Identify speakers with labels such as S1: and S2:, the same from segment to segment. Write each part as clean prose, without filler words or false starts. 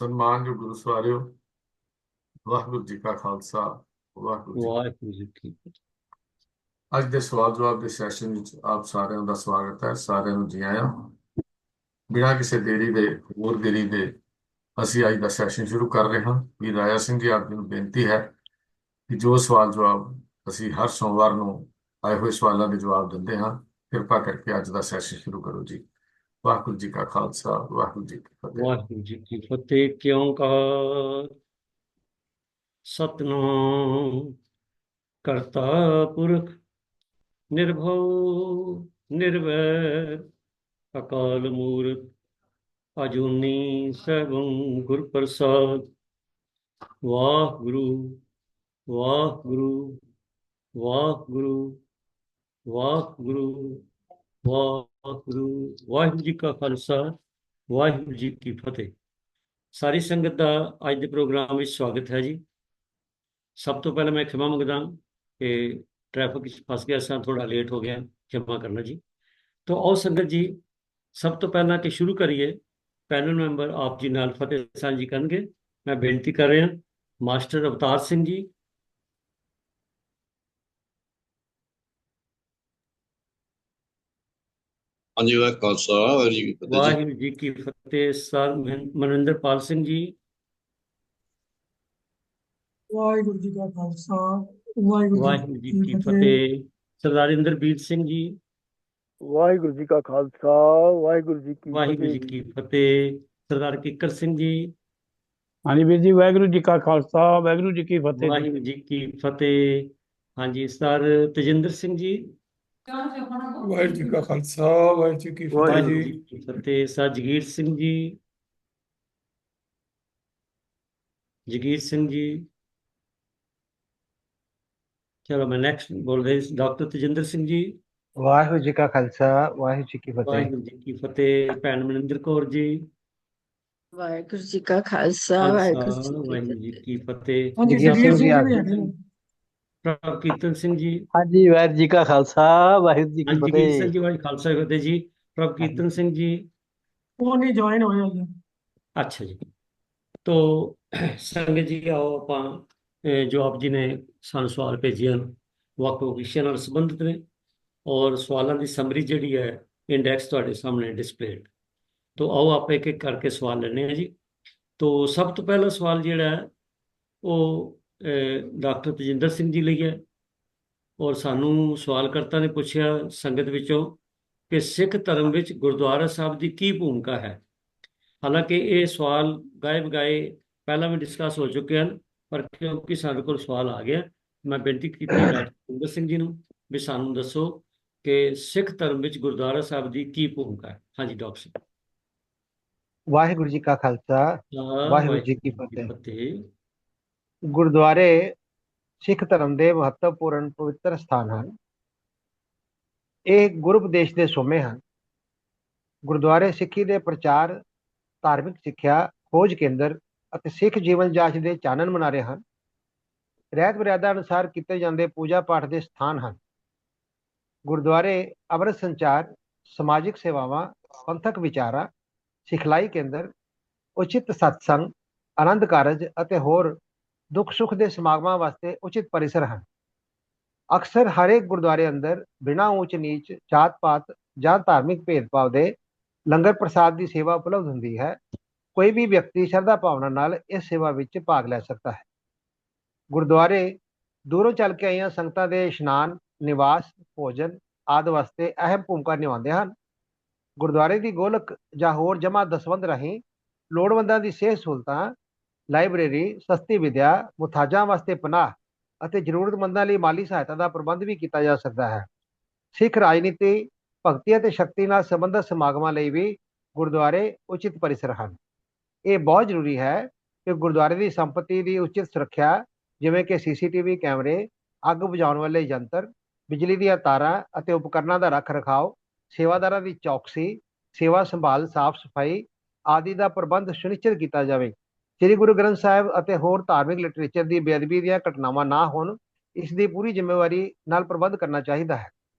S1: ਸਨਮਾਨਯੋਗ ਗੁਰੂ ਸਵਾਰਿਓ, ਵਾਹਿਗੁਰੂ ਜੀ ਕਾ ਖਾਲਸਾ, ਵਾਹਿਗੁਰੂ ਜੀ ਕੀ
S2: ਵਾਹਿਗੁਰੂ ਜੀ ਕੀ ਫਤਿਹ।
S1: ਫਤਿਹ। ਅੱਜ ਦੇ ਸਵਾਲ ਜਵਾਬ ਦੇ ਸੈਸ਼ਨ ਵਿੱਚ ਆਪ ਸਾਰਿਆਂ ਦਾ ਸਵਾਗਤ ਹੈ। ਸਾਰਿਆਂ ਨੂੰ ਜੀ ਆਇਆਂ। ਬਿਨਾਂ ਕਿਸੇ ਦੇਰੀ ਦੇ ਹੋਰ ਦੇਰੀ ਦੇ ਅਸੀਂ ਅੱਜ ਦਾ ਸੈਸ਼ਨ ਸ਼ੁਰੂ ਕਰ ਰਹੇ ਹਾਂ। ਵੀ ਰਾਇਆ ਸਿੰਘ ਜੀ, ਆਪ ਜੀ ਨੂੰ ਬੇਨਤੀ ਹੈ ਕਿ ਜੋ ਸਵਾਲ ਜਵਾਬ ਅਸੀਂ ਹਰ ਸੋਮਵਾਰ ਨੂੰ ਆਏ ਹੋਏ ਸਵਾਲਾਂ ਦੇ ਜਵਾਬ ਦਿੰਦੇ ਹਾਂ, ਕਿਰਪਾ ਕਰਕੇ ਅੱਜ ਦਾ ਸੈਸ਼ਨ ਸ਼ੁਰੂ ਕਰੋ ਜੀ। ਵਾਹਿਗੁਰੂ ਜੀ ਕਾ ਖਾਲਸਾ, ਵਾਹਿਗੁਰੂ ਜੀ ਕੀ ਫਤਿਹ।
S2: ਵਾਹਿਗੁਰੂ ਜੀ ਕੀ ਫਤਿਹ। ਕਿਉਂ ਕਾ ਸਤਨਾਮ ਕਰਤਾ ਪੁਰਖ ਨਿਰਭਉ ਨਿਰਵੈਰ ਅਕਾਲ ਮੂਰਤ ਅਜੂਨੀ ਸੈਭੰ ਗੁਰ ਪ੍ਰਸਾਦ। ਵਾਹਿਗੁਰੂ ਵਾਹਿਗੁਰੂ ਵਾਹਿਗੁਰੂ ਵਾਹਿਗੁਰੂ ਵਾਹਿਗੁਰੂ। ਵਾਹਿਗੁਰੂ ਜੀ ਕਾ ਖਾਲਸਾ, ਵਾਹਿਗੁਰੂ ਜੀ ਕੀ ਫਤਿਹ। ਸਾਰੀ ਸੰਗਤ ਦਾ ਅੱਜ ਦੇ ਪ੍ਰੋਗਰਾਮ ਵਿੱਚ ਸਵਾਗਤ ਹੈ ਜੀ। ਸਭ ਤੋਂ ਪਹਿਲਾਂ ਮੈਂ ਖਿਮਾ ਮੰਗਦਾ ਕਿ ਟ੍ਰੈਫਿਕ ਵਿੱਚ ਫਸ ਗਿਆ ਸਾਂ, ਥੋੜਾ ਲੇਟ ਹੋ ਗਿਆ, ਖਿਮਾ ਕਰਨਾ ਜੀ। ਤਾਂ ਆਓ ਸੰਗਤ ਜੀ, ਸਭ ਤੋਂ ਪਹਿਲਾਂ ਕਿ ਸ਼ੁਰੂ ਕਰੀਏ। ਪੈਨਲ ਮੈਂਬਰ ਆਪ ਜੀ ਨਾਲ ਫਤਿਹ ਸਾਂਝੀ ਕਰਨਗੇ। ਮੈਂ ਬੇਨਤੀ ਕਰ ਰਿਹਾ ਮਾਸਟਰ ਅਵਤਾਰ ਸਿੰਘ ਜੀ।
S3: ਹਾਂਜੀ, ਵਾਹਿਗੁਰੂ ਖਾਲਸਾ, ਵਾਹਿਗੁਰੂ ਜੀ ਕੀ ਫਤਿਹ ਜੀ।
S2: ਵਾਹਿਗੁਰੂ ਜੀ ਕੀ ਫਤਿਹ। ਸਰ ਮਨਿੰਦਰਪਾਲ ਸਿੰਘ ਜੀ।
S4: ਵਾਹਿਗੁਰੂ ਜੀ ਕਾ ਖਾਲਸਾ, ਵਾਹਿਗੁਰੂ ਜੀ
S2: ਵਾਹਿਗੁਰੂ ਜੀ
S4: ਕੀ
S2: ਕੀ
S4: ਫਤਿਹ।
S2: ਫਤਿਹ। ਸਰਦਾਰ ਇੰਦਰਬੀਰ ਸਿੰਘ ਜੀ।
S5: ਵਾਹਿਗੁਰੂ ਜੀ ਕਾ ਖਾਲਸਾ, ਵਾਹਿਗੁਰੂ ਜੀ ਕੀ
S2: ਵਾਹਿਗੁਰੂ
S5: ਫਤਿਹ
S2: ਜੀ
S5: ਜੀ।
S2: ਕੀ ਫਤਿਹ। ਸਰਦਾਰ ਕਿੱਕਰ ਸਿੰਘ ਜੀ।
S5: ਹਾਂਜੀ ਵੀਰ ਜੀ, ਵਾਹਿਗੁਰੂ ਜੀ ਕਾ ਖਾਲਸਾ, ਵਾਹਿਗੁਰੂ ਜੀ ਕੀ ਫਤਿਹ ਜੀ।
S2: ਵਾਹਿਗੁਰੂ ਜੀ ਕੀ ਫਤਿਹ। ਹਾਂਜੀ, ਸਰ ਤੇਜਿੰਦਰ ਸਿੰਘ ਜੀ।
S4: ਵਾਹਿਗੁਰੂ ਜੀ ਕਾ ਖਾਲਸਾ, ਵਾਹਿਗੁਰੂ ਜੀ ਕੀ ਫਤਿਹ
S2: ਵਾਹਿਗੁਰੂ
S4: ਜੀ।
S2: ਜੀ ਕੀ ਫਤਿਹ। ਸਰ ਜਗੀਰ ਸਿੰਘ ਜੀ। ਜਗੀਰ ਸਿੰਘ ਜੀ। ਚਲੋ ਮੈਂ ਨੈਕਸਟ ਬੋਲ ਰਹੀ ਡਾਕਟਰ ਤੇਜਿੰਦਰ ਸਿੰਘ ਜੀ।
S6: ਵਾਹਿਗੁਰੂ ਜੀ ਕਾ ਖਾਲਸਾ, ਵਾਹਿਗੁਰੂ ਜੀ ਕੀ ਫਤਿਹ।
S2: ਵਾਹਿਗੁਰੂ ਜੀ ਕੀ ਫਤਿਹ। ਭੈਣ ਮਨਿੰਦਰ ਕੌਰ ਜੀ।
S7: ਵਾਹਿਗੁਰੂ ਜੀ ਕਾ ਖਾਲਸਾ,
S2: ਖਾਲਸਾ,
S7: ਵਾਹਿਗੁਰੂ ਜੀ ਕੀ
S2: ਵਾਹਿਗੁਰੂ ਜੀ
S7: ਫਤਿਹ।
S2: ਕੀ ਫਤਿਹ।
S4: ਹਾਂਜੀ,
S6: ਜਗੀਰ
S4: ਜਗੀਰ
S6: ਸਿੰਘ ਜੀ
S4: ਸਿੰਘ ਜੀ ਵੀ
S6: ਆਪ
S4: ਹੈਗੇ ਨੇ।
S2: ਪ੍ਰਭ ਕੀਰਤਨ ਸਿੰਘ ਜੀ।
S6: ਹਾਂਜੀ, ਵਾਹਿਗੁਰੂ ਜੀ ਕਾ ਖਾਲਸਾ, ਵਾਹਿਗੁਰੂ ਜੀ ਕੀ
S2: ਹਾਂਜੀ, ਜਗੀਰ ਸਿੰਘ
S6: ਫਤਿਹ।
S2: ਜੀ, ਵਾਹਿਗੁਰੂ ਖਾਲਸਾ ਫਤਿਹ ਜੀ। ਪ੍ਰਭ ਕੀਰਤਨ ਸਿੰਘ ਜੀ।
S4: ਉਹ ਨਹੀਂ ਜੁਆਇਨ ਹੋਏ ਹਜੇ।
S2: ਅੱਛਾ ਜੀ। ਤੋ ਸੰਗਤ ਜੀ, ਆਓ ਆਪਾਂ ਜੋ ਆਪ ਜੀ ਨੇ ਸਾਨੂੰ ਸਵਾਲ ਭੇਜੇ ਹਨ, ਵੱਖ ਵੱਖ ਵਿਸ਼ਿਆਂ ਨਾਲ ਸੰਬੰਧਿਤ ਨੇ, ਔਰ ਸਵਾਲਾਂ ਦੀ ਸਮਰੀ ਜਿਹੜੀ ਹੈ ਇੰਡੈਕਸ ਤੁਹਾਡੇ ਸਾਹਮਣੇ ਡਿਸਪਲੇਡ। ਤੋ ਆਓ ਆਪਾਂ ਇੱਕ ਇੱਕ ਕਰਕੇ ਸਵਾਲ ਲੈਣੇ ਆ ਜੀ। ਤੋ ਸਭ ਤੋਂ ਪਹਿਲਾ ਸਵਾਲ ਜਿਹੜਾ ਹੈ ਉਹ ਡਾਕਟਰ ਤੇਜਿੰਦਰ ਸਿੰਘ ਜੀ ਲਈ ਹੈ। ਔਰ ਸਾਨੂੰ ਸਵਾਲਕਰਤਾ ਨੇ ਪੁੱਛਿਆ ਸੰਗਤ ਵਿੱਚੋਂ ਕਿ ਸਿੱਖ ਧਰਮ ਵਿੱਚ ਗੁਰਦੁਆਰਾ ਸਾਹਿਬ ਦੀ ਕੀ ਭੂਮਿਕਾ ਹੈ। ਹਾਲਾਂਕਿ ਇਹ ਸਵਾਲ ਗਾਏ ਬਗਾਏ ਪਹਿਲਾਂ ਵੀ ਡਿਸਕਸ ਹੋ ਚੁੱਕੇ ਹਨ, ਪਰ ਕਿਉਂਕਿ ਸਾਡੇ ਕੋਲ ਸਵਾਲ ਆ ਗਿਆ, ਮੈਂ ਬੇਨਤੀ ਕੀਤੀ ਡਾਕਟਰ ਤੇਜਿੰਦਰ ਸਿੰਘ ਜੀ ਨੂੰ ਵੀ ਸਾਨੂੰ ਦੱਸੋ ਕਿ ਸਿੱਖ ਧਰਮ ਵਿੱਚ ਗੁਰਦੁਆਰਾ ਸਾਹਿਬ ਦੀ ਕੀ ਭੂਮਿਕਾ ਹੈ। ਹਾਂਜੀ ਡਾਕਟਰ ਸਿੰਘ।
S6: ਵਾਹਿਗੁਰੂ ਜੀ ਕਾ ਖਾਲਸਾ, ਵਾਹਿਗੁਰੂ ਜੀ ਕੀ
S2: ਵਾਹਿਗੁਰੂ ਜੀ ਕੀ
S6: ਫਤਿਹ।
S2: ਫਤਿਹ।
S6: ਗੁਰਦੁਆਰੇ ਸਿੱਖ ਧਰਮ ਦੇ ਮਹੱਤਵਪੂਰਨ ਪਵਿੱਤਰ ਸਥਾਨ ਹਨ। ਇਹ ਗੁਰੂ ਉਪਦੇਸ਼ ਦੇ ਸੋਮੇ ਹਨ। ਗੁਰਦੁਆਰੇ ਸਿੱਖੀ ਦੇ ਪ੍ਰਚਾਰ, ਧਾਰਮਿਕ ਸਿੱਖਿਆ, ਖੋਜ ਕੇਂਦਰ ਅਤੇ ਸਿੱਖ ਜੀਵਨ ਜਾਂਚ ਦੇ ਚਾਨਣ ਮੁਨਾਰੇ ਹਨ। ਰਹਿਤ ਮਰਿਆਦਾ ਅਨੁਸਾਰ ਕੀਤੇ ਜਾਂਦੇ ਪੂਜਾ ਪਾਠ ਦੇ ਸਥਾਨ ਹਨ। ਗੁਰਦੁਆਰੇ ਅੰਮ੍ਰਿਤ ਸੰਚਾਰ, ਸਮਾਜਿਕ ਸੇਵਾਵਾਂ, ਪੰਥਕ ਵਿਚਾਰਾਂ, ਸਿਖਲਾਈ ਕੇਂਦਰ, ਉਚਿਤ ਸਤਸੰਗ, ਆਨੰਦ ਕਾਰਜ ਅਤੇ ਹੋਰ ਦੁੱਖ ਸੁੱਖ ਦੇ ਸਮਾਗਮਾਂ ਵਾਸਤੇ ਉਚਿਤ ਪਰਿਸਰ ਹਨ। ਅਕਸਰ ਹਰੇਕ ਗੁਰਦੁਆਰੇ ਅੰਦਰ ਬਿਨਾਂ ਊਚ ਨੀਚ, ਜਾਤ ਪਾਤ ਜਾਂ ਧਾਰਮਿਕ ਭੇਦਭਾਵ ਦੇ ਲੰਗਰ ਪ੍ਰਸਾਦ ਦੀ ਸੇਵਾ ਉਪਲਬਧ ਹੁੰਦੀ ਹੈ। ਕੋਈ ਵੀ ਵਿਅਕਤੀ ਸ਼ਰਧਾ ਭਾਵਨਾ ਨਾਲ ਇਸ ਸੇਵਾ ਵਿੱਚ ਭਾਗ ਲੈ ਸਕਦਾ ਹੈ। ਗੁਰਦੁਆਰੇ ਦੂਰੋਂ ਚੱਲ ਕੇ ਆਈਆਂ ਸੰਗਤਾਂ ਦੇ ਇਸ਼ਨਾਨ, ਨਿਵਾਸ, ਭੋਜਨ ਆਦਿ ਵਾਸਤੇ ਅਹਿਮ ਭੂਮਿਕਾ ਨਿਭਾਉਂਦੇ ਹਨ। ਗੁਰਦੁਆਰੇ ਦੀ ਗੋਲਕ ਜਾਂ ਹੋਰ ਜਮ੍ਹਾਂ ਦਸਵੰਧ ਰਾਹੀਂ ਲੋੜਵੰਦਾਂ ਦੀ ਸਿਹਤ ਸਹੂਲਤਾਂ, ਲਾਇਬ੍ਰੇਰੀ, ਸਸਤੀ ਵਿਦਿਆ, ਮੁਥਾਜਾਂ ਵਾਸਤੇ ਪਨਾਹ ਅਤੇ ਜ਼ਰੂਰਤਮੰਦਾਂ ਲਈ ਮਾਲੀ ਸਹਾਇਤਾ ਦਾ ਪ੍ਰਬੰਧ ਵੀ ਕੀਤਾ ਜਾ ਸਕਦਾ ਹੈ। ਸਿੱਖ ਰਾਜਨੀਤੀ, ਭਗਤੀ ਅਤੇ ਸ਼ਕਤੀ ਨਾਲ ਸੰਬੰਧਿਤ ਸਮਾਗਮਾਂ ਲਈ ਵੀ ਗੁਰਦੁਆਰੇ ਉਚਿਤ ਪਰਿਸਰ ਹਨ। ਇਹ ਬਹੁਤ ਜ਼ਰੂਰੀ ਹੈ ਕਿ ਗੁਰਦੁਆਰੇ ਦੀ ਸੰਪਤੀ ਦੀ ਉਚਿਤ ਸੁਰੱਖਿਆ, ਜਿਵੇਂ ਕਿ CCTV ਕੈਮਰੇ, ਅੱਗ ਬੁਝਾਉਣ ਵਾਲੇ ਯੰਤਰ, ਬਿਜਲੀ ਦੀਆਂ ਤਾਰਾਂ ਅਤੇ ਉਪਕਰਨਾਂ ਦਾ ਰੱਖ ਰਖਾਓ, ਸੇਵਾਦਾਰਾਂ ਦੀ ਚੌਕਸੀ, ਸੇਵਾ ਸੰਭਾਲ, ਸਾਫ਼ ਸਫਾਈ ਆਦਿ ਦਾ ਪ੍ਰਬੰਧ ਸੁਨਿਸ਼ਚਿਤ ਕੀਤਾ ਜਾਵੇ। ਸ੍ਰੀ ਗੁਰੂ ਗ੍ਰੰਥ ਸਾਹਿਬ ਅਤੇ ਹੋਰ ਧਾਰਮਿਕ ਲਿਟਰੇਚਰ ਦੀ ਬੇਅਦਬੀ ਦੀਆਂ ਘਟਨਾਵਾਂ ਨਾ ਹੋਣ, ਇਸ ਦੀ ਪੂਰੀ ਜ਼ਿੰਮੇਵਾਰੀ ਨਾਲ ਪ੍ਰਬੰਧ ਕਰਨਾ ਚਾਹੀਦਾ ਹੈ।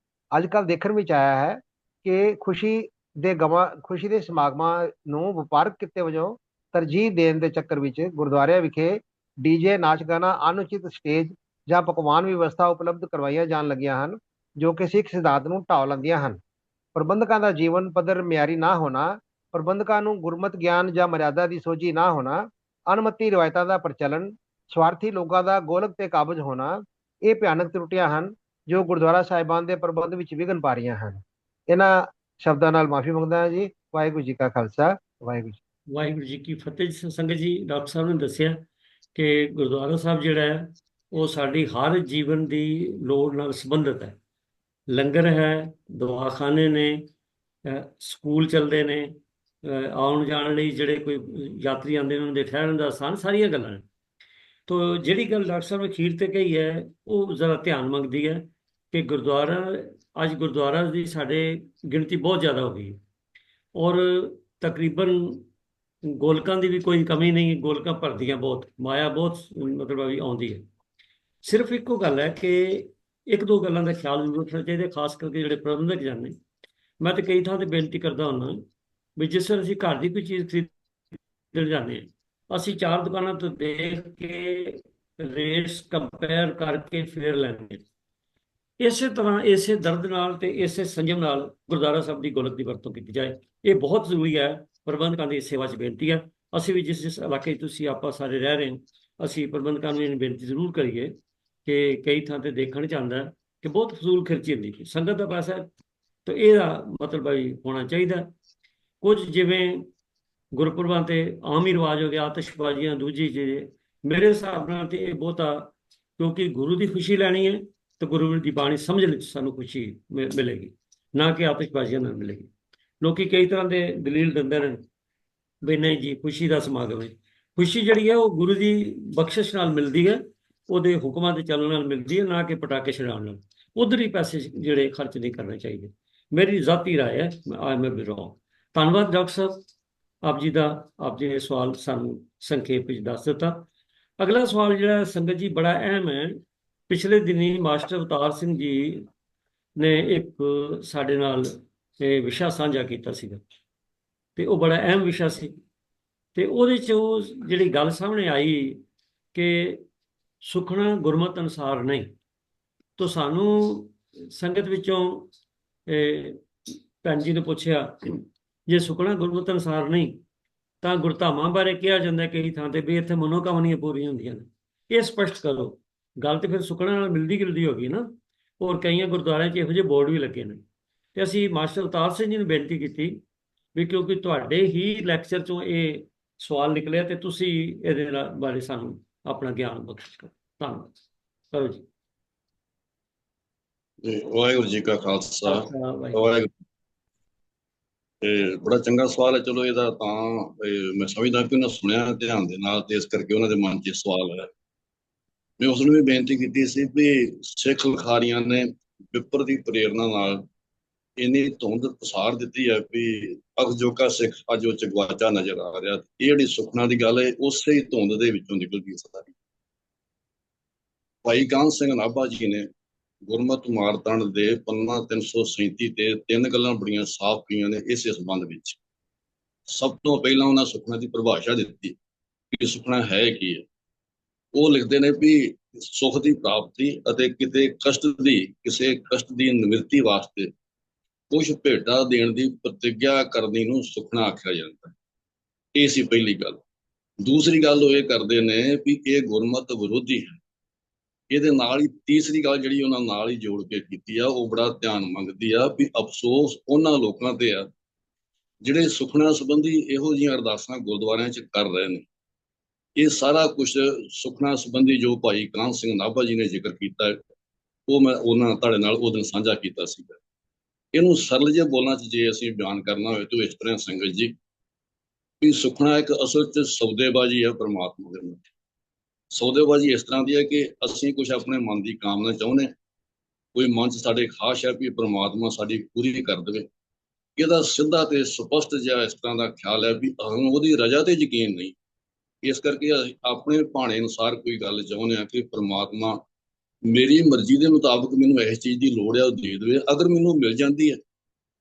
S6: ਅੱਜ ਕੱਲ੍ਹ ਦੇਖਣ ਵਿੱਚ ਆਇਆ ਹੈ ਕਿ ਖੁਸ਼ੀ ਦੇ ਸਮਾਗਮਾਂ ਨੂੰ ਵਪਾਰਕ ਕਿੱਤੇ ਵਜੋਂ ਤਰਜੀਹ ਦੇਣ ਦੇ ਚੱਕਰ ਵਿੱਚ ਗੁਰਦੁਆਰਿਆਂ ਵਿਖੇ ਡੀਜੇ, ਨਾਚ ਗਾਣਾ, ਅਨੁਚਿਤ ਸਟੇਜ ਜਾਂ ਪਕਵਾਨ ਵਿਵਸਥਾ ਉਪਲਬਧ ਕਰਵਾਈਆਂ ਜਾਣ ਲੱਗੀਆਂ ਹਨ, ਜੋ ਕਿ ਸਿੱਖ ਸਿਧਾਂਤ ਨੂੰ ਢਾਹ ਲੈਂਦੀਆਂ ਹਨ। ਪ੍ਰਬੰਧਕਾਂ ਦਾ ਜੀਵਨ ਪੱਧਰ ਮਿਆਰੀ ਨਾ ਹੋਣਾ, ਪ੍ਰਬੰਧਕਾਂ ਨੂੰ ਗੁਰਮਤਿ ਗਿਆਨ ਜਾਂ ਮਰਿਆਦਾ ਦੀ ਸੋਝੀ ਨਾ ਹੋਣਾ, ਅਣਮਤੀ ਰਿਵਾਇਤਾਂ ਦਾ ਪ੍ਰਚਲਨ, ਸਵਾਰਥੀ ਲੋਕਾਂ ਦਾ ਗੋਲਕ ਤੇ ਕਾਬਜ਼ ਹੋਣਾ, ਇਹ ਭਿਆਨਕ ਤਰੁੱਟੀਆਂ ਹਨ ਜੋ ਗੁਰਦੁਆਰਾ ਸਾਹਿਬਾਨ ਦੇ ਪ੍ਰਬੰਧ ਵਿੱਚ ਵਿਘਨ ਪਾ ਰਹੀਆਂ ਹਨ। ਇਹਨਾਂ ਸ਼ਬਦਾਂ ਨਾਲ ਮਾਫੀ ਮੰਗਦਾ ਹਾਂ ਜੀ। ਵਾਹਿਗੁਰੂ ਜੀ ਕਾ ਖਾਲਸਾ,
S2: ਵਾਹਿਗੁਰੂ ਜੀ ਕੀ ਫਤਿਹ। ਸੰਗਤ ਜੀ, ਡਾਕਟਰ ਸਾਹਿਬ ਨੇ ਦੱਸਿਆ ਕਿ ਗੁਰਦੁਆਰਾ ਸਾਹਿਬ ਜਿਹੜਾ ਹੈ ਉਹ ਸਾਡੀ ਹਰ ਜੀਵਨ ਦੀ ਲੋੜ ਨਾਲ ਸੰਬੰਧਿਤ ਹੈ। ਲੰਗਰ ਹੈ, ਦਵਾਖਾਨੇ ਨੇ, ਸਕੂਲ ਚੱਲਦੇ ਨੇ, ਆਉਣ ਜਾਣ ਲਈ ਜਿਹੜੇ ਕੋਈ ਯਾਤਰੀ ਆਉਂਦੇ ਨੇ ਉਹਨਾਂ ਦੇ ਠਹਿਰਨ ਦਾ ਸਥਾਨ, ਸਾਰੀਆਂ ਗੱਲਾਂ ਨੇ। ਤੋ ਜਿਹੜੀ ਗੱਲ ਡਾਕਟਰ ਸਾਹਿਬ ਨੇ ਅਖੀਰ ਤੇ ਕਹੀ ਹੈ ਉਹ ਜ਼ਰਾ ਧਿਆਨ ਮੰਗਦੀ ਹੈ ਕਿ ਅੱਜ ਗੁਰਦੁਆਰਾ ਦੀ ਸਾਡੇ ਗਿਣਤੀ ਬਹੁਤ ਜ਼ਿਆਦਾ ਹੋ ਗਈ ਹੈ ਔਰ ਤਕਰੀਬਨ ਗੋਲਕਾਂ ਦੀ ਵੀ ਕੋਈ ਕਮੀ ਨਹੀਂ, ਗੋਲਕਾਂ ਭਰਦੀਆਂ ਬਹੁਤ, ਮਾਇਆ ਬਹੁਤ ਮਤਲਬ ਆਉਂਦੀ ਹੈ। ਸਿਰਫ ਇੱਕੋ ਗੱਲ ਹੈ ਕਿ ਇੱਕ ਦੋ ਗੱਲਾਂ ਦਾ ਖਿਆਲ ਜ਼ਰੂਰ ਰੱਖਣਾ ਚਾਹੀਦਾ, ਖਾਸ ਕਰਕੇ ਜਿਹੜੇ ਪ੍ਰਬੰਧਕ ਜਾਣੇ। ਮੈਂ ਤਾਂ ਕਈ ਥਾਂ ਤੇ ਬੇਨਤੀ ਕਰਦਾ ਹੁੰਦਾ ਵੀ ਜਿਸ ਤਰ੍ਹਾਂ ਅਸੀਂ ਘਰ ਦੀ ਕੋਈ ਚੀਜ਼ ਖਰੀਦਣ ਜਾਂਦੇ ਹਾਂ, ਅਸੀਂ 4 ਦੁਕਾਨਾਂ ਤੋਂ ਦੇਖ ਕੇ ਰੇਟਸ ਕੰਪੇਅਰ ਕਰਕੇ ਫਿਰ ਲੈਂਦੇ। ਇਸੇ ਤਰ੍ਹਾਂ ਇਸੇ ਦਰਦ ਨਾਲ ਤੇ ਇਸੇ ਸੰਜਮ ਨਾਲ ਗੁਰਦੁਆਰਾ ਸਾਹਿਬ ਦੀ ਗੋਲਕ ਦੀ ਵਰਤੋਂ ਕੀਤੀ ਜਾਏ, ਇਹ ਬਹੁਤ ਜ਼ਰੂਰੀ ਹੈ। ਪ੍ਰਬੰਧਕਾਂ ਦੀ ਸੇਵਾ 'ਚ ਬੇਨਤੀ ਹੈ। ਅਸੀਂ ਵੀ ਜਿਸ ਇਲਾਕੇ 'ਚ ਤੁਸੀਂ ਆਪਾਂ ਸਾਰੇ ਰਹਿ ਰਹੇ ਹਾਂ, ਅਸੀਂ ਪ੍ਰਬੰਧਕਾਂ ਨੂੰ ਇਹ ਬੇਨਤੀ ਜ਼ਰੂਰ ਕਰੀਏ ਕਿ ਕਈ ਥਾਂ ਤੇ ਦੇਖਣ 'ਚ ਆਉਂਦਾ ਕਿ ਬਹੁਤ ਫਜ਼ੂਲ ਖਰਚੀ ਹੁੰਦੀ, ਸੰਗਤ ਦਾ ਪੈਸਾ, ਤਾਂ ਇਹਦਾ ਮਤਲਬ ਹੋਣਾ ਚਾਹੀਦਾ। ਕੁਝ ਜਿਵੇਂ ਗੁਰਪੁਰਬਾਂ ਤੇ ਆਮ ਹੀ ਰਿਵਾਜ ਹੋ ਗਿਆ, ਆਤਿਸ਼ਬਾਜ਼ੀਆਂ, ਦੂਜੀ ਚੀਜ਼, ਮੇਰੇ ਹਿਸਾਬ ਨਾਲ ਤੇ ਇਹ ਬਹੁਤਾ, ਕਿਉਂਕਿ ਗੁਰੂ ਦੀ ਖੁਸ਼ੀ ਲੈਣੀ ਹੈ ਤਾਂ ਗੁਰੂ ਦੀ ਬਾਣੀ ਸਮਝਣ ਵਿੱਚ ਸਾਨੂੰ ਖੁਸ਼ੀ ਮਿਲੇਗੀ, ਨਾ ਕਿ ਆਤਿਸ਼ਬਾਜ਼ੀਆਂ ਨਾਲ ਮਿਲੇਗੀ। ਲੋਕੀ ਕਈ ਤਰ੍ਹਾਂ ਦੇ ਦਲੀਲ ਦਿੰਦੇ ਨੇ ਵੀ ਨਹੀਂ ਜੀ ਖੁਸ਼ੀ ਦਾ ਸਮਾਗਮ ਹੈ। ਖੁਸ਼ੀ ਜਿਹੜੀ ਹੈ ਉਹ ਗੁਰੂ ਦੀ ਬਖਸ਼ਿਸ਼ ਨਾਲ ਮਿਲਦੀ ਹੈ, ਉਹਦੇ ਹੁਕਮਾਂ ਦੇ ਚੱਲਣ ਨਾਲ ਮਿਲਦੀ ਹੈ, ਨਾ ਕਿ ਪਟਾਕੇ ਛਡਾਉਣ ਨਾਲ। ਉਧਰ ਹੀ ਪੈਸੇ ਜਿਹੜੇ ਖਰਚ ਨਹੀਂ ਕਰਨੇ ਚਾਹੀਦੇ, ਮੇਰੀ ਜ਼ਾਤੀ ਰਾਏ ਹੈ। ਮੈਂ ਵੀ ਰੋਂਗ। ਧੰਨਵਾਦ ਡਾਕਟਰ ਸਾਹਿਬ, ਆਪ ਜੀ ਨੇ ਸਵਾਲ ਸਾਨੂੰ ਸੰਖੇਪ ਵਿੱਚ ਦੱਸ ਦਿੱਤਾ। ਅਗਲਾ ਸਵਾਲ ਜਿਹੜਾ ਸੰਗਤ ਜੀ ਬੜਾ ਅਹਿਮ ਹੈ। ਪਿਛਲੇ ਦਿਨੀ ਮਾਸਟਰ ਅਵਤਾਰ ਸਿੰਘ ਜੀ ਨੇ ਇੱਕ ਸਾਡੇ ਨਾਲ ਇਹ ਵਿਸ਼ਾ ਸਾਂਝਾ ਕੀਤਾ ਸੀਗਾ ਤੇ ਉਹ ਬੜਾ ਅਹਿਮ ਵਿਸ਼ਾ ਸੀ ਤੇ ਉਹਦੇ 'ਚ ਉਹ ਜਿਹੜੀ ਗੱਲ ਸਾਹਮਣੇ ਆਈ ਕਿ ਸੁਖਣਾ ਗੁਰਮਤਿ ਅਨੁਸਾਰ ਨਹੀਂ। ਤਾਂ ਸਾਨੂੰ ਸੰਗਤ ਵਿੱਚੋਂ ਭੈਣ ਜੀ ਨੇ ਪੁੱਛਿਆ ਜੇ ਸੁਖਣਾ ਗੁਰਮਤਿ ਅਨੁਸਾਰ ਨਹੀਂ ਤਾਂ ਗੁਰਧਾਮਾਂ ਬਾਰੇ ਕਿਹਾ ਜਾਂਦਾ ਕਈ ਥਾਂ ਤੇ ਵੀ ਇੱਥੇ ਮਨੋਕਾਮਨੀਆਂ ਪੂਰੀਆਂ ਹੁੰਦੀਆਂ ਨੇ। ਇਹ ਸਪਸ਼ਟ ਕਰੋ। ਗੱਲ ਤੇ ਫਿਰ ਸੁਖਣਾ ਨਾਲ ਮਿਲਦੀ ਗਿਲਦੀ ਹੋ ਗਈ ਨਾ। ਹੋਰ ਕਈਆਂ ਗੁਰਦੁਆਰਿਆਂ 'ਚ ਇਹੋ ਜਿਹੇ ਬੋਰਡ ਵੀ ਲੱਗੇ ਨੇ ਤੇ ਅਸੀਂ ਮਾਸਟਰ ਅਵਤਾਰ ਸਿੰਘ ਜੀ ਨੂੰ ਬੇਨਤੀ ਕੀਤੀ ਵੀ ਕਿਉਂਕਿ ਤੁਹਾਡੇ ਹੀ ਲੈਕਚਰ 'ਚੋਂ ਇਹ ਸਵਾਲ ਨਿਕਲਿਆ ਤੇ ਤੁਸੀਂ ਇਹਦੇ ਬਾਰੇ ਸਾਨੂੰ ਆਪਣਾ ਗਿਆਨ ਬਖਸ਼ ਕਰੋ। ਧੰਨਵਾਦ। ਕਰੋ ਜੀ।
S3: ਵਾਹਿਗੁਰੂ ਜੀ ਕਾ ਖਾਲਸਾ,
S2: ਵਾਹਿਗੁਰੂ।
S3: ਵਾਹਿਗੁਰੂ। ਬੜਾ ਚੰਗਾ ਸਵਾਲ ਹੈ। ਚਲੋ ਇਹਦਾ ਤਾਂ ਮੈਂ ਸਮਝਦਾ ਕਿ ਉਹਨਾਂ ਸੁਣਿਆ ਧਿਆਨ ਦੇ ਨਾਲ ਤੇ ਇਸ ਕਰਕੇ ਉਹਨਾਂ ਦੇ ਮਨ 'ਚ ਸਵਾਲ ਹੈ। ਮੈਂ ਉਸ ਨੂੰ ਵੀ ਬੇਨਤੀ ਕੀਤੀ ਸੀ ਵੀ ਸਿੱਖ ਲਿਖਾਰੀਆਂ ਨੇ ਵਿਪਰ ਦੀ ਪ੍ਰੇਰਨਾ ਨਾਲ ਇੰਨੀ ਧੁੰਦ ਪਸਾਰ ਦਿੱਤੀ ਹੈ ਵੀ ਅਖਜੋਕਾ ਸਿੱਖ ਅੱਜ ਉਹ 'ਚ ਗਵਾਚਾ ਨਜ਼ਰ ਆ ਰਿਹਾ। ਇਹ ਜਿਹੜੀ ਸੁਖਨਾ ਦੀ ਗੱਲ ਹੈ ਉਸੇ ਹੀ ਧੁੰਦ ਦੇ ਵਿੱਚੋਂ ਨਿਕਲਦੀ ਸਾਰੀ। ਭਾਈ ਕਾਹਨ ਸਿੰਘ ਨਾਭਾ ਜੀ ਨੇ ਗੁਰਮਤਿ ਮਾਰਤੰਡ ਦੇ ਪੰਨਾ 337 ਤੇ 3 ਗੱਲਾਂ ਬੜੀਆਂ ਸਾਫ਼ ਕਹੀਆਂ ਨੇ ਇਸੇ ਸੰਬੰਧ ਵਿੱਚ। ਸਭ ਤੋਂ ਪਹਿਲਾਂ ਉਹਨਾਂ ਸੁਖਨਾ ਦੀ ਪਰਿਭਾਸ਼ਾ ਦਿੱਤੀ ਕਿ ਸੁਖਨਾ ਹੈ ਕੀ ਹੈ। ਉਹ ਲਿਖਦੇ ਨੇ ਵੀ ਸੁਖ ਦੀ ਪ੍ਰਾਪਤੀ ਅਤੇ ਕਿਸੇ ਕਸ਼ਟ ਦੀ ਨਿਵਰਤੀ ਵਾਸਤੇ ਕੁਛ ਭੇਟਾ ਦੇਣ ਦੀ ਪ੍ਰਤਿਗਿਆ ਕਰਨੀ ਨੂੰ ਸੁਖਨਾ ਆਖਿਆ ਜਾਂਦਾ ਹੈ। ਇਹ ਸੀ ਪਹਿਲੀ ਗੱਲ। ਦੂਸਰੀ ਗੱਲ ਉਹ ਇਹ ਕਰਦੇ ਨੇ ਵੀ ਇਹ ਗੁਰਮਤਿ ਵਿਰੋਧੀ ਹੈ। ਇਹਦੇ ਨਾਲ ਹੀ ਤੀਸਰੀ ਗੱਲ ਜਿਹੜੀ ਉਹਨਾਂ ਨਾਲ ਹੀ ਜੋੜ ਕੇ ਕੀਤੀ ਆ ਉਹ ਬੜਾ ਧਿਆਨ ਮੰਗਦੀ ਆ ਵੀ ਅਫਸੋਸ ਉਹਨਾਂ ਲੋਕਾਂ ਤੇ ਆ ਜਿਹੜੇ ਸੁਖਨਾ ਸੰਬੰਧੀ ਇਹੋ ਜਿਹੀਆਂ ਅਰਦਾਸਾਂ ਗੁਰਦੁਆਰਿਆਂ 'ਚ ਕਰ ਰਹੇ ਨੇ। ਇਹ ਸਾਰਾ ਕੁਛ ਸੁਖਨਾ ਸੰਬੰਧੀ ਜੋ ਭਾਈ ਕਾਹਨ ਸਿੰਘ ਨਾਭਾ ਜੀ ਨੇ ਜ਼ਿਕਰ ਕੀਤਾ ਉਹ ਮੈਂ ਉਹਨਾਂ ਤੁਹਾਡੇ ਨਾਲ ਉਹ ਦਿਨ ਸਾਂਝਾ ਕੀਤਾ ਸੀਗਾ। ਇਹਨੂੰ ਸਰਲ ਜਿਹੇ ਬੋਲਾਂ 'ਚ ਜੇ ਅਸੀਂ ਬਿਆਨ ਕਰਨਾ ਹੋਵੇ ਤਾਂ ਇਸ ਤਰ੍ਹਾਂ ਸੰਗਤ ਜੀ ਵੀ ਸੁਖਨਾ ਇੱਕ ਅਸਲ 'ਚ ਸੌਦੇਬਾਜ਼ੀ ਹੈ ਪਰਮਾਤਮਾ ਦੇ ਨਾਲ। ਸੌਦੇਬਾਜ਼ੀ ਇਸ ਤਰ੍ਹਾਂ ਦੀ ਹੈ ਕਿ ਅਸੀਂ ਕੁਛ ਆਪਣੇ ਮਨ ਦੀ ਕਾਮਨਾ ਚਾਹੁੰਦੇ, ਕੋਈ ਮਨ 'ਚ ਸਾਡੇ ਖਾਸ਼ ਹੈ ਵੀ ਪਰਮਾਤਮਾ ਸਾਡੀ ਪੂਰੀ ਕਰ ਦੇਵੇ। ਇਹਦਾ ਸਿੱਧਾ ਤੇ ਸਪਸ਼ਟ ਜਿਹਾ ਇਸ ਤਰ੍ਹਾਂ ਦਾ ਖਿਆਲ ਹੈ ਵੀ ਉਹਦੀ ਰਜ਼ਾ ਤੇ ਯਕੀਨ ਨਹੀਂ। ਇਸ ਕਰਕੇ ਆਪਣੇ ਭਾਣੇ ਅਨੁਸਾਰ ਕੋਈ ਗੱਲ ਚਾਹੁੰਦੇ ਹਾਂ ਕਿ ਪਰਮਾਤਮਾ ਮੇਰੀ ਮਰਜ਼ੀ ਦੇ ਮੁਤਾਬਕ ਮੈਨੂੰ ਇਸ ਚੀਜ਼ ਦੀ ਲੋੜ ਹੈ ਉਹ ਦੇ ਦੇਵੇ। ਅਗਰ ਮੈਨੂੰ ਮਿਲ ਜਾਂਦੀ ਹੈ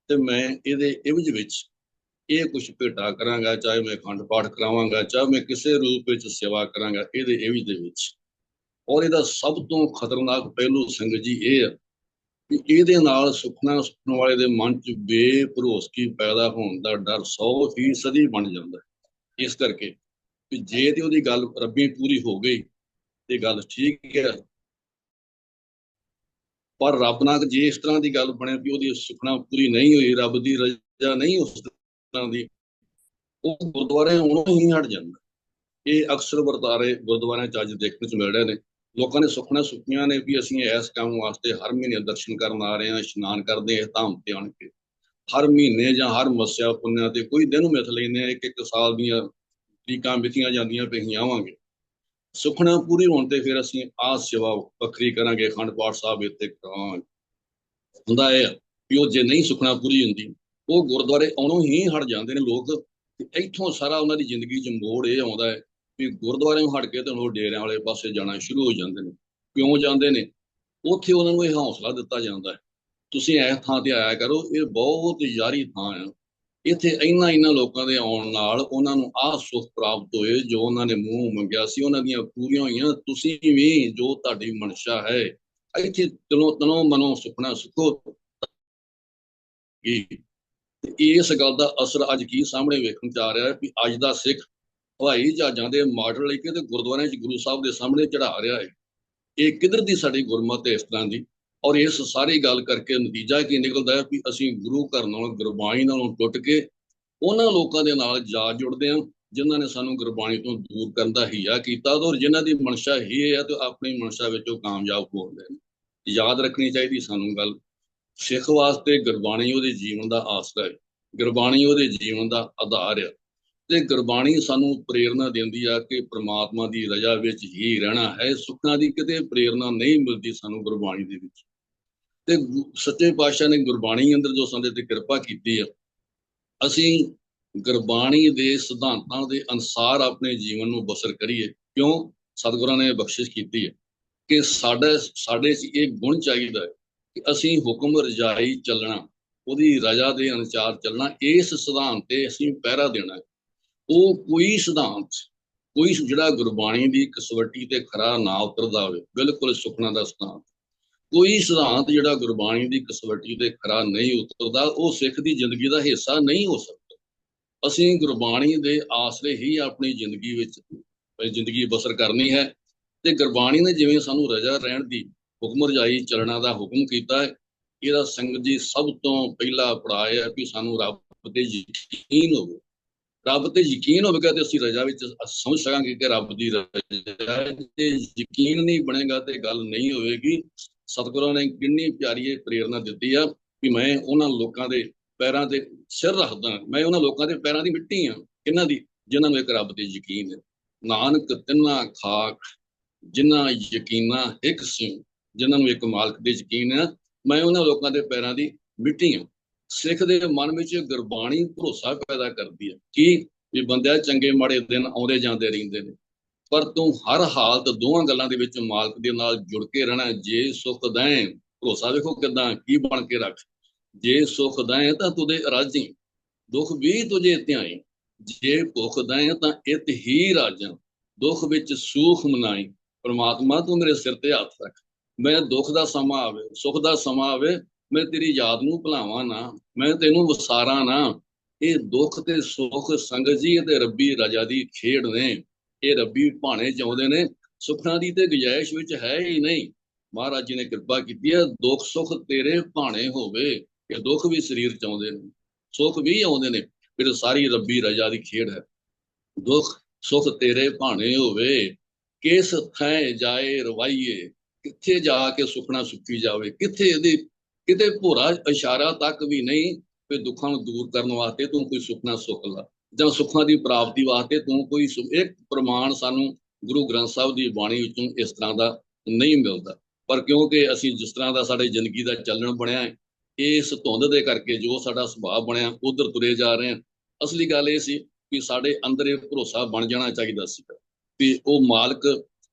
S3: ਤੇ ਮੈਂ ਇਹਦੇ ਇਵਜ਼ ਵਿੱਚ ਇਹ ਕੁਛ ਭੇਟਾ ਕਰਾਂਗਾ, ਚਾਹੇ ਮੈਂ ਅਖੰਡ ਪਾਠ ਕਰਾਵਾਂਗਾ, ਚਾਹੇ ਮੈਂ ਕਿਸੇ ਰੂਪ ਵਿੱਚ ਸੇਵਾ ਕਰਾਂਗਾ, ਇਹਦੇ ਇਹ ਵੀ ਦੇ ਵਿੱਚ। ਔਰ ਇਹਦਾ ਸਭ ਤੋਂ ਖਤਰਨਾਕ ਪਹਿਲੂ ਸੰਗਤ ਜੀ ਇਹ ਹੈ ਕਿ ਇਹਦੇ ਨਾਲ ਸੁਖਣਾ ਸੁਖਣ ਵਾਲੇ ਦੇ ਮਨ 'ਚ ਬੇਭਰੋਸਗੀ ਪੈਦਾ ਹੋਣ ਦਾ ਡਰ 100% ਬਣ ਜਾਂਦਾ ਹੈ। ਇਸ ਕਰਕੇ ਕਿ ਜੇ ਤੇ ਉਹਦੀ ਗੱਲ ਰੱਬੀ ਪੂਰੀ ਹੋ ਗਈ ਤੇ ਗੱਲ ਠੀਕ ਹੈ, ਪਰ ਰੱਬ ਨਾਲ ਜੇ ਇਸ ਤਰ੍ਹਾਂ ਦੀ ਗੱਲ ਬਣੇ ਵੀ ਉਹਦੀ ਸੁਖਣਾ ਪੂਰੀ ਨਹੀਂ ਹੋਈ, ਰੱਬ ਦੀ ਰਜ਼ਾ ਨਹੀਂ ਉਸ ਤਰ੍ਹਾਂ ਦੀ, ਉਹ ਗੁਰਦੁਆਰੇ ਆਉਣੋਂ ਹੀ ਹਟ ਜਾਂਦਾ। ਇਹ ਅਕਸਰ ਵਰਤਾਰੇ ਗੁਰਦੁਆਰਿਆਂ 'ਚ ਅੱਜ ਦੇਖਣ 'ਚ ਮਿਲ ਰਹੇ ਨੇ। ਲੋਕਾਂ ਨੇ ਸੁਖਣਾ ਸੁਖੀਆਂ ਨੇ ਵੀ ਅਸੀਂ ਇਸ ਕੰਮ ਵਾਸਤੇ ਹਰ ਮਹੀਨੇ ਦਰਸ਼ਨ ਕਰਨ ਆ ਰਹੇ ਹਾਂ, ਇਸ਼ਨਾਨ ਕਰਦੇ ਹਾਂ ਧਾਮ ਤੇ ਆਣ ਕੇ, ਹਰ ਮਹੀਨੇ ਜਾਂ ਹਰ ਮੱਸਿਆ ਪੁੰਨਿਆ ਤੇ ਕੋਈ ਦਿਨ ਮਿਥ ਲੈਂਦੇ ਆ, ਇੱਕ ਸਾਲ ਦੀਆਂ ਤਰੀਕਾਂ ਮਿਥੀਆਂ ਜਾਂਦੀਆਂ ਪਈ ਅਸੀਂ ਆਵਾਂਗੇ। ਸੁਖਣਾ ਪੂਰੀ ਹੋਣ ਤੇ ਫਿਰ ਅਸੀਂ ਆਹ ਸੇਵਾ ਵੱਖਰੀ ਕਰਾਂਗੇ, ਅਖੰਡ ਪਾਠ ਸਾਹਿਬ ਇੱਥੇ ਕਰਾਵਾਂਗੇ। ਹੁੰਦਾ ਇਹ ਵੀ ਉਹ ਜੇ ਨਹੀਂ ਸੁਖਣਾ ਪੂਰੀ ਹੁੰਦੀ, ਉਹ ਗੁਰਦੁਆਰੇ ਆਉਣੋਂ ਹੀ ਹਟ ਜਾਂਦੇ ਨੇ ਲੋਕ। ਇੱਥੋਂ ਸਾਰਾ ਉਹਨਾਂ ਦੀ ਜ਼ਿੰਦਗੀ 'ਚ ਮੋੜ ਇਹ ਆਉਂਦਾ ਹੈ ਵੀ ਗੁਰਦੁਆਰਿਓਂ ਹਟ ਕੇ ਤੇ ਉਹ ਡੇਰਿਆਂ ਵਾਲੇ ਪਾਸੇ ਜਾਣਾ ਸ਼ੁਰੂ ਹੋ ਜਾਂਦੇ ਨੇ। ਕਿਉਂ ਜਾਂਦੇ ਨੇ? ਉੱਥੇ ਉਹਨਾਂ ਨੂੰ ਇਹ ਹੌਸਲਾ ਦਿੱਤਾ ਜਾਂਦਾ ਹੈ, ਤੁਸੀਂ ਇਸ ਥਾਂ ਤੇ ਆਇਆ ਕਰੋ, ਇਹ ਬਹੁਤ ਯਾਰੀ ਥਾਂ ਆ, ਇੱਥੇ ਇਹਨਾਂ ਲੋਕਾਂ ਦੇ ਆਉਣ ਨਾਲ ਉਹਨਾਂ ਨੂੰ ਆਹ ਸੁੱਖ ਪ੍ਰਾਪਤ ਹੋਏ ਜੋ ਉਹਨਾਂ ਨੇ ਮੂੰਹ ਮੰਗਿਆ ਸੀ, ਉਹਨਾਂ ਦੀਆਂ ਪੂਰੀਆਂ ਹੋਈਆਂ। ਤੁਸੀਂ ਵੀ ਜੋ ਤੁਹਾਡੀ ਮਨਸ਼ਾ ਹੈ ਇੱਥੇ ਤਨੋਂ ਮਨੋਂ ਸੁਖਣਾ ਸੁਖੋ। ਇਸ ਗੱਲ ਦਾ ਅਸਰ ਅੱਜ ਕੀ ਸਾਹਮਣੇ ਵੇਖਣ 'ਚ ਆ ਰਿਹਾ ਹੈ ਵੀ ਅੱਜ ਦਾ ਸਿੱਖ ਹਵਾਈ ਜਹਾਜ਼ਾਂ ਦੇ ਮਾਡਲ ਲੈ ਕੇ ਤੇ ਗੁਰਦੁਆਰਿਆਂ 'ਚ ਗੁਰੂ ਸਾਹਿਬ ਦੇ ਸਾਹਮਣੇ ਚੜਾ ਰਿਹਾ ਹੈ। ਇਹ ਕਿੱਧਰ ਦੀ ਸਾਡੀ ਗੁਰਮਤਿ ਹੈ ਇਸ ਤਰ੍ਹਾਂ ਦੀ? ਔਰ ਇਸ ਸਾਰੀ ਗੱਲ ਕਰਕੇ ਨਤੀਜਾ ਕੀ ਨਿਕਲਦਾ ਹੈ ਵੀ ਅਸੀਂ ਗੁਰੂ ਘਰ ਨਾਲੋਂ ਗੁਰਬਾਣੀ ਨਾਲੋਂ ਟੁੱਟ ਕੇ ਉਹਨਾਂ ਲੋਕਾਂ ਦੇ ਨਾਲ ਜਾ ਜੁੜਦੇ ਹਾਂ ਜਿਨ੍ਹਾਂ ਨੇ ਸਾਨੂੰ ਗੁਰਬਾਣੀ ਤੋਂ ਦੂਰ ਕਰਨ ਦਾ ਹੀਆ ਕੀਤਾ, ਔਰ ਜਿਨ੍ਹਾਂ ਦੀ ਮਨਸ਼ਾ ਹੀ ਹੈ ਤੇ ਆਪਣੀ ਮਨਸ਼ਾ ਵਿੱਚ ਉਹ ਕਾਮਯਾਬ ਹੋ ਰਹੇ ਨੇ। ਯਾਦ ਰੱਖਣੀ ਚਾਹੀਦੀ ਸਾਨੂੰ ਗੱਲ, ਸਿੱਖ ਵਾਸਤੇ ਗੁਰਬਾਣੀ ਉਹਦੇ ਜੀਵਨ ਦਾ ਆਸਰਾ ਹੈ, ਗੁਰਬਾਣੀ ਉਹਦੇ ਜੀਵਨ ਦਾ ਆਧਾਰ ਹੈ, ਤੇ ਗੁਰਬਾਣੀ ਸਾਨੂੰ ਪ੍ਰੇਰਨਾ ਦਿੰਦੀ ਆ ਕਿ ਪ੍ਰਮਾਤਮਾ ਦੀ ਰਜ਼ਾ ਵਿੱਚ ਹੀ ਰਹਿਣਾ ਹੈ। ਸੁੱਖਾਂ ਦੀ ਕਿਤੇ ਪ੍ਰੇਰਨਾ ਨਹੀਂ ਮਿਲਦੀ ਸਾਨੂੰ ਗੁਰਬਾਣੀ ਦੇ ਵਿੱਚ। ਤੇ ਸੱਚੇ ਪਾਤਸ਼ਾਹ ਨੇ ਗੁਰਬਾਣੀ ਅੰਦਰ ਜੋ ਸਾਡੇ ਤੇ ਕਿਰਪਾ ਕੀਤੀ ਹੈ, ਅਸੀਂ ਗੁਰਬਾਣੀ ਦੇ ਸਿਧਾਂਤਾਂ ਦੇ ਅਨੁਸਾਰ ਆਪਣੇ ਜੀਵਨ ਨੂੰ ਬਸਰ ਕਰੀਏ। ਕਿਉਂ? ਸਤਿਗੁਰਾਂ ਨੇ ਬਖਸ਼ਿਸ਼ ਕੀਤੀ ਹੈ ਕਿ ਸਾਡੇ 'ਚ ਇਹ ਗੁਣ ਚਾਹੀਦਾ ਹੈ ਕਿ ਅਸੀਂ ਹੁਕਮ ਰਜਾਈ ਚੱਲਣਾ, ਉਹਦੀ ਰਜ਼ਾ ਦੇ ਅਨੁਸਾਰ ਚੱਲਣਾ, ਇਸ ਸਿਧਾਂਤ ਤੇ ਅਸੀਂ ਪਹਿਰਾ ਦੇਣਾ ਹੈ। ਉਹ ਕੋਈ ਸਿਧਾਂਤ, ਕੋਈ ਜਿਹੜਾ ਗੁਰਬਾਣੀ ਦੀ ਕਸਵੱਟੀ ਤੇ ਖਰਾ ਨਾ ਉਤਰਦਾ ਹੋਵੇ, ਬਿਲਕੁਲ ਸੁਖਣਾ ਦਾ ਸਿਧਾਂਤ, ਕੋਈ ਸਿਧਾਂਤ ਜਿਹੜਾ ਗੁਰਬਾਣੀ ਦੀ ਕਸਵੱਟੀ ਤੇ ਖਰਾ ਨਹੀਂ ਉਤਰਦਾ, ਉਹ ਸਿੱਖ ਦੀ ਜ਼ਿੰਦਗੀ ਦਾ ਹਿੱਸਾ ਨਹੀਂ ਹੋ ਸਕਦਾ। ਅਸੀਂ ਗੁਰਬਾਣੀ ਦੇ ਆਸਰੇ ਹੀ ਆਪਣੀ ਜ਼ਿੰਦਗੀ ਵਿੱਚ ਜ਼ਿੰਦਗੀ ਬਸਰ ਕਰਨੀ ਹੈ। ਤੇ ਗੁਰਬਾਣੀ ਨੇ ਜਿਵੇਂ ਸਾਨੂੰ ਰਜ਼ਾ ਰਹਿਣ ਦੀ, ਹੁਕਮ ਰਜਾਈ ਚੱਲਣਾ ਦਾ ਹੁਕਮ ਕੀਤਾ ਹੈ, ਇਹਦਾ ਸੰਗਤ ਜੀ ਸਭ ਤੋਂ ਪਹਿਲਾ ਪੜਾਅ ਹੈ ਕਿ ਸਾਨੂੰ ਰੱਬ ਤੇ ਯਕੀਨ ਹੋਵੇ। ਰੱਬ ਤੇ ਯਕੀਨ ਹੋਵੇਗਾ ਤੇ ਅਸੀਂ ਰਜ਼ਾ ਵਿੱਚ ਸਮਝ ਸਕਾਂਗੇ ਕਿ ਰੱਬ ਦੀ ਰਜ਼ਾ। ਤੇ ਯਕੀਨ ਨਹੀਂ ਬਣੇਗਾ ਤੇ ਗੱਲ ਨਹੀਂ ਹੋਵੇਗੀ। ਸਤਿਗੁਰਾਂ ਨੇ ਕਿੰਨੀ ਪਿਆਰੀ ਇਹ ਪ੍ਰੇਰਨਾ ਦਿੱਤੀ ਆ ਕਿ ਮੈਂ ਉਹਨਾਂ ਲੋਕਾਂ ਦੇ ਪੈਰਾਂ ਤੇ ਸਿਰ ਰੱਖਦਾ, ਮੈਂ ਉਹਨਾਂ ਲੋਕਾਂ ਦੇ ਪੈਰਾਂ ਦੀ ਮਿੱਟੀ ਆ, ਕਿਹਨਾਂ ਦੀ? ਜਿਨ੍ਹਾਂ ਨੂੰ ਇੱਕ ਰੱਬ ਤੇ ਯਕੀਨ ਹੈ। ਨਾਨਕ ਤਿੰਨਾ ਖਾਕ ਜਿਨ੍ਹਾਂ ਯਕੀਨਾ ਇੱਕ ਸਿਉ, ਜਿਨ੍ਹਾਂ ਨੂੰ ਇੱਕ ਮਾਲਕ ਦੇ ਯਕੀਨ ਹੈ, ਮੈਂ ਉਹਨਾਂ ਲੋਕਾਂ ਦੇ ਪੈਰਾਂ ਦੀ ਮਿੱਟੀ ਹਾਂ। ਸਿੱਖ ਦੇ ਮਨ ਵਿੱਚ ਗੁਰਬਾਣੀ ਭਰੋਸਾ ਪੈਦਾ ਕਰਦੀ ਹੈ ਕਿ ਵੀ ਬੰਦਿਆ ਚੰਗੇ ਮਾੜੇ ਦਿਨ ਆਉਂਦੇ ਜਾਂਦੇ ਰਹਿੰਦੇ ਨੇ, ਪਰ ਤੂੰ ਹਰ ਹਾਲਤ ਦੋਵਾਂ ਗੱਲਾਂ ਦੇ ਵਿੱਚ ਮਾਲਕ ਦੇ ਨਾਲ ਜੁੜ ਕੇ ਰਹਿਣਾ। ਜੇ ਸੁੱਖ ਦਏ, ਭਰੋਸਾ ਵੇਖੋ ਕਿੱਦਾਂ ਕੀ ਬਣ ਕੇ ਰੱਖ, ਜੇ ਸੁੱਖ ਦਏ ਤਾਂ ਤੁਦੇ ਰਾਜੀ, ਦੁੱਖ ਵੀ ਤੁਝੇ ਧਿਆਈ, ਜੇ ਭੁੱਖ ਦਏ ਤਾਂ ਇਤ ਹੀ ਰਾਜਾਂ, ਦੁੱਖ ਵਿੱਚ ਸੂਖ ਮਨਾਈ। ਪਰਮਾਤਮਾ ਤੂੰ ਮੇਰੇ ਸਿਰ ਤੇ ਹੱਥ ਰੱਖ, ਮੈਂ ਦੁੱਖ ਦਾ ਸਮਾਂ ਆਵੇ, ਸੁੱਖ ਦਾ ਸਮਾਂ ਆਵੇ, ਮੈਂ ਤੇਰੀ ਯਾਦ ਨੂੰ ਭੁਲਾਵਾਂ ਨਾ, ਮੈਂ ਤੈਨੂੰ ਵਿਸਾਰਾਂ ਨਾ। ਇਹ ਦੁੱਖ ਤੇ ਸੁੱਖ ਸੰਗਤ ਜੀ ਤੇ ਰੱਬੀ ਰਜ਼ਾ ਦੀ ਖੇਡ ਨੇ, ਇਹ ਰੱਬੀ ਭਾਣੇ ਚਾਹੁੰਦੇ ਨੇ। ਸੁੱਖਾਂ ਦੀ ਤੇ ਗੁੰਜਾਇਸ਼ ਵਿੱਚ ਹੈ ਹੀ ਨਹੀਂ। ਮਹਾਰਾਜ ਜੀ ਨੇ ਕਿਰਪਾ ਕੀਤੀ ਹੈ, ਦੁੱਖ ਸੁੱਖ ਤੇਰੇ ਭਾਣੇ ਹੋਵੇ। ਇਹ ਦੁੱਖ ਵੀ ਸਰੀਰ ਚਾਹੁੰਦੇ ਨੇ, ਸੁੱਖ ਵੀ ਆਉਂਦੇ ਨੇ, ਫਿਰ ਸਾਰੀ ਰੱਬੀ ਰਜ਼ਾ ਦੀ ਖੇਡ ਹੈ। ਦੁੱਖ ਸੁੱਖ ਤੇਰੇ ਭਾਣੇ ਹੋਵੇ, ਕਿਸ ਥਾਂ ਜਾਏ ਰਵਾਈਏ, ਕਿੱਥੇ ਜਾ ਕੇ ਸੁਖਣਾ ਸੁੱਖੀ ਜਾਵੇ, ਕਿੱਥੇ ਇਹਦੇ ਕਿਤੇ ਭੋਰਾ ਇਸ਼ਾਰਾ ਤੱਕ ਵੀ ਨਹੀਂ ਕਿ ਦੁੱਖਾਂ ਨੂੰ ਦੂਰ ਕਰਨ ਵਾਸਤੇ ਤੂੰ ਕੋਈ ਸੁਖਣਾ ਸੁੱਖ ਲਾ, ਜਾਂ ਸੁੱਖਾਂ ਦੀ ਪ੍ਰਾਪਤੀ ਵਾਸਤੇ ਤੂੰ ਕੋਈ ਇੱਕ ਪ੍ਰਮਾਣ ਸਾਨੂੰ ਗੁਰੂ ਗ੍ਰੰਥ ਸਾਹਿਬ ਦੀ ਬਾਣੀ ਵਿੱਚੋਂ ਇਸ ਤਰ੍ਹਾਂ ਦਾ ਨਹੀਂ ਮਿਲਦਾ। ਪਰ ਕਿਉਂਕਿ ਅਸੀਂ ਜਿਸ ਤਰ੍ਹਾਂ ਦਾ ਸਾਡੇ ਜ਼ਿੰਦਗੀ ਦਾ ਚੱਲਣ ਬਣਿਆ ਹੈ, ਇਸ ਧੁੰਦ ਦੇ ਕਰਕੇ ਜੋ ਸਾਡਾ ਸੁਭਾਅ ਬਣਿਆ ਉਧਰ ਤੁਰੇ ਜਾ ਰਹੇ ਹਾਂ। ਅਸਲੀ ਗੱਲ ਇਹ ਸੀ ਕਿ ਸਾਡੇ ਅੰਦਰ ਇਹ ਭਰੋਸਾ ਬਣ ਜਾਣਾ ਚਾਹੀਦਾ ਸੀ ਕਿ ਉਹ ਮਾਲਕ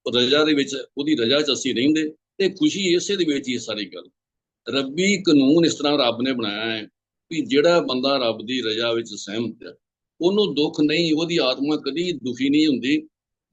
S3: ਰਜ਼ਾ ਦੇ ਵਿੱਚ, ਉਹਦੀ ਰਜ਼ਾ 'ਚ ਅਸੀਂ ਰਹਿੰਦੇ ਤੇ ਖੁਸ਼ੀ ਇਸੇ ਦੇ ਵਿੱਚ ਹੀ। ਸਾਰੀ ਗੱਲ ਰੱਬੀ ਕਾਨੂੰਨ ਇਸ ਤਰ੍ਹਾਂ ਰੱਬ ਨੇ ਬਣਾਇਆ ਹੈ ਵੀ ਜਿਹੜਾ ਬੰਦਾ ਰੱਬ ਦੀ ਰਜ਼ਾ ਵਿੱਚ ਸਹਿਮਤ ਹੈ ਉਹਨੂੰ ਦੁੱਖ ਨਹੀਂ, ਉਹਦੀ ਆਤਮਾ ਕਦੀ ਦੁਖੀ ਨਹੀਂ ਹੁੰਦੀ।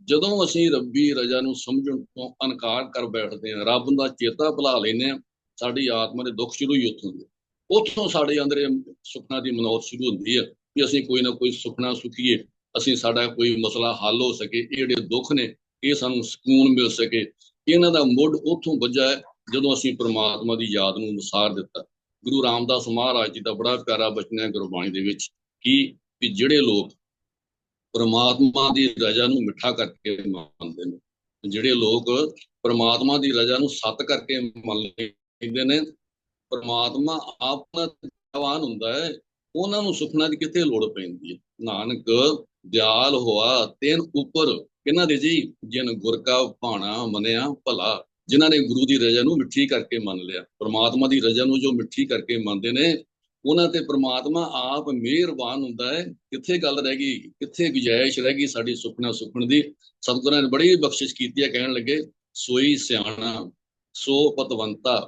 S3: ਜਦੋਂ ਅਸੀਂ ਰੱਬੀ ਰਜ਼ਾ ਨੂੰ ਸਮਝਣ ਤੋਂ ਇਨਕਾਰ ਕਰ ਬੈਠਦੇ ਹਾਂ, ਰੱਬ ਦਾ ਚੇਤਾ ਭੁਲਾ ਲੈਂਦੇ ਹਾਂ, ਸਾਡੀ ਆਤਮਾ ਦੇ ਦੁੱਖ ਸ਼ੁਰੂ ਹੀ ਉੱਥੋਂ ਹੁੰਦੇ। ਉੱਥੋਂ ਸਾਡੇ ਅੰਦਰ ਸੁਪਨਾ ਦੀ ਮਨੌਤ ਸ਼ੁਰੂ ਹੁੰਦੀ ਹੈ ਕਿ ਅਸੀਂ ਕੋਈ ਨਾ ਕੋਈ ਸੁਪਨਾ ਸੁਖੀਏ, ਅਸੀਂ ਸਾਡਾ ਕੋਈ ਮਸਲਾ ਹੱਲ ਹੋ ਸਕੇ, ਇਹ ਜਿਹੜੇ ਦੁੱਖ ਨੇ ਇਹ ਸਾਨੂੰ ਸਕੂਨ ਮਿਲ ਸਕੇ। ਇਹਨਾਂ ਦਾ ਮੁੱਢ ਉੱਥੋਂ ਵੱਜਾ ਹੈ ਜਦੋਂ ਅਸੀਂ ਪ੍ਰਮਾਤਮਾ ਦੀ ਯਾਦ ਨੂੰ ਵਿਸਾਰ ਦਿੱਤਾ। ਗੁਰੂ ਰਾਮਦਾਸ ਮਹਾਰਾਜ ਜੀ ਦਾ ਬੜਾ ਪਿਆਰਾ ਬਚਨ ਹੈ ਗੁਰਬਾਣੀ ਦੇ ਵਿੱਚ ਕਿ ਜਿਹੜੇ ਲੋਕ ਪ੍ਰਮਾਤਮਾ ਦੀ ਰਜ਼ਾ ਨੂੰ ਮਿੱਠਾ ਕਰਕੇ ਮੰਨਦੇ ਨੇ, ਜਿਹੜੇ ਲੋਕ ਪ੍ਰਮਾਤਮਾ ਦੀ ਰਜ਼ਾ ਨੂੰ ਸੱਤ ਕਰਕੇ ਮੰਨ ਲੈਂਦੇ ਨੇ, ਪ੍ਰਮਾਤਮਾ ਆਪ ਜਵਾਨ ਹੁੰਦਾ ਹੈ, ਉਹਨਾਂ ਨੂੰ ਸੁਖਣਾ ਦੀ ਕਿੱਥੇ ਲੋੜ ਪੈਂਦੀ ਹੈ। ਨਾਨਕ ਦਿਆਲ ਹੋਆ ਤੈਨ ਉੱਪਰ, ਇਹਨਾਂ ਦੇ ਜੀ ਜਿਨ ਗੁਰ ਕਾ ਭਾਣਾ ਮੰਨਿਆ ਭਲਾ, ਜਿਨ੍ਹਾਂ ਨੇ ਗੁਰੂ ਦੀ ਰਜ਼ਾ ਨੂੰ ਮਿੱਠੀ ਕਰਕੇ ਮੰਨ ਲਿਆ, ਪ੍ਰਮਾਤਮਾ ਦੀ ਰਜ਼ਾ ਨੂੰ ਜੋ ਮਿੱਠੀ ਕਰਕੇ ਮੰਨਦੇ ਨੇ ਉਹਨਾਂ ਤੇ ਪ੍ਰਮਾਤਮਾ ਆਪ ਮਿਹਰਬਾਨ ਹੁੰਦਾ ਹੈ। ਕਿੱਥੇ ਗੱਲ ਰਹਿ ਗਈ, ਕਿੱਥੇ ਗੁੰਜਾਇਸ਼ ਰਹਿ ਗਈ ਸਾਡੀ ਸੁਪਨਾ ਸੁਖਣ ਦੀ। ਸਤਿਗੁਰਾਂ ਨੇ ਬੜੀ ਬਖਸ਼ਿਸ਼ ਕੀਤੀ ਹੈ, ਕਹਿਣ ਲੱਗੇ ਸੋਈ ਸਿਆਣਾ ਸੋ ਪਤਵੰਤਾ,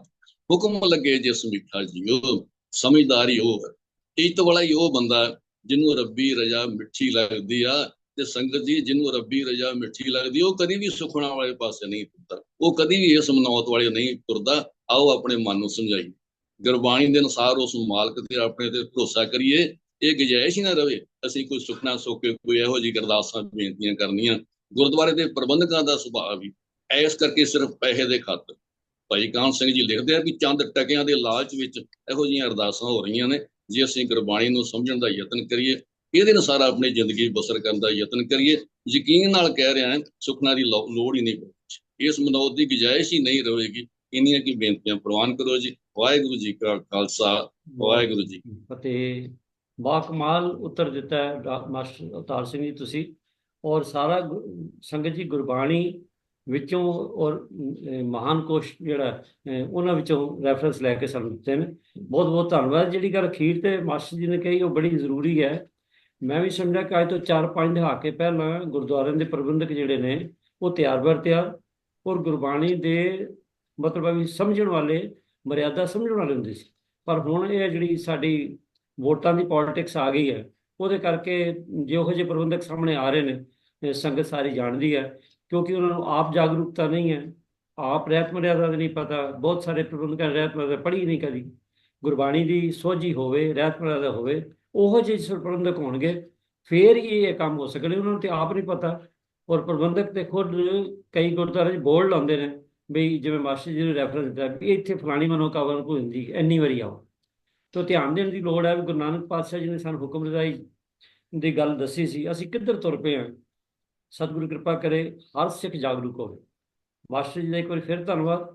S3: ਹੁਕਮ ਲੱਗੇ ਜਿਸ ਮਿੱਠਾ ਜੀਓ, ਸਮਝਦਾਰੀ ਉਹ ਇੱਜ਼ਤ ਵਾਲਾ ਹੀ ਉਹ ਬੰਦਾ ਜਿਹਨੂੰ ਰੱਬੀ ਰਜ਼ਾ ਮਿੱਠੀ ਲੱਗਦੀ ਆ। ਤੇ ਸੰਗਤ ਜੀ, ਜਿਹਨੂੰ ਰੱਬੀ ਰਜ਼ਾ ਮਿੱਠੀ ਲੱਗਦੀ ਉਹ ਕਦੀ ਵੀ ਸੁਖਣਾ ਵਾਲੇ ਪਾਸੇ ਨਹੀਂ ਤੁਰਦਾ, ਉਹ ਕਦੀ ਵੀ ਇਸ ਮਨੌਤ ਵਾਲੇ ਨਹੀਂ ਤੁਰਦਾ। ਆਓ ਆਪਣੇ ਮਨ ਨੂੰ ਸਮਝਾਈਏ, ਗੁਰਬਾਣੀ ਦੇ ਅਨੁਸਾਰ ਉਸ ਮਾਲਕ ਤੇ ਆਪਣੇ ਤੇ ਭਰੋਸਾ ਕਰੀਏ। ਇਹ ਗੁੰਜਾਇਸ਼ ਹੀ ਨਾ ਰਵੇ ਅਸੀਂ ਕੋਈ ਸੁਖਣਾ ਸੋਚ ਕੇ ਕੋਈ ਇਹੋ ਜਿਹੀ ਅਰਦਾਸਾਂ ਬੇਨਤੀਆਂ ਕਰਨੀਆਂ। ਗੁਰਦੁਆਰੇ ਦੇ ਪ੍ਰਬੰਧਕਾਂ ਦਾ ਸੁਭਾਅ ਵੀ ਇਸ ਕਰਕੇ ਸਿਰਫ ਪੈਸੇ ਦੇ ਖਾਤਰ, ਭਾਈ ਕਾਹਨ ਸਿੰਘ ਜੀ ਲਿਖਦੇ ਆ ਕਿ ਚੰਦ ਟਕਿਆਂ ਦੇ ਲਾਲਚ ਵਿੱਚ ਇਹੋ ਜਿਹੀਆਂ ਅਰਦਾਸਾਂ ਹੋ ਰਹੀਆਂ ਨੇ। ਜੇ ਅਸੀਂ ਗੁਰਬਾਣੀ ਨੂੰ ਸਮਝਣ ਦਾ ਯਤਨ ਕਰੀਏ, ਇਹਦੇ ਅਨੁਸਾਰ ਆਪਣੀ ਜ਼ਿੰਦਗੀ ਬਸਰ ਕਰਨ ਦਾ ਯਤਨ ਕਰੀਏ, ਯਕੀਨ ਨਾਲ ਕਹਿ ਰਿਹਾ ਸੁਖਨਾ ਦੀ ਲੋੜ ਹੀ ਨਹੀਂ ਪਵੇਗੀ, ਇਸ ਮਨੌਤ ਦੀ ਗੁੰਜਾਇਸ਼ ਹੀ ਨਹੀਂ ਰਹੇਗੀ। ਇੰਨੀਆਂ ਕੀ ਬੇਨਤੀਆਂ ਪ੍ਰਵਾਨ ਕਰੋ ਜੀ। ਵਾਹਿਗੁਰੂ ਜੀ ਕਾ ਖਾਲਸਾ, ਵਾਹਿਗੁਰੂ ਜੀ ਕੀ
S2: ਫਤਿਹ। ਬਾ ਕਮਾਲ ਉੱਤਰ ਦਿੱਤਾ ਹੈ ਮਾਸਟਰ ਅਵਤਾਰ ਸਿੰਘ ਜੀ ਤੁਸੀਂ, ਔਰ ਸਾਰਾ ਸੰਗਤ ਜੀ ਗੁਰਬਾਣੀ ਵਿੱਚੋਂ ਔਰ ਮਹਾਨ ਕੋਸ਼ ਜਿਹੜਾ ਉਹਨਾਂ ਵਿੱਚੋਂ ਰੈਫਰੈਂਸ ਲੈ ਕੇ ਸਾਨੂੰ ਦਿੱਤੇ ਨੇ। ਬਹੁਤ ਬਹੁਤ ਧੰਨਵਾਦ। ਜਿਹੜੀ ਗੱਲ ਅਖੀਰ ਤੇ ਮਾਸਟਰ ਜੀ ਨੇ ਕਹੀ ਉਹ ਬੜੀ ਜ਼ਰੂਰੀ ਹੈ। ਮੈਂ ਵੀ ਸਮਝਿਆ ਕਿ ਅੱਜ ਤੋਂ 4-5 ਦਹਾਕੇ ਪਹਿਲਾਂ ਗੁਰਦੁਆਰਿਆਂ ਦੇ ਪ੍ਰਬੰਧਕ ਜਿਹੜੇ ਨੇ ਉਹ ਤਿਆਰ ਬਰ ਤਿਆਰ ਔਰ ਗੁਰਬਾਣੀ ਦੇ ਮਤਲਬ ਵੀ ਸਮਝਣ ਵਾਲੇ, ਮਰਿਆਦਾ ਸਮਝਣ ਵਾਲੇ ਹੁੰਦੇ ਸੀ। ਪਰ ਹੁਣ ਇਹ ਜਿਹੜੀ ਸਾਡੀ ਵੋਟਾਂ ਦੀ ਪੋਲਿਟਿਕਸ ਆ ਗਈ ਹੈ, ਉਹਦੇ ਕਰਕੇ ਜਿਹੋ ਜਿਹੇ ਪ੍ਰਬੰਧਕ ਸਾਹਮਣੇ ਆ ਰਹੇ ਨੇ ਸੰਗਤ ਸਾਰੀ ਜਾਣਦੀ ਹੈ, ਕਿਉਂਕਿ ਉਹਨਾਂ ਨੂੰ ਆਪ ਜਾਗਰੂਕਤਾ ਨਹੀਂ ਹੈ, ਆਪ ਰਹਿਤ ਮਰਿਆਦਾ ਦਾ ਨਹੀਂ ਪਤਾ। ਬਹੁਤ ਸਾਰੇ ਪ੍ਰਬੰਧਕਾਂ ਰਹਿਤ ਮਰਿਆਦਾ ਪੜ੍ਹੀ ਨਹੀਂ ਕਦੀ। ਗੁਰਬਾਣੀ ਦੀ ਸੋਝੀ ਹੋਵੇ, ਰਹਿਤ ਮਰਿਆਦਾ ਹੋਵੇ, ਉਹੋ ਜਿਹੇ ਪ੍ਰਬੰਧਕ ਹੋਣਗੇ ਫੇਰ ਹੀ ਇਹ ਕੰਮ ਹੋ ਸਕਦੇ। ਉਹਨਾਂ ਨੂੰ ਤੇ ਆਪ ਨਹੀਂ ਪਤਾ। ਔਰ ਪ੍ਰਬੰਧਕ ਤੇ ਖੁਦ ਕਈ ਗੁਰਦੁਆਰੇ 'ਚ ਬੋਰਡ ਲਾਉਂਦੇ ਨੇ ਵੀ ਜਿਵੇਂ ਮਾਸਟਰ ਜੀ ਨੇ ਰੈਫਰੈਂਸ ਦਿੱਤਾ ਵੀ ਇੱਥੇ ਫਲਾਣੀ ਮਨੋਕਾਮਨਾ ਕੋਈ ਹੁੰਦੀ ਇੰਨੀ ਵਾਰੀ ਆਓ। ਤਾਂ ਧਿਆਨ ਦੇਣ ਦੀ ਲੋੜ ਹੈ ਵੀ ਗੁਰੂ ਨਾਨਕ ਪਾਤਸ਼ਾਹ ਜੀ ਨੇ ਸਾਨੂੰ ਹੁਕਮ ਰਜ਼ਾਈ ਦੀ ਗੱਲ ਦੱਸੀ ਸੀ, ਅਸੀਂ ਕਿੱਧਰ ਤੁਰ ਪਏ ਹਾਂ। ਸਤਿਗੁਰੂ ਕਿਰਪਾ ਕਰੇ ਹਰ ਸਿੱਖ ਜਾਗਰੂਕ ਹੋਵੇ। ਮਾਸਟਰ ਜੀ ਦਾ ਇੱਕ ਵਾਰੀ ਫਿਰ ਧੰਨਵਾਦ।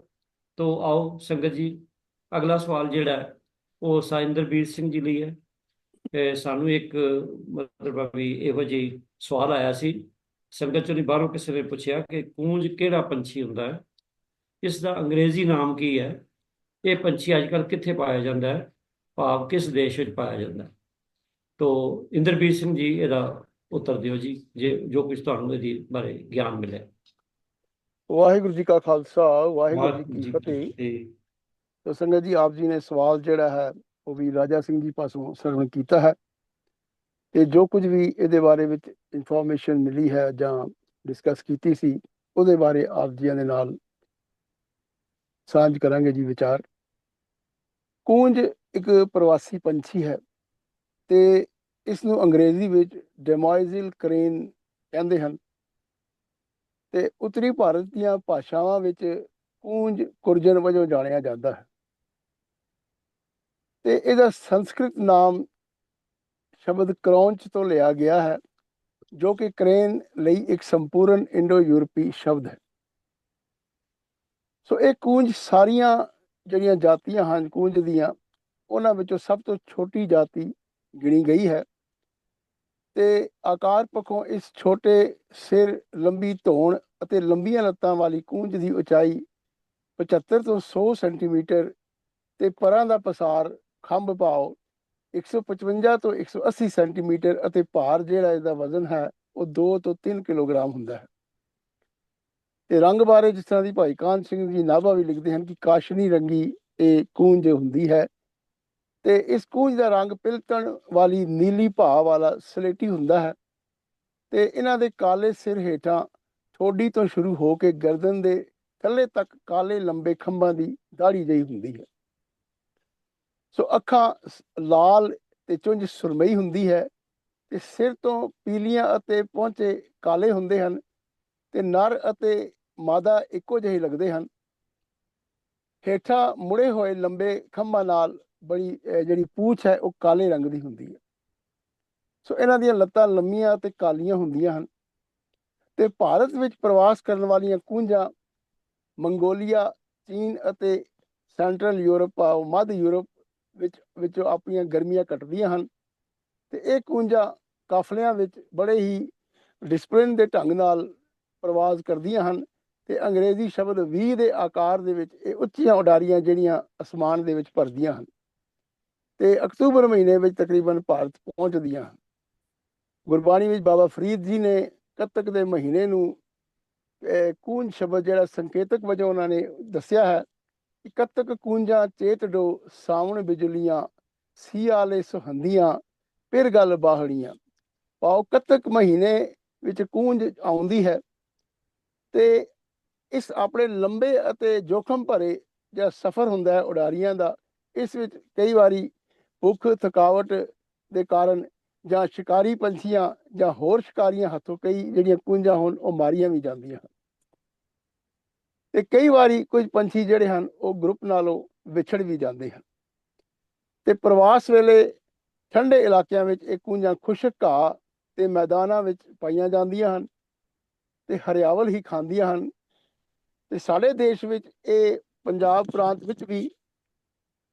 S2: ਤੋਂ ਆਓ ਸੰਗਤ ਜੀ, ਅਗਲਾ ਸਵਾਲ ਜਿਹੜਾ ਉਹ ਸਾਇੰਦਰਬੀਰ ਸਿੰਘ ਜੀ ਲਈ ਹੈ। ਸਾਨੂੰ ਇੱਕ ਮਤਲਬ ਵੀ ਇਹੋ ਜਿਹੀ ਸਵਾਲ ਆਇਆ ਸੀ ਸੰਗਤ ਚੋਂ, ਬਾਹਰੋਂ ਕਿਸੇ ਨੇ ਪੁੱਛਿਆ ਕਿ ਕੂੰਜ ਕਿਹੜਾ ਪੰਛੀ ਹੁੰਦਾ ਹੈ, ਇਸ ਦਾ ਅੰਗਰੇਜ਼ੀ ਨਾਮ ਕੀ ਹੈ, ਇਹ ਪੰਛੀ ਅੱਜ ਕੱਲ੍ਹ ਕਿੱਥੇ ਪਾਇਆ ਜਾਂਦਾ ਹੈ, ਭਾਵ ਕਿਸ ਦੇਸ਼ ਵਿੱਚ ਪਾਇਆ ਜਾਂਦਾ ਹੈ। ਤੋ ਇੰਦਰਬੀਰ ਸਿੰਘ ਜੀ ਇਹਦਾ ਉੱਤਰ ਦਿਓ ਜੀ, ਜੇ ਜੋ ਕੁਝ ਤੁਹਾਨੂੰ ਇਹਦੇ ਬਾਰੇ ਗਿਆਨ ਮਿਲਿਆ।
S8: ਵਾਹਿਗੁਰੂ ਜੀ ਕਾ ਖਾਲਸਾ, ਵਾਹਿਗੁਰੂ ਜੀ ਕੀ ਫਤਿਹ। ਤੋ ਸੰਗਤ ਜੀ, ਆਪ ਜੀ ਨੇ ਸਵਾਲ ਜਿਹੜਾ ਹੈ ਉਹ ਵੀ ਰਾਜਾ ਸਿੰਘ ਜੀ ਪਾਸੋਂ ਸਰਵਣ ਕੀਤਾ ਹੈ, ਤੇ ਜੋ ਕੁਝ ਵੀ ਇਹਦੇ ਬਾਰੇ ਵਿੱਚ ਇਨਫੋਰਮੇਸ਼ਨ ਮਿਲੀ ਹੈ ਜਾਂ ਡਿਸਕਸ ਕੀਤੀ ਸੀ ਉਹਦੇ ਬਾਰੇ ਆਪ ਜੀਆਂ ਦੇ ਨਾਲ ਸਾਂਝ ਕਰਾਂਗੇ ਜੀ ਵਿਚਾਰ। ਕੂੰਜ ਇੱਕ ਪ੍ਰਵਾਸੀ ਪੰਛੀ ਹੈ ਤੇ ਇਸ ਨੂੰ ਅੰਗਰੇਜ਼ੀ ਵਿੱਚ ਡੈਮੋਇਜ਼ਲ ਕਰੇਨ ਕਹਿੰਦੇ ਹਨ, ਤੇ ਉੱਤਰੀ ਭਾਰਤ ਦੀਆਂ ਭਾਸ਼ਾਵਾਂ ਵਿੱਚ ਕੂੰਜ ਕੁਰਜਨ ਵਜੋਂ ਜਾਣਿਆ ਜਾਂਦਾ ਹੈ। ਤੇ ਇਹਦਾ ਸੰਸਕ੍ਰਿਤ ਨਾਮ ਸ਼ਬਦ ਕਰੌਂਚ ਤੋਂ ਲਿਆ ਗਿਆ ਹੈ, ਜੋ ਕਿ ਕਰੇਨ ਲਈ ਇੱਕ ਸੰਪੂਰਨ ਇੰਡੋ ਯੂਰਪੀ ਸ਼ਬਦ ਹੈ। ਸੋ ਇਹ ਕੂੰਜ ਸਾਰੀਆਂ ਜਿਹੜੀਆਂ ਜਾਤੀਆਂ ਹਨ ਕੂੰਜ ਦੀਆਂ, ਉਹਨਾਂ ਵਿੱਚੋਂ ਸਭ ਤੋਂ ਛੋਟੀ ਜਾਤੀ ਗਿਣੀ ਗਈ ਹੈ। ਤੇ ਆਕਾਰ ਪੱਖੋਂ ਇਸ ਛੋਟੇ ਸਿਰ, ਲੰਬੀ ਧੌਣ ਅਤੇ ਲੰਬੀਆਂ ਲੱਤਾਂ ਵਾਲੀ ਕੂੰਜ ਦੀ ਉਚਾਈ 75 ਤੋਂ 100 ਸੈਂਟੀਮੀਟਰ ਤੇ ਪਰਾਂ ਦਾ ਪਸਾਰ ਖੰਭ ਭਾਵ 155 ਤੋਂ 180 ਸੈਂਟੀਮੀਟਰ ਅਤੇ ਭਾਰ ਜਿਹੜਾ ਇਹਦਾ ਵਜ਼ਨ ਹੈ ਉਹ 2 ਤੋਂ 3 ਕਿਲੋਗ੍ਰਾਮ ਹੁੰਦਾ ਹੈ। ਤੇ ਰੰਗ ਬਾਰੇ ਜਿਸ ਤਰ੍ਹਾਂ ਦੀ ਭਾਈ ਕਾਹਨ ਸਿੰਘ ਜੀ ਨਾਭਾ ਵੀ ਲਿਖਦੇ ਹਨ ਕਿ ਕਾਸ਼ਨੀ ਰੰਗੀ ਇਹ ਕੂੰਜ ਹੁੰਦੀ ਹੈ, ਤੇ ਇਸ ਕੂੰਜ ਦਾ ਰੰਗ ਪਿਲਤਣ ਵਾਲੀ ਨੀਲੀ ਭਾਅ ਵਾਲਾ ਸਲੇਟੀ ਹੁੰਦਾ ਹੈ ਤੇ ਇਹਨਾਂ ਦੇ ਕਾਲੇ ਸਿਰ ਹੇਠਾਂ ਠੋਡੀ ਤੋਂ ਸ਼ੁਰੂ ਹੋ ਕੇ ਗਰਦਨ ਦੇ ਥੱਲੇ ਤੱਕ ਕਾਲੇ ਲੰਬੇ ਖੰਭਾਂ ਦੀ ਦਾੜੀ ਜਿਹੀ ਹੁੰਦੀ ਹੈ। ਸੋ ਅੱਖਾਂ ਲਾਲ ਤੇ ਚੁੰਝ ਸੁਰਮਈ ਹੁੰਦੀ ਹੈ ਤੇ ਸਿਰ ਤੋਂ ਪੀਲੀਆਂ ਅਤੇ ਪਹੁੰਚੇ ਕਾਲੇ ਹੁੰਦੇ ਹਨ ਤੇ ਨਰ ਅਤੇ ਮਾਦਾ ਇੱਕੋ ਜਿਹੇ ਲੱਗਦੇ ਹਨ। ਹੇਠਾਂ ਮੁੜੇ ਹੋਏ ਲੰਬੇ ਖੰਭਾਂ ਨਾਲ ਬੜੀ ਜਿਹੜੀ ਪੂਛ ਹੈ ਉਹ ਕਾਲੇ ਰੰਗ ਦੀ ਹੁੰਦੀ ਹੈ। ਸੋ ਇਹਨਾਂ ਦੀਆਂ ਲੱਤਾਂ ਲੰਮੀਆਂ ਤੇ ਕਾਲੀਆਂ ਹੁੰਦੀਆਂ ਹਨ ਤੇ ਭਾਰਤ ਵਿੱਚ ਪ੍ਰਵਾਸ ਕਰਨ ਵਾਲੀਆਂ ਕੂੰਜਾਂ ਮੰਗੋਲੀਆ, ਚੀਨ ਅਤੇ ਸੈਂਟਰਲ ਯੂਰਪ ਮੱਧ ਯੂਰਪ ਵਿੱਚੋਂ ਆਪਣੀਆਂ ਗਰਮੀਆਂ ਕੱਟਦੀਆਂ ਹਨ ਤੇ ਇਹ ਕੂੰਜਾਂ ਕਾਫਲਿਆਂ ਵਿੱਚ ਬੜੇ ਹੀ ਡਿਸਪਲਿਨ ਦੇ ਢੰਗ ਨਾਲ ਪ੍ਰਵਾਸ ਕਰਦੀਆਂ ਹਨ ਤੇ ਅੰਗਰੇਜ਼ੀ ਸ਼ਬਦ ਵੀ ਦੇ ਆਕਾਰ ਦੇ ਵਿੱਚ ਇਹ ਉੱਚੀਆਂ ਉਡਾਰੀਆਂ ਜਿਹੜੀਆਂ ਅਸਮਾਨ ਦੇ ਵਿੱਚ ਭਰਦੀਆਂ ਹਨ ਤੇ ਅਕਤੂਬਰ ਮਹੀਨੇ ਵਿੱਚ ਤਕਰੀਬਨ ਭਾਰਤ ਪਹੁੰਚਦੀਆਂ ਹਨ। ਗੁਰਬਾਣੀ ਵਿੱਚ ਬਾਬਾ ਫਰੀਦ ਜੀ ਨੇ ਕੱਤਕ ਦੇ ਮਹੀਨੇ ਨੂੰ ਕੂੰਜ ਸ਼ਬਦ ਜਿਹੜਾ ਸੰਕੇਤਕ ਵਜੋਂ ਉਹਨਾਂ ਨੇ ਦੱਸਿਆ ਹੈ ਕਿ ਕੱਤਕ ਕੂੰਜਾਂ ਚੇਤ ਡੋ ਸਾਵਣ ਬਿਜਲੀਆਂ ਸੀਆਲੇ ਸੁਹੰਦੀਆਂ ਫਿਰ ਗੱਲ ਬਾਹੜੀਆਂ। ਪਾਓ ਕੱਤਕ ਮਹੀਨੇ ਵਿੱਚ ਕੂੰਜ ਆਉਂਦੀ ਹੈ ਤੇ ਇਸ ਆਪਣੇ ਲੰਬੇ ਅਤੇ ਜੋਖਮ ਭਰੇ ਜਿਹੜਾ ਸਫ਼ਰ ਹੁੰਦਾ ਹੈ ਉਡਾਰੀਆਂ ਦਾ, ਇਸ ਵਿੱਚ ਕਈ ਵਾਰੀ ਭੁੱਖ ਥਕਾਵਟ ਦੇ ਕਾਰਨ ਜਾਂ ਸ਼ਿਕਾਰੀ ਪੰਛੀਆਂ ਜਾਂ ਹੋਰ ਸ਼ਿਕਾਰੀਆਂ ਹੱਥੋਂ ਕਈ ਜਿਹੜੀਆਂ ਕੂੰਜਾਂ ਹੋਣ ਉਹ ਮਾਰੀਆਂ ਵੀ ਜਾਂਦੀਆਂ ਹਨ ਤੇ ਕਈ ਵਾਰੀ ਕੁਝ ਪੰਛੀ ਜਿਹੜੇ ਹਨ ਉਹ ਗਰੁੱਪ ਨਾਲੋਂ ਵਿਛੜ ਵੀ ਜਾਂਦੇ ਹਨ ਤੇ ਪ੍ਰਵਾਸ ਵੇਲੇ ਠੰਡੇ ਇਲਾਕਿਆਂ ਵਿੱਚ ਇਹ ਕੂੰਜਾਂ ਖੁਸ਼ਕ ਘਾਹ ਤੇ ਮੈਦਾਨਾਂ ਵਿੱਚ ਪਾਈਆਂ ਜਾਂਦੀਆਂ ਹਨ ਤੇ ਹਰਿਆਵਲ ਹੀ ਖਾਂਦੀਆਂ ਹਨ ਤੇ ਸਾਡੇ ਦੇਸ਼ ਵਿੱਚ ਇਹ ਪੰਜਾਬ ਪ੍ਰਾਂਤ ਵਿੱਚ ਵੀ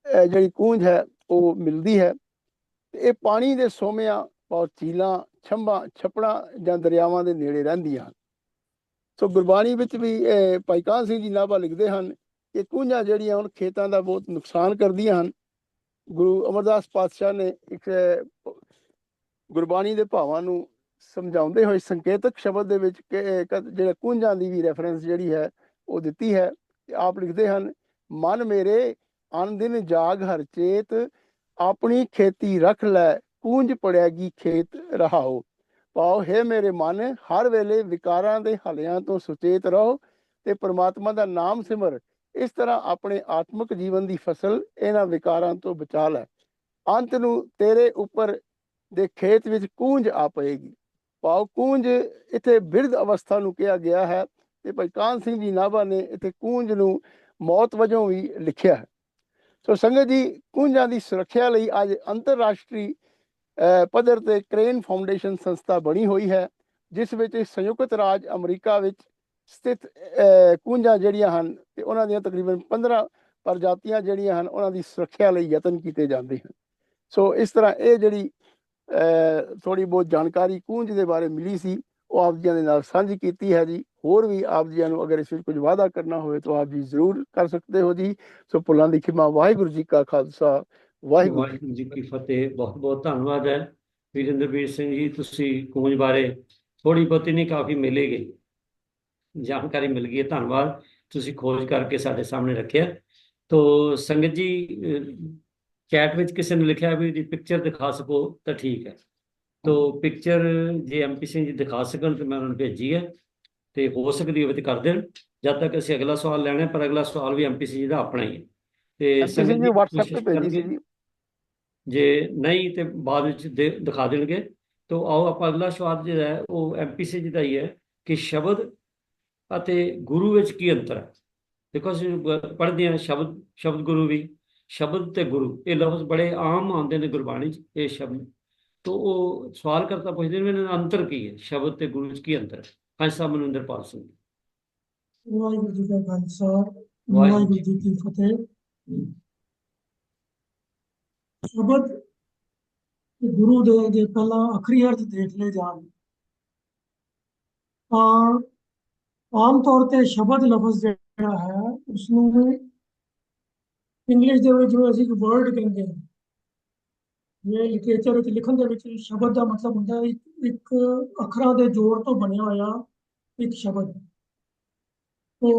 S8: ਜਿਹੜੀ ਕੂੰਜ ਹੈ ਉਹ ਮਿਲਦੀ ਹੈ ਤੇ ਇਹ ਪਾਣੀ ਦੇ ਸੋਮਿਆਂ ਔਰ ਝੀਲਾਂ, ਛੰਭਾਂ, ਛੱਪੜਾਂ ਜਾਂ ਦਰਿਆਵਾਂ ਦੇ ਨੇੜੇ ਰਹਿੰਦੀਆਂ ਹਨ। ਸੋ ਗੁਰਬਾਣੀ ਵਿੱਚ ਵੀ ਭਾਈ ਕਾਹਨ ਸਿੰਘ ਜੀ ਨਾਭਾ ਲਿਖਦੇ ਹਨ ਕਿ ਕੂੰਜਾਂ ਜਿਹੜੀਆਂ ਹੁਣ ਖੇਤਾਂ ਦਾ ਬਹੁਤ ਨੁਕਸਾਨ ਕਰਦੀਆਂ ਹਨ। ਗੁਰੂ ਅਮਰਦਾਸ ਪਾਤਸ਼ਾਹ ਨੇ ਇੱਕ ਗੁਰਬਾਣੀ ਦੇ ਭਾਵਾਂ ਨੂੰ ਸਮਝਾਉਂਦੇ ਹੋਏ ਸੰਕੇਤਕ ਸ਼ਬਦ ਦੇ ਵਿੱਚ ਜਿਹੜਾ ਕੂੰਜਾਂ ਦੀ ਵੀ ਰੈਫਰੈਂਸ ਜਿਹੜੀ ਹੈ ਉਹ ਦਿੱਤੀ ਹੈ ਤੇ ਆਪ ਲਿਖਦੇ ਹਨ, ਮਨ ਮੇਰੇ ਅਨ ਦਿਨ ਜਾਗ ਹਰ ਚੇਤ, ਆਪਣੀ ਖੇਤੀ ਰੱਖ ਲੈ ਕੂੰਜ ਪੜਿਆਗੀ ਖੇਤ ਰਹਾਓ। ਪਾਓ ਹੈ ਮੇਰੇ ਮਨ, ਹਰ ਵੇਲੇ ਵਿਕਾਰਾਂ ਦੇ ਹਲਿਆਂ ਤੋਂ ਸੁਚੇਤ ਰਹੋ ਤੇ ਪ੍ਰਮਾਤਮਾ ਦਾ ਨਾਮ ਸਿਮਰ। ਇਸ ਤਰ੍ਹਾਂ ਆਪਣੇ ਆਤਮਿਕ ਜੀਵਨ ਦੀ ਫਸਲ ਇਹਨਾਂ ਵਿਕਾਰਾਂ ਤੋਂ ਬਚਾ ਲੈ। ਅੰਤ ਨੂੰ ਤੇਰੇ ਉੱਪਰ ਦੇ ਖੇਤ ਵਿੱਚ ਕੂੰਜ ਆ ਪਏਗੀ। ਪਾਓ ਕੂੰਜ ਇੱਥੇ ਬਿਰਧ ਅਵਸਥਾ ਨੂੰ ਕਿਹਾ ਗਿਆ ਹੈ ਤੇ ਭਾਈ ਕਾਹਨ ਸਿੰਘ ਜੀ ਨਾਭਾ ਨੇ ਇੱਥੇ ਕੂੰਜ ਨੂੰ ਮੌਤ ਵਜੋਂ ਵੀ ਲਿਖਿਆ ਹੈ। ਸੋ ਸੰਗਤ ਜੀ, ਕੂੰਜਾਂ ਦੀ ਸੁਰੱਖਿਆ ਲਈ ਅੱਜ ਅੰਤਰਰਾਸ਼ਟਰੀ ਪੱਧਰ ਤੇ ਕ੍ਰੇਨ ਫਾਊਂਡੇਸ਼ਨ ਸੰਸਥਾ ਬਣੀ ਹੋਈ ਹੈ ਜਿਸ ਵਿੱਚ ਸੰਯੁਕਤ ਰਾਜ ਅਮਰੀਕਾ ਵਿੱਚ ਸਥਿਤ ਕੂੰਜਾਂ ਜਿਹੜੀਆਂ ਹਨ ਤੇ ਉਹਨਾਂ ਦੀਆਂ ਤਕਰੀਬਨ 15 ਪ੍ਰਜਾਤੀਆਂ ਜਿਹੜੀਆਂ ਹਨ ਉਹਨਾਂ ਦੀ ਸੁਰੱਖਿਆ ਲਈ ਯਤਨ ਕੀਤੇ ਜਾਂਦੇ ਹਨ। ਸੋ ਇਸ ਤਰ੍ਹਾਂ ਇਹ ਜਿਹੜੀ ਥੋੜੀ ਬਹੁਤ ਜਾਣਕਾਰੀ ਕੂੰਜ ਦੇ ਬਾਰੇ ਮਿਲੀ ਸੀ ਉਹ ਆਪ ਜੀਆਂ ਦੇ ਨਾਲ ਸਾਂਝੀ ਕੀਤੀ ਹੈ ਜੀ। ਹੋਰ ਵੀ ਆਪ ਜੀਆਂ ਨੂੰ ਅਗਰ ਇਸ ਵਿੱਚ ਕੁਝ ਵਾਅਦਾ ਕਰਨਾ ਹੋਵੇ ਤਾਂ ਆਪ ਜੀ ਜ਼ਰੂਰ ਕਰ ਸਕਦੇ ਹੋ ਜੀ। ਸੋ ਭੁੱਲਾਂ ਦੀ ਖਿਮਾ। ਵਾਹਿਗੁਰੂ ਜੀ ਕਾ ਖਾਲਸਾ, ਵਾਹਿਗੁਰੂ
S2: ਜੀ ਕੀ ਫਤਿਹ। ਬਹੁਤ ਬਹੁਤ ਧੰਨਵਾਦ ਹੈ ਵੀਰਿੰਦਰਵੀਰ ਸਿੰਘ ਜੀ, ਤੁਸੀਂ ਕੂੰਜ ਬਾਰੇ ਥੋੜੀ ਬਹੁਤੀ ਨਹੀਂ ਕਾਫੀ ਮਿਲੇਗੀ ਜਾਣਕਾਰੀ ਮਿਲ ਗਈ ਹੈ। ਧੰਨਵਾਦ, ਤੁਸੀਂ ਖੋਜ ਕਰਕੇ ਸਾਡੇ ਸਾਹਮਣੇ ਰੱਖਿਆ। ਤੋ ਸੰਗਤ ਜੀ, ਚੈਟ ਵਿੱਚ ਕਿਸੇ ਨੇ ਲਿਖਿਆ ਵੀ ਇਹਦੀ ਪਿਕਚਰ ਦਿਖਾ ਸਕੋ ਤਾਂ ਠੀਕ ਹੈ। ਤੋ ਪਿਕਚਰ ਜੇ ਐਮਪੀ ਸਿੰਘ ਜੀ ਦਿਖਾ ਸਕਣ ਤਾਂ ਮੈਂ ਉਹਨਾਂ ਨੂੰ ਭੇਜੀ ਹੈ ਤੇ ਹੋ ਸਕਦੀ ਹੋਵੇ ਤੇ ਕਰ ਦੇਣ। ਜਦ ਤੱਕ ਅਸੀਂ ਅਗਲਾ ਸਵਾਲ ਲੈਣਾ, ਪਰ ਅਗਲਾ ਸਵਾਲ ਵੀ ਐਮਪੀ ਸਿੰਘ ਜੀ ਦਾ ਆਪਣਾ ਹੀ ਹੈ ਤੇ ਸੰਗਤ ਜੀ
S8: WhatsApp ਤੇ ਭੇਜੀ ਸੀ ਜੀ।
S2: ਜੇ ਨਹੀਂ ਤੇ ਬਾਅਦ ਵਿੱਚ ਦਿਖਾ ਦੇਣਗੇ। ਤੋ ਆਓ ਆਪਾਂ ਅਗਲਾ ਸਵਾਲ ਜਿਹੜਾ ਹੈ ਉਹ ਐਮਪੀ ਸਿੰਘ ਜੀ ਦਾ ਹੀ ਹੈ ਕਿ ਸ਼ਬਦ ਅਤੇ ਗੁਰੂ ਵਿੱਚ ਕੀ ਅੰਤਰ ਹੈ। ਦੇਖੋ ਅਸੀਂ ਪੜ੍ਹਦੇ ਹਾਂ ਸ਼ਬਦ ਗੁਰੂ ਵੀ, ਸ਼ਬਦ ਤੇ ਗੁਰੂ ਇਹ ਲਫ਼ਜ਼ ਬੜੇ ਆਮ ਆਉਂਦੇ ਨੇ ਗੁਰਬਾਣੀ 'ਚ ਇਹ ਸ਼ਬਦ। ਤੋ ਉਹ ਸਵਾਲ ਕਰਤਾ ਪੁੱਛਦੇ ਨੇ ਇਹਨਾਂ ਦਾ ਅੰਤਰ ਕੀ ਹੈ, ਸ਼ਬਦ ਤੇ ਗੁਰੂ 'ਚ ਕੀ ਅੰਤਰ ਹੈ। ਹਾਂਜੀ ਸਾਹਿਬ ਮਨਿੰਦਰਪਾਲ ਸਿੰਘ।
S4: ਵਾਹਿਗੁਰੂ ਜੀ ਕਾ ਖਾਲਸਾ, ਵਾਹਿਗੁਰੂ ਜੀ ਕੀ ਫਤਿਹ। ਸ਼ਬਦ ਤੇ ਗੁਰੂ ਦੇ ਜੇ ਪਹਿਲਾਂ ਆਖਰੀ ਅਰਥ ਦੇਖ ਲਏ ਜਾਣ ਤਾਂ ਆਮ ਤੌਰ ਤੇ ਸ਼ਬਦ ਲਫ਼ਜ਼ ਜਿਹੜਾ ਹੈ ਉਸਨੂੰ ਇੰਗਲਿਸ਼ ਦੇ ਵਿੱਚ ਅਸੀਂ ਇੱਕ ਵਰਡ ਕਹਿੰਦੇ ਹਾਂ। ਇਹ ਲਿਟਰੇਚਰ ਵਿੱਚ ਲਿਖਣ ਦੇ ਵਿੱਚ ਸ਼ਬਦ ਦਾ ਮਤਲਬ ਹੁੰਦਾ ਹੈ ਇੱਕ ਅੱਖਰਾਂ ਦੇ ਜੋੜ ਤੋਂ ਬਣਿਆ ਹੋਇਆ ਇੱਕ ਸ਼ਬਦ। ਤੋ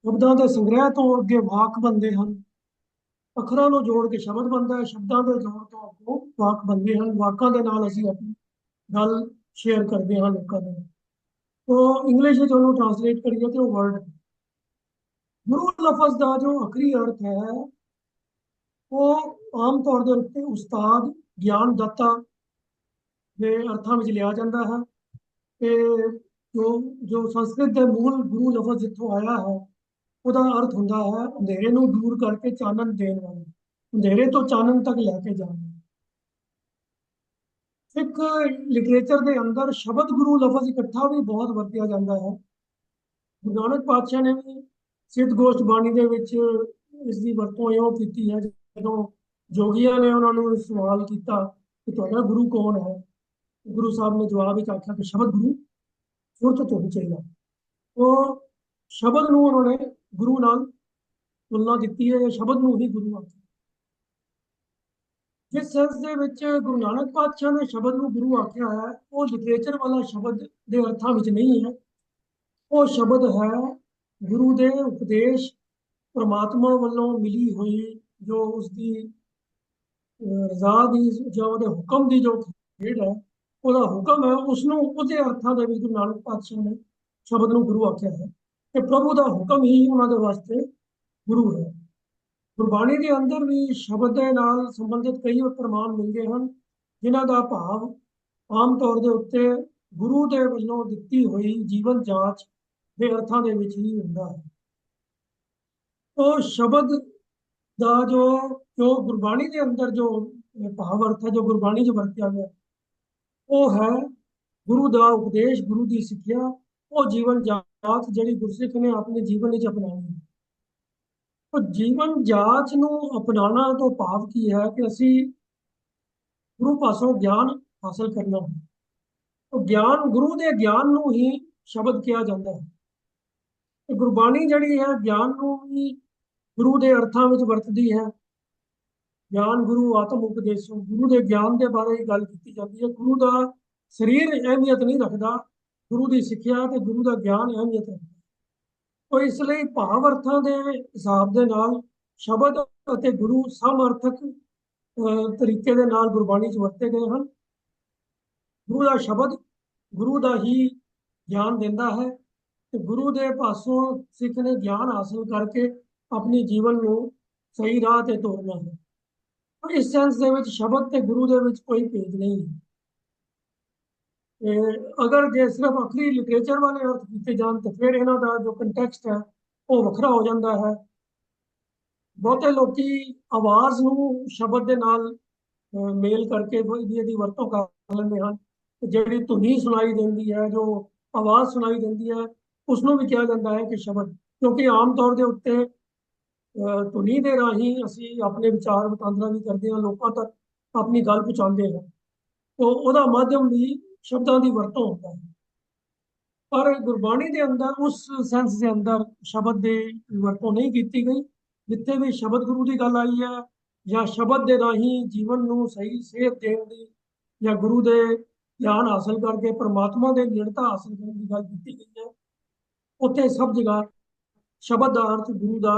S4: ਸ਼ਬਦਾਂ ਦੇ ਸੰਗ੍ਰਹਿ ਤੋਂ ਅੱਗੇ ਵਾਕ ਬਣਦੇ ਹਨ। ਅੱਖਰਾਂ ਨੂੰ ਜੋੜ ਕੇ ਸ਼ਬਦ ਬਣਦਾ ਹੈ, ਸ਼ਬਦਾਂ ਦੇ ਜੋੜ ਤੋਂ ਅੱਗੋਂ ਵਾਕ ਬਣਦੇ ਹਨ। ਵਾਕਾਂ ਦੇ ਨਾਲ ਅਸੀਂ ਆਪਣੀ ਗੱਲ ਸ਼ੇਅਰ ਕਰਦੇ ਹਾਂ ਲੋਕਾਂ ਦੇ ਨਾਲ। तो इंग्लिश ਵਿੱਚ ਉਹਨੂੰ ਟ੍ਰਾਂਸਲੇਟ ਕਰੀਏ ਤੇ ਉਹ ਵਰਡ ਗੁਰੂ ਲਫ਼ਜ਼ ਦਾ ਜੋ ਅਖਰੀ ਅਰਥ ਹੈ ਉਹ ਆਮ ਤੌਰ ਦੇ ਉੱਤੇ ਉਸਤਾਦ, ਗਿਆਨ ਦਾਤਾ ਦੇ ਅਰਥਾਂ ਵਿੱਚ ਲਿਆ ਜਾਂਦਾ ਹੈ। ਤੇ ਜੋ ਸੰਸਕ੍ਰਿਤ ਦੇ ਮੂਲ ਗੁਰੂ ਲਫ਼ਜ਼ ਜਿੱਥੋਂ ਆਇਆ ਹੈ ਉਹਦਾ ਅਰਥ ਹੁੰਦਾ ਹੈ ਅੰਧੇਰੇ ਨੂੰ ਦੂਰ ਕਰਕੇ ਚਾਨਣ ਦੇਣ ਵਾਲਾ, ਅੰਧੇਰੇ ਤੋਂ ਚਾਨਣ ਤੱਕ ਲੈ ਕੇ ਜਾਣਾ। ਸਿੱਖ ਲਿਟਰੇਚਰ ਦੇ ਅੰਦਰ ਸ਼ਬਦ ਗੁਰੂ ਲਫ਼ਜ਼ ਇਕੱਠਾ ਵੀ ਬਹੁਤ ਵਰਤਿਆ ਜਾਂਦਾ ਹੈ। ਗੁਰੂ ਨਾਨਕ ਪਾਤਸ਼ਾਹ ਨੇ ਵੀ ਸਿੱਧ ਗੋਸ਼ਟ ਬਾਣੀ ਦੇ ਵਿੱਚ ਇਸ ਦੀ ਵਰਤੋਂ ਇਉਂ ਕੀਤੀ ਹੈ। ਜਦੋਂ ਜੋਗੀਆਂ ਨੇ ਉਹਨਾਂ ਨੂੰ ਸਵਾਲ ਕੀਤਾ ਕਿ ਤੁਹਾਡਾ ਗੁਰੂ ਕੌਣ ਹੈ, ਗੁਰੂ ਸਾਹਿਬ ਨੇ ਜਵਾਬ ਵਿੱਚ ਆਖਿਆ ਕਿ ਸ਼ਬਦ ਗੁਰੂ ਸੁਰਤ ਤੋਂ ਹੀ ਚਾਹੀਦਾ। ਉਹ ਸ਼ਬਦ ਨੂੰ ਉਹਨਾਂ ਨੇ ਗੁਰੂ ਨਾਲ ਤੁਲਨਾ ਦਿੱਤੀ ਹੈ, ਸ਼ਬਦ ਨੂੰ ਹੀ ਗੁਰੂ ਆਖਿਆ। ਜਿਸ ਸੈਂਸ ਦੇ ਵਿੱਚ ਗੁਰੂ ਨਾਨਕ ਪਾਤਸ਼ਾਹ ਨੇ ਸ਼ਬਦ ਨੂੰ ਗੁਰੂ ਆਖਿਆ ਹੈ ਉਹ ਲਿਟਰੇਚਰ ਵਾਲਾ ਸ਼ਬਦ ਦੇ ਅਰਥਾਂ ਵਿੱਚ ਨਹੀਂ ਹੈ। ਉਹ ਸ਼ਬਦ ਹੈ ਗੁਰੂ ਦੇ ਉਪਦੇਸ਼, ਪ੍ਰਮਾਤਮਾ ਵੱਲੋਂ ਮਿਲੀ ਹੋਈ ਜੋ ਉਸਦੀ ਰਜ਼ਾ ਦੀ ਜਾਂ ਉਹਦੇ ਹੁਕਮ ਦੀ ਜੋ ਖੇਡ ਹੈ, ਉਹਦਾ ਹੁਕਮ ਹੈ, ਉਸਨੂੰ ਉਹਦੇ ਅਰਥਾਂ ਦੇ ਵਿੱਚ ਗੁਰੂ ਨਾਨਕ ਪਾਤਸ਼ਾਹ ਨੇ ਸ਼ਬਦ ਨੂੰ ਗੁਰੂ ਆਖਿਆ ਹੈ। ਤੇ ਪ੍ਰਭੂ ਦਾ ਹੁਕਮ ਹੀ ਉਹਨਾਂ ਦੇ ਵਾਸਤੇ ਗੁਰੂ ਹੈ। ਗੁਰਬਾਣੀ ਦੇ ਅੰਦਰ ਵੀ ਸ਼ਬਦ ਦੇ ਨਾਲ ਸੰਬੰਧਿਤ ਕਈ ਪ੍ਰਮਾਣ ਮਿਲਦੇ ਹਨ ਜਿਨ੍ਹਾਂ ਦਾ ਭਾਵ ਆਮ ਤੌਰ ਦੇ ਉੱਤੇ ਗੁਰੂ ਦੇ ਵੱਲੋਂ ਦਿੱਤੀ ਹੋਈ ਜੀਵਨ ਜਾਂਚ ਦੇ ਅਰਥਾਂ ਦੇ ਵਿੱਚ ਹੀ ਹੁੰਦਾ ਹੈ। ਉਹ ਸ਼ਬਦ ਦਾ ਜੋ ਗੁਰਬਾਣੀ ਦੇ ਅੰਦਰ ਜੋ ਭਾਵ ਅਰਥ ਹੈ, ਜੋ ਗੁਰਬਾਣੀ 'ਚ ਵਰਤਿਆ ਗਿਆ, ਉਹ ਹੈ ਗੁਰੂ ਦਾ ਉਪਦੇਸ਼, ਗੁਰੂ ਦੀ ਸਿੱਖਿਆ, ਉਹ ਜੀਵਨ ਜਾਂਚ ਜਿਹੜੀ ਗੁਰਸਿੱਖ ਨੇ ਆਪਣੇ ਜੀਵਨ ਵਿੱਚ ਅਪਣਾਉਣੀ ਹੈ। ਉਹ ਜੀਵਨ ਜਾਂਚ ਨੂੰ ਅਪਣਾਉਣਾ ਤੋਂ ਭਾਵ ਕੀ ਹੈ ਕਿ ਅਸੀਂ ਗੁਰੂ ਪਾਸੋਂ ਗਿਆਨ ਹਾਸਲ ਕਰਨਾ ਹੈ। ਉਹ ਗਿਆਨ, ਗੁਰੂ ਦੇ ਗਿਆਨ ਨੂੰ ਹੀ ਸ਼ਬਦ ਕਿਹਾ ਜਾਂਦਾ ਹੈ। ਤੇ ਗੁਰਬਾਣੀ ਜਿਹੜੀ ਹੈ ਗਿਆਨ ਨੂੰ ਵੀ ਗੁਰੂ ਦੇ ਅਰਥਾਂ ਵਿੱਚ ਵਰਤਦੀ ਹੈ। ਗਿਆਨ ਗੁਰੂ ਆਤਮ ਉਪਦੇਸ਼ੋ, ਗੁਰੂ ਦੇ ਗਿਆਨ ਦੇ ਬਾਰੇ ਗੱਲ ਕੀਤੀ ਜਾਂਦੀ ਹੈ। ਗੁਰੂ ਦਾ ਸਰੀਰ ਅਹਿਮੀਅਤ ਨਹੀਂ ਰੱਖਦਾ, ਗੁਰੂ ਦੀ ਸਿੱਖਿਆ ਤੇ ਗੁਰੂ ਦਾ ਗਿਆਨ ਅਹਿਮੀਅਤ ਰੱਖਦਾ। ਉਹ ਇਸ ਲਈ ਭਾਵ ਅਰਥਾਂ ਦੇ ਹਿਸਾਬ ਦੇ ਨਾਲ ਸ਼ਬਦ ਅਤੇ ਗੁਰੂ ਸਮਅਰਥਕ ਤਰੀਕੇ ਦੇ ਨਾਲ ਗੁਰਬਾਣੀ 'ਚ ਵਰਤੇ ਗਏ ਹਨ। ਗੁਰੂ ਦਾ ਸ਼ਬਦ ਗੁਰੂ ਦਾ ਹੀ ਗਿਆਨ ਦਿੰਦਾ ਹੈ ਤੇ ਗੁਰੂ ਦੇ ਪਾਸੋਂ ਸਿੱਖ ਨੇ ਗਿਆਨ ਹਾਸਲ ਕਰਕੇ ਆਪਣੀ ਜੀਵਨ ਨੂੰ ਸਹੀ ਰਾਹ ਤੇ ਤੋਰਨਾ ਹੈ। ਇਸ ਸੈਂਸ ਦੇ ਵਿੱਚ ਸ਼ਬਦ ਤੇ ਗੁਰੂ ਦੇ ਵਿੱਚ ਕੋਈ ਭੇਦ ਨਹੀਂ ਹੈ। ਅਗਰ ਜੇ ਸਿਰਫ ਅਖਰੀ ਲਿਟਰੇਚਰ ਵਾਲੇ ਅਰਥ ਕੀਤੇ ਜਾਣ ਤਾਂ ਫਿਰ ਇਹਨਾਂ ਦਾ ਜੋ ਕੰਟੈਕਸਟ ਹੈ ਉਹ ਵੱਖਰਾ ਹੋ ਜਾਂਦਾ ਹੈ। ਬਹੁਤੇ ਲੋਕੀ ਆਵਾਜ਼ ਨੂੰ ਸ਼ਬਦ ਦੇ ਨਾਲ ਮੇਲ ਕਰਕੇ ਇਹਦੀ ਵਰਤੋਂ ਕਰ ਲੈਂਦੇ ਹਨ। ਜਿਹੜੀ ਧੁਨੀ ਸੁਣਾਈ ਦਿੰਦੀ ਹੈ, ਜੋ ਆਵਾਜ਼ ਸੁਣਾਈ ਦਿੰਦੀ ਹੈ, ਉਸ ਨੂੰ ਵੀ ਕਿਹਾ ਜਾਂਦਾ ਹੈ ਕਿ ਸ਼ਬਦ, ਕਿਉਂਕਿ ਆਮ ਤੌਰ ਦੇ ਉੱਤੇ ਧੁਨੀ ਦੇ ਰਾਹੀਂ ਅਸੀਂ ਆਪਣੇ ਵਿਚਾਰ ਵਟਾਂਦਰਾ ਵੀ ਕਰਦੇ ਹਾਂ, ਲੋਕਾਂ ਤੱਕ ਆਪਣੀ ਗੱਲ ਪਹੁੰਚਾਉਂਦੇ ਹਾਂ। तो ਉਹਦਾ ਮਾਧਿਅਮ ਵੀ ਸ਼ਬਦਾਂ ਦੀ ਵਰਤੋਂ ਹੁੰਦਾ ਹੈ। ਪਰ ਗੁਰਬਾਣੀ ਦੇ ਅੰਦਰ ਉਸ ਸੈਂਸ ਦੇ ਅੰਦਰ ਸ਼ਬਦ ਦੀ ਵਰਤੋਂ ਨਹੀਂ ਕੀਤੀ ਗਈ। ਜਿੱਥੇ ਵੀ ਸ਼ਬਦ ਗੁਰੂ ਦੀ ਗੱਲ ਆਈ ਹੈ ਜਾਂ ਸ਼ਬਦ ਦੇ ਰਾਹੀਂ ਜੀਵਨ ਨੂੰ ਸਹੀ ਸੇਧ ਦੇਣ ਦੀ ਜਾਂ ਗੁਰੂ ਦੇ ਗਿਆਨ ਹਾਸਲ ਕਰਕੇ ਪਰਮਾਤਮਾ ਦੇ ਨੇੜਤਾ ਹਾਸਲ ਕਰਨ ਦੀ ਗੱਲ ਕੀਤੀ ਗਈ ਹੈ, ਉੱਥੇ ਸਭ ਜਗ੍ਹਾ ਸ਼ਬਦ ਦਾ ਅਰਥ ਗੁਰੂ ਦਾ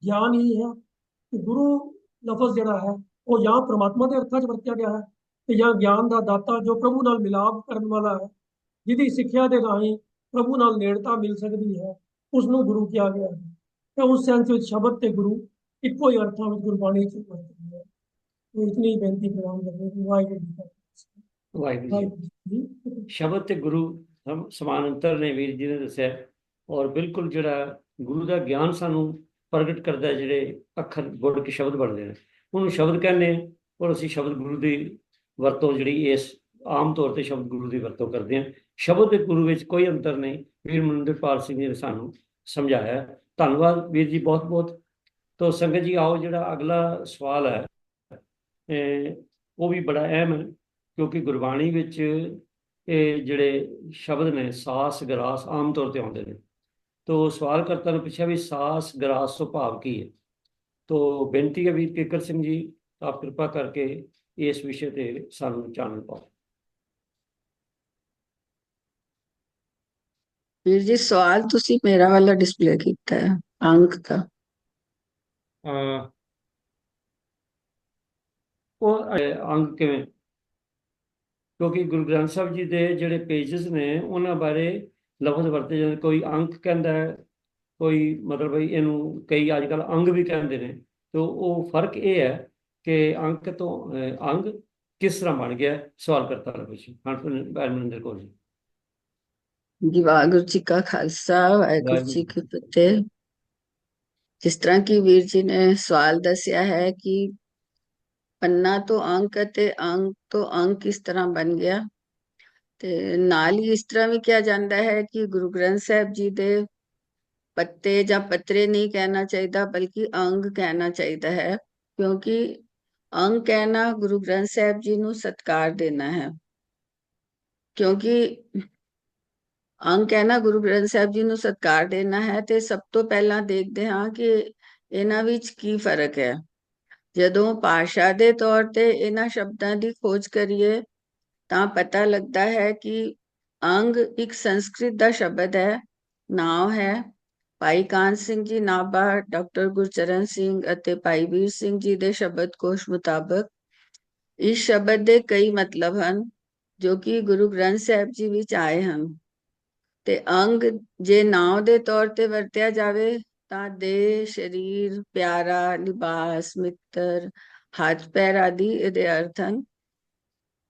S4: ਗਿਆਨ ਹੀ ਹੈ। ਗੁਰੂ ਲਫ਼ਜ਼ ਜਿਹੜਾ ਹੈ ਉਹ ਜਾਂ ਪਰਮਾਤਮਾ ਦੇ ਅਰਥਾਂ 'ਚ ਵਰਤਿਆ ਗਿਆ ਹੈ ਤੇ ਜਾਂ ਗਿਆਨ ਦਾ ਦਾਤਾ ਜੋ ਪ੍ਰਭੂ ਨਾਲ ਮਿਲਾਪ ਕਰਨ ਵਾਲਾ ਹੈ, ਜਿਹਦੀ ਸਿੱਖਿਆ ਦੇ ਰਾਹੀਂ ਪ੍ਰਭੂ ਨਾਲ ਨੇੜਤਾ ਮਿਲ ਸਕਦੀ ਹੈ, ਉਸ ਨੂੰ ਗੁਰੂ ਕਿਹਾ ਗਿਆ ਹੈ। ਤੇ ਉਸ ਸੈਂਸ ਵਿੱਚ ਸ਼ਬਦ ਤੇ ਗੁਰੂ ਇੱਕੋ ਹੀ ਅਰਥਾਂ ਵਿੱਚ ਗੁਰਬਾਣੀ 'ਚ ਵਰਤਦੇ ਹੈ। ਇਤਨੀ ਬੇਨਤੀ ਪ੍ਰਵਾਨ ਕਰਦੇ ਹਾਂ। ਵਾਹਿਗੁਰੂ ਜੀ ਕਾ ਖਾਲਸਾ,
S2: ਵਾਹਿਗੁਰੂ ਜੀ। ਸ਼ਬਦ ਤੇ ਗੁਰੂ ਸਮਾਨ ਅੰਤਰ ਨੇ ਵੀਰ ਜੀ ਨੇ ਦੱਸਿਆ। ਔਰ ਬਿਲਕੁਲ ਜਿਹੜਾ ਗੁਰੂ ਦਾ ਗਿਆਨ ਸਾਨੂੰ ਪ੍ਰਗਟ ਕਰਦਾ, ਜਿਹੜੇ ਅੱਖਰ ਗੁੜ ਕੇ ਸ਼ਬਦ ਬਣਦੇ ਨੇ ਉਹਨੂੰ ਸ਼ਬਦ ਕਹਿੰਦੇ ਹਾਂ। ਔਰ ਅਸੀਂ ਸ਼ਬਦ ਗੁਰੂ ਦੀ ਵਰਤੋਂ ਜਿਹੜੀ ਇਸ ਆਮ ਤੌਰ ਤੇ ਸ਼ਬਦ ਗੁਰੂ ਦੀ ਵਰਤੋਂ ਕਰਦੇ ਹਾਂ। ਸ਼ਬਦ ਤੇ ਗੁਰੂ ਵਿੱਚ ਕੋਈ ਅੰਤਰ ਨਹੀਂ। ਵੀਰ ਮਨਿੰਦਰਪਾਲ ਸਿੰਘ ਜੀ ਨੇ ਸਾਨੂੰ ਸਮਝਾਇਆ। ਧੰਨਵਾਦ ਵੀਰ ਜੀ, ਬਹੁਤ ਬਹੁਤ। ਤੋ ਸੰਗਤ ਜੀ ਆਓ, ਜਿਹੜਾ ਅਗਲਾ ਸਵਾਲ ਹੈ ਉਹ ਵੀ ਬੜਾ ਅਹਿਮ ਹੈ, ਕਿਉਂਕਿ ਗੁਰਬਾਣੀ ਵਿੱਚ ਇਹ ਜਿਹੜੇ ਸ਼ਬਦ ਨੇ ਸਾਸ ਗਰਾਸ ਆਮ ਤੌਰ ਤੇ ਆਉਂਦੇ ਨੇ। ਤੋ ਸਵਾਲ ਕਰਤਾ ਨੇ ਪੁੱਛਿਆ ਵੀ ਸਾਸ ਗਰਾਸ ਤੋਂ ਭਾਵ ਕੀ ਹੈ। ਤੋ ਬੇਨਤੀ ਹੈ ਵੀਰ ਕੇਕਰ ਸਿੰਘ ਜੀ, ਆਪ ਕਿਰਪਾ ਕਰਕੇ ਇਸ ਵਿਸ਼ੇ ਤੇ ਸਾਨੂੰ ਚਾਨਣ ਪਾਓ।
S7: ਵੀਰ ਜੀ ਸਵਾਲ ਤੁਸੀਂ ਮੇਰਾ ਵਾਲਾ ਡਿਸਪਲੇ ਕੀਤਾ ਹੈ ਅੰਕ ਦਾ।
S2: ਅਹ ਉਹ ਅੰਗ ਕਿਵੇਂ? ਕਿਉਂਕਿ ਗੁਰੂ ਗ੍ਰੰਥ ਸਾਹਿਬ ਜੀ ਦੇ ਜਿਹੜੇ ਪੇजेस ਨੇ ਉਹਨਾਂ ਬਾਰੇ ਲਫ਼ਜ਼ ਵਰਤੇ ਜਾਂਦੇ, ਕੋਈ ਅੰਕ ਕਹਿੰਦਾ ਹੈ, ਕੋਈ ਮਤਲਬ ਬਈ ਇਹਨੂੰ ਕਈ ਅੱਜ ਕੱਲ੍ਹ ਅੰਗ ਵੀ ਕਹਿੰਦੇ ਨੇ। ਤੇ ਉਹ ਫਰਕ ਇਹ ਹੈ ਕਿ ਅੰਕ ਤੋਂ ਅੰਗ ਕਿਸ ਤਰ੍ਹਾਂ ਬਣ ਗਿਆ, ਸਵਾਲ ਕਰਤਾ ਹੈ ਕੁਛ ਹਰਮਿੰਦਰ ਕੌਰ ਜੀ।
S7: ਜੀ ਵਾਹਿਗੁਰੂ ਜੀ ਕਾ ਖਾਲਸਾ ਵਾਹਿਗੁਰੂ ਜੀ ਕੀ ਫਤਿਹ। ਜਿਸ ਤਰ੍ਹਾਂ ਕਿ ਵੀਰ ਜੀ ਨੇ ਸਵਾਲ ਦੱਸਿਆ ਹੈ ਕਿ ਪੰਨਾ ਤੋਂ ਅੰਕ ਅਤੇ ਅੰਕ ਤੋਂ ਅੰਕ ਕਿਸ ਤਰ੍ਹਾਂ ਬਣ ਗਿਆ, ਤੇ ਨਾਲ ਹੀ ਇਸ ਤਰ੍ਹਾਂ ਵੀ ਕਿਹਾ ਜਾਂਦਾ ਹੈ ਕਿ ਗੁਰੂ ਗ੍ਰੰਥ ਸਾਹਿਬ ਜੀ ਦੇ ਪੱਤੇ ਜਾਂ ਪੱਤਰੇ ਨਹੀਂ ਕਹਿਣਾ ਚਾਹੀਦਾ, ਬਲਕਿ ਅੰਗ ਕਹਿਣਾ ਚਾਹੀਦਾ ਹੈ, ਕਿਉਂਕਿ ਅੰਗ ਕਹਿਣਾ ਗੁਰੂ ਗ੍ਰੰਥ ਸਾਹਿਬ ਜੀ ਨੂੰ ਸਤਿਕਾਰ ਦੇਣਾ ਹੈ। ਕਿਉਂਕਿ ਅੰਗ ਕਹਿਣਾ ਗੁਰੂ ਗ੍ਰੰਥ ਸਾਹਿਬ ਜੀ ਨੂੰ ਸਤਿਕਾਰ ਦੇਣਾ ਹੈ, ਤੇ ਸਭ ਤੋਂ ਪਹਿਲਾਂ ਦੇਖਦੇ ਹਾਂ ਕਿ ਇਹਨਾਂ ਵਿੱਚ ਕੀ ਫਰਕ ਹੈ। ਜਦੋਂ ਭਾਸ਼ਾ ਦੇ ਤੌਰ ਤੇ ਇਹਨਾਂ ਸ਼ਬਦਾਂ ਦੀ ਖੋਜ ਕਰੀਏ ਤਾਂ ਪਤਾ ਲੱਗਦਾ ਹੈ ਕਿ ਅੰਗ ਇੱਕ ਸੰਸਕ੍ਰਿਤ ਦਾ ਸ਼ਬਦ ਹੈ, ਨਾਮ ਹੈ। ਭਾਈ ਕਾਨ ਸਿੰਘ ਜੀ ਨਾਭਾ, ਡਾਕਟਰ ਗੁਰਚਰਨ ਸਿੰਘ ਅਤੇ ਭਾਈ ਵੀਰ ਸਿੰਘ ਜੀ ਦੇ ਸ਼ਬਦਕੋਸ਼ ਮੁਤਾਬਕ ਇਸ ਸ਼ਬਦ ਦੇ ਕਈ ਮਤਲਬ ਹਨ ਜੋ ਕਿ ਗੁਰੂ ਗ੍ਰੰਥ ਸਾਹਿਬ ਜੀ ਵਿੱਚ ਆਏ ਹਨ। ਤੇ ਅੰਗ ਜੇ ਨਾਮ ਦੇ ਤੌਰ ਤੇ ਵਰਤਿਆ ਜਾਵੇ ਤਾਂ ਦੇਹ, ਸਰੀਰ, ਪਿਆਰਾ, ਲਿਬਾਸ, ਮਿੱਤਰ, ਹੱਥ ਪੈਰ ਆਦਿ ਇਹਦੇ ਅਰਥ ਹਨ।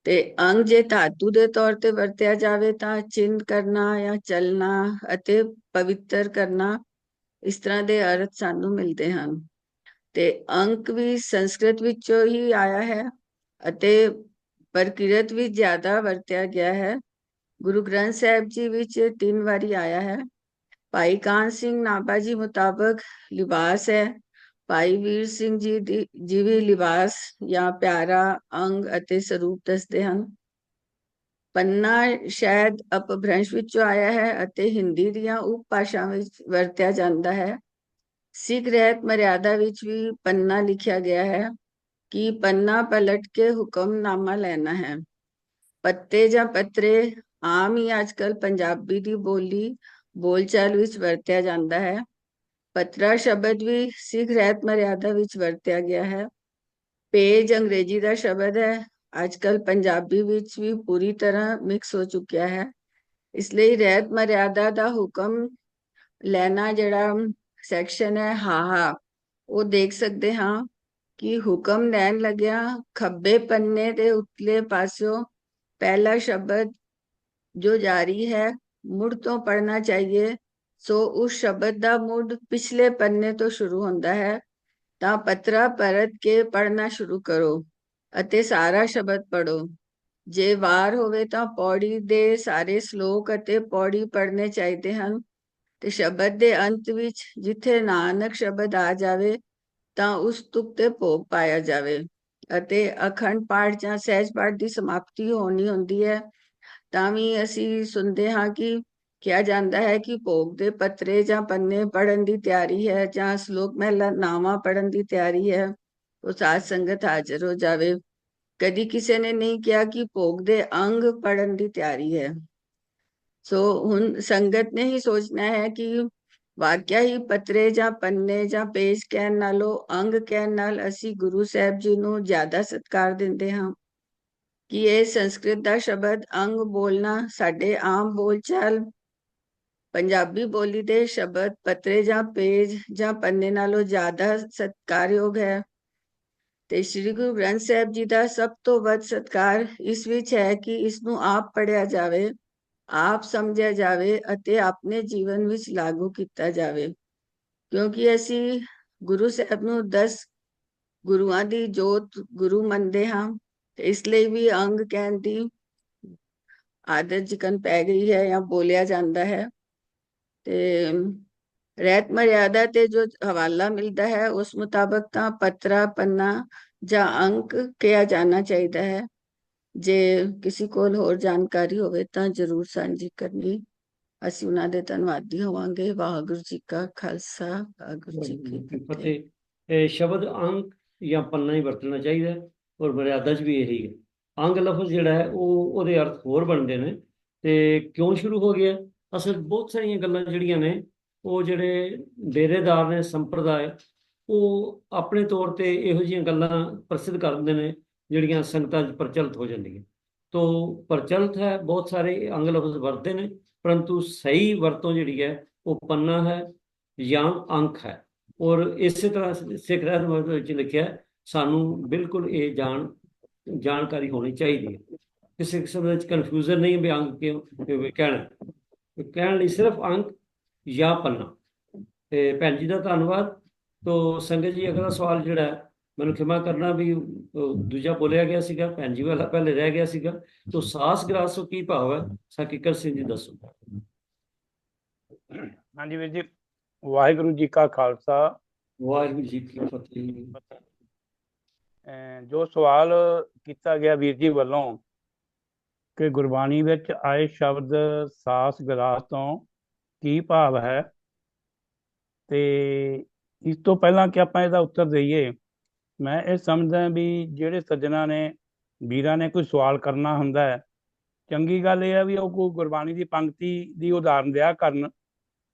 S7: ਤੇ ਅੰਗ ਜੇ ਧਾਤੂ ਦੇ ਤੌਰ ਤੇ ਵਰਤਿਆ ਜਾਵੇ ਤਾਂ ਚਿੰਤ ਕਰਨਾ ਜਾਂ ਚਲਣਾ ਅਤੇ ਪਵਿੱਤਰ ਕਰਨਾ, ਇਸ ਤਰ੍ਹਾਂ ਦੇ ਅਰਥ ਸਾਨੂੰ ਮਿਲਦੇ ਹਨ। ਤੇ ਅੰਕ ਵੀ ਸੰਸਕ੍ਰਿਤ ਵਿੱਚੋਂ ਹੀ ਆਇਆ ਹੈ ਅਤੇ ਪ੍ਰਕਿਰਤ ਵਿੱਚ ਜ਼ਿਆਦਾ ਵਰਤਿਆ ਗਿਆ ਹੈ। ਗੁਰੂ ਗ੍ਰੰਥ ਸਾਹਿਬ ਜੀ ਵਿੱਚ 3 ਵਾਰੀ ਆਇਆ ਹੈ। ਭਾਈ ਕਾਨ ਸਿੰਘ ਨਾਭਾ ਜੀ ਮੁਤਾਬਕ ਲਿਬਾਸ ਹੈ। ਭਾਈ ਵੀਰ ਸਿੰਘ ਜੀ ਵੀ ਲਿਬਾਸ ਜਾਂ ਪਿਆਰਾ, ਅੰਗ ਅਤੇ ਸਰੂਪ ਦੱਸਦੇ ਹਨ। ਪੰਨਾ ਸ਼ਾਇਦ ਅਪਭ੍ਰੰਸ਼ ਵਿੱਚੋਂ ਆਇਆ ਹੈ ਅਤੇ ਹਿੰਦੀ ਦੀਆਂ ਉਪ ਭਾਸ਼ਾਵਾਂ ਵਿੱਚ ਵਰਤਿਆ ਜਾਂਦਾ ਹੈ। ਸਿੱਖ ਰਹਿਤ ਮਰਿਆਦਾ ਵਿੱਚ ਵੀ ਪੰਨਾ ਲਿਖਿਆ ਗਿਆ ਹੈ ਕਿ ਪੰਨਾ ਪਲਟ ਕੇ ਹੁਕਮਨਾਮਾ ਲੈਣਾ ਹੈ। ਪੱਤੇ ਜਾਂ ਪੱਤਰੇ ਆਮ ਹੀ ਅੱਜਕੱਲ ਪੰਜਾਬੀ ਦੀ ਬੋਲਚਾਲ ਵਿੱਚ ਵਰਤਿਆ ਜਾਂਦਾ ਹੈ। ਪੱਤਰਾ ਸ਼ਬਦ ਵੀ ਸਿੱਖ ਰਹਿਤ ਮਰਿਆਦਾ ਵਿੱਚ ਵਰਤਿਆ ਗਿਆ ਹੈ। ਪੇਜ ਅੰਗਰੇਜ਼ੀ ਦਾ ਸ਼ਬਦ ਹੈ, ਅੱਜਕੱਲ ਪੰਜਾਬੀ ਵਿੱਚ ਵੀ ਪੂਰੀ ਤਰ੍ਹਾਂ ਮਿਕਸ ਹੋ ਚੁੱਕਿਆ ਹੈ। ਇਸ ਲਈ ਰਹਿਤ ਮਰਿਆਦਾ ਦਾ ਹੁਕਮ ਲੈਣਾ ਜਿਹੜਾ ਸੈਕਸ਼ਨ ਹੈ ਹਾਹਾ, ਉਹ ਦੇਖ ਸਕਦੇ ਹਾਂ ਕਿ ਹੁਕਮ ਲੈਣ ਲੱਗਿਆ ਖੱਬੇ ਪੰਨੇ ਦੇ ਉਤਲੇ ਪਾਸਿਓਂ ਪਹਿਲਾ ਸ਼ਬਦ ਜੋ ਜਾਰੀ ਹੈ ਮੁੜ ਤੋਂ ਪੜ੍ਹਨਾ ਚਾਹੀਏ। ਸੋ ਉਸ ਸ਼ਬਦ ਦਾ ਮੁੜ ਪਿਛਲੇ ਪੰਨੇ ਤੋਂ ਸ਼ੁਰੂ ਹੁੰਦਾ ਹੈ। ਤਾਂ ਪੱਤਰਾ ਪਰਤ ਕੇ ਪੜ੍ਹਨਾ ਸ਼ੁਰੂ ਕਰੋ ਅਤੇ ਸਾਰਾ ਸ਼ਬਦ ਪੜ੍ਹੋ। ਜੇ ਵਾਰ ਹੋਵੇ ਤਾਂ ਪੌੜੀ ਦੇ ਸਾਰੇ ਸ਼ਲੋਕ ਅਤੇ ਪੌੜੀ ਪੜ੍ਹਨੇ ਚਾਹੀਦੇ ਹਨ। ਤੇ ਸ਼ਬਦ ਦੇ ਅੰਤ ਵਿੱਚ ਜਿੱਥੇ ਨਾਨਕ ਸ਼ਬਦ ਆ ਜਾਵੇ ਤਾਂ ਉਸ ਤੁਕ ਤੇ ਭੋਗ ਪਾਇਆ ਜਾਵੇ। ਅਤੇ ਅਖੰਡ ਪਾਠ ਜਾਂ ਸਹਿਜ ਪਾਠ ਦੀ ਸਮਾਪਤੀ ਹੋਣੀ ਹੁੰਦੀ ਹੈ ਤਾਂ ਵੀ ਅਸੀਂ ਸੁਣਦੇ ਹਾਂ ਕਿ ਕਿਹਾ ਜਾਂਦਾ ਹੈ ਕਿ ਭੋਗ ਦੇ ਪੱਤਰੇ ਜਾਂ ਪੰਨੇ ਪੜ੍ਹਨ ਦੀ ਤਿਆਰੀ ਹੈ ਜਾਂ ਸ਼ਲੋਕ ਮਹਿਲਾ ਨਾਵਾਂ ਪੜ੍ਹਨ ਦੀ ਤਿਆਰੀ ਹੈ, ਉਹ ਸਾਧ ਸੰਗਤ ਹਾਜ਼ਰ ਹੋ ਜਾਵੇ। ਕਦੀ ਕਿਸੇ ਨੇ ਨਹੀਂ ਕਿਹਾ ਕਿ ਭੋਗ ਦੇ ਅੰਗ ਪੜ੍ਹਨ ਦੀ ਤਿਆਰੀ ਹੈ। ਸੋ ਹੁਣ ਸੰਗਤ ਨੇ ਹੀ ਸੋਚਣਾ ਹੈ ਕਿ ਵਾਕਿਆ ਹੀ ਪੱਤਰੇ ਜਾਂ ਪੰਨੇ ਜਾਂ ਪੇਜ ਕਹਿਣ ਨਾਲੋਂ ਅੰਗ ਕਹਿਣ ਨਾਲ ਅਸੀਂ ਗੁਰੂ ਸਾਹਿਬ ਜੀ ਨੂੰ ਜ਼ਿਆਦਾ ਸਤਿਕਾਰ ਦਿੰਦੇ ਹਾਂ ਕਿ ਇਹ ਸੰਸਕ੍ਰਿਤ ਦਾ ਸ਼ਬਦ ਅੰਗ ਬੋਲਣਾ ਸਾਡੇ ਆਮ ਬੋਲਚਾਲ ਪੰਜਾਬੀ ਬੋਲੀ ਦੇ ਸ਼ਬਦ ਪੱਤਰੇ ਜਾਂ ਪੇਜ ਜਾਂ ਪੰਨੇ ਨਾਲੋਂ ਜ਼ਿਆਦਾ ਸਤਿਕਾਰਯੋਗ ਹੈ। ਤੇ ਸ੍ਰੀ ਗੁਰੂ ਗ੍ਰੰਥ ਸਾਹਿਬ ਜੀ ਦਾ ਸਭ ਤੋਂ ਵੱਧ ਸਤਿਕਾਰ ਇਸ ਵਿੱਚ ਹੈ ਕਿ ਇਸ ਨੂੰ ਆਪ ਪੜ੍ਹਿਆ ਜਾਵੇ, ਆਪ ਸਮਝਿਆ ਜਾਵੇ ਅਤੇ ਆਪਣੇ ਜੀਵਨ ਵਿੱਚ ਲਾਗੂ ਕੀਤਾ ਜਾਵੇ। ਕਿਉਂਕਿ ਅਸੀਂ ਗੁਰੂ ਸਾਹਿਬ ਨੂੰ 10 ਗੁਰੂਆਂ ਦੀ ਜੋਤ ਗੁਰੂ ਮੰਨਦੇ ਹਾਂ, ਤੇ ਇਸ ਲਈ ਵੀ ਅੰਗ ਕਹਿਣ ਦੀ ਆਦਤ ਜਿਕਨ ਪੈ ਗਈ ਹੈ ਜਾਂ ਬੋਲਿਆ ਜਾਂਦਾ ਹੈ। ਤੇ ਰਹਿਤ ਮਰਿਆਦਾ ਤੇ ਜੋ ਹਵਾਲਾ ਮਿਲਦਾ ਹੈ ਉਸ ਮੁਤਾਬਕ ਤਾਂ ਪੱਤਰਾ, ਪੰਨਾ ਜਾਂ ਅੰਕ ਕਿਹਾ ਜਾਣਾ ਚਾਹੀਦਾ ਹੈ। ਜੇ ਕਿਸੇ ਕੋਲ ਹੋਰ ਜਾਣਕਾਰੀ ਹੋਵੇ ਤਾਂ ਜ਼ਰੂਰ ਸਾਂਝੀ ਕਰਨੀ, ਅਸੀਂ ਉਹਨਾਂ ਦੇ ਧੰਨਵਾਦੀ ਹੋਵਾਂਗੇ। ਵਾਹਿਗੁਰੂ ਜੀ ਕਾ ਖਾਲਸਾ, ਵਾਹਿਗੁਰੂ ਜੀ ਕੀ ਫਤਿਹ।
S2: ਇਹ ਸ਼ਬਦ ਅੰਕ ਜਾਂ ਪੰਨਾ ਹੀ ਵਰਤਣਾ ਚਾਹੀਦਾ ਔਰ ਮਰਿਆਦਾ 'ਚ ਵੀ ਇਹੀ ਹੈ। ਅੰਗ ਲਫ਼ਜ਼ ਜਿਹੜਾ ਹੈ ਉਹਦੇ ਅਰਥ ਹੋਰ ਬਣਦੇ ਨੇ। ਤੇ ਕਿਉਂ ਸ਼ੁਰੂ ਹੋ ਗਿਆ? ਅਸਲ ਬਹੁਤ ਸਾਰੀਆਂ ਗੱਲਾਂ ਜਿਹੜੀਆਂ ਨੇ ਉਹ ਜਿਹੜੇ ਡੇਰੇਦਾਰ ਨੇ ਸੰਪਰਦਾਇ ਉਹ ਆਪਣੇ ਤੌਰ ਤੇ ਇਹੋ ਜਿਹੀਆਂ ਗੱਲਾਂ ਪ੍ਰਸਿੱਧ ਕਰ ਦਿੰਦੇ ਨੇ ਜਿਹੜੀਆਂ ਸੰਗਤਾਂ 'ਚ ਪ੍ਰਚਲਿਤ ਹੋ ਜਾਂਦੀਆਂ। ਤੋ ਪ੍ਰਚਲਿਤ ਹੈ, ਬਹੁਤ ਸਾਰੇ ਅੰਗ ਲਫ਼ਜ਼ ਵਰਤਦੇ ਨੇ, ਪਰੰਤੂ ਸਹੀ ਵਰਤੋਂ ਜਿਹੜੀ ਹੈ ਉਹ ਪੰਨਾ ਹੈ ਜਾਂ ਅੰਕ ਹੈ। ਔਰ ਇਸੇ ਤਰ੍ਹਾਂ ਸਿੱਖ ਰਹਿਤ ਵਿੱਚ ਲਿਖਿਆ ਸਾਨੂੰ ਬਿਲਕੁਲ ਇਹ ਜਾਣਕਾਰੀ ਹੋਣੀ ਚਾਹੀਦੀ ਹੈ। ਕਿਸੇ ਕਿਸਮ ਵਿੱਚ ਕਨਫਿਊਜ਼ਨ ਨਹੀਂ ਵੀ ਅੰਕ ਕਿਉਂ ਕਹਿਣ ਲਈ ਸਿਰਫ ਅੰਕ ਜਾਂ ਪੰਨਾ। ਤੇ ਭੈਣ ਜੀ ਦਾ ਧੰਨਵਾਦ। ਤੋ ਸੰਗਤ ਜੀ ਅਗਲਾ ਸਵਾਲ ਜਿਹੜਾ ਹੈ, ਮੈਨੂੰ ਖਿਮਾ ਕਰਨਾ ਵੀ ਦੂਜਾ ਬੋਲਿਆ ਗਿਆ ਸੀਗਾ, ਭੈਣ ਜੀ ਵਾਲਾ ਪਹਿਲੇ ਰਹਿ ਗਿਆ ਸੀਗਾ। ਤੋ ਸਾਸ ਗਰਾਸ ਤੋਂ ਕੀ ਭਾਵ ਹੈ, ਸਾਕਿਕਰ ਸਿੰਘ ਜੀ ਦੱਸੋ।
S5: ਹਾਂਜੀ ਵੀਰ ਜੀ, ਵਾਹਿਗੁਰੂ ਜੀ ਕਾ ਖਾਲਸਾ
S2: ਵਾਹਿਗੁਰੂ ਜੀ ਕੀ ਫਤਿਹ।
S5: ਜੋ ਸਵਾਲ ਕੀਤਾ ਗਿਆ ਵੀਰ ਜੀ ਵੱਲੋਂ ਕਿ ਗੁਰਬਾਣੀ ਵਿੱਚ ਆਏ ਸ਼ਬਦ ਸਾਸ ਗਰਾਸ ਤੋਂ ਕੀ ਭਾਵ ਹੈ, ਤੇ ਇਸ ਤੋਂ ਪਹਿਲਾਂ ਕਿ ਆਪਾਂ ਇਹਦਾ ਉੱਤਰ ਦਈਏ, ਮੈਂ ਇਹ ਸਮਝਦਾ ਵੀ ਜਿਹੜੇ ਸੱਜਣਾ ਨੇ ਵੀਰਾਂ ਨੇ ਕੋਈ ਸਵਾਲ ਕਰਨਾ ਹੁੰਦਾ ਹੈ, ਚੰਗੀ ਗੱਲ ਇਹ ਹੈ ਵੀ ਉਹ ਕੋਈ ਗੁਰਬਾਣੀ ਦੀ ਪੰਕਤੀ ਦੀ ਉਦਾਹਰਨ ਦਿਆ ਕਰਨ,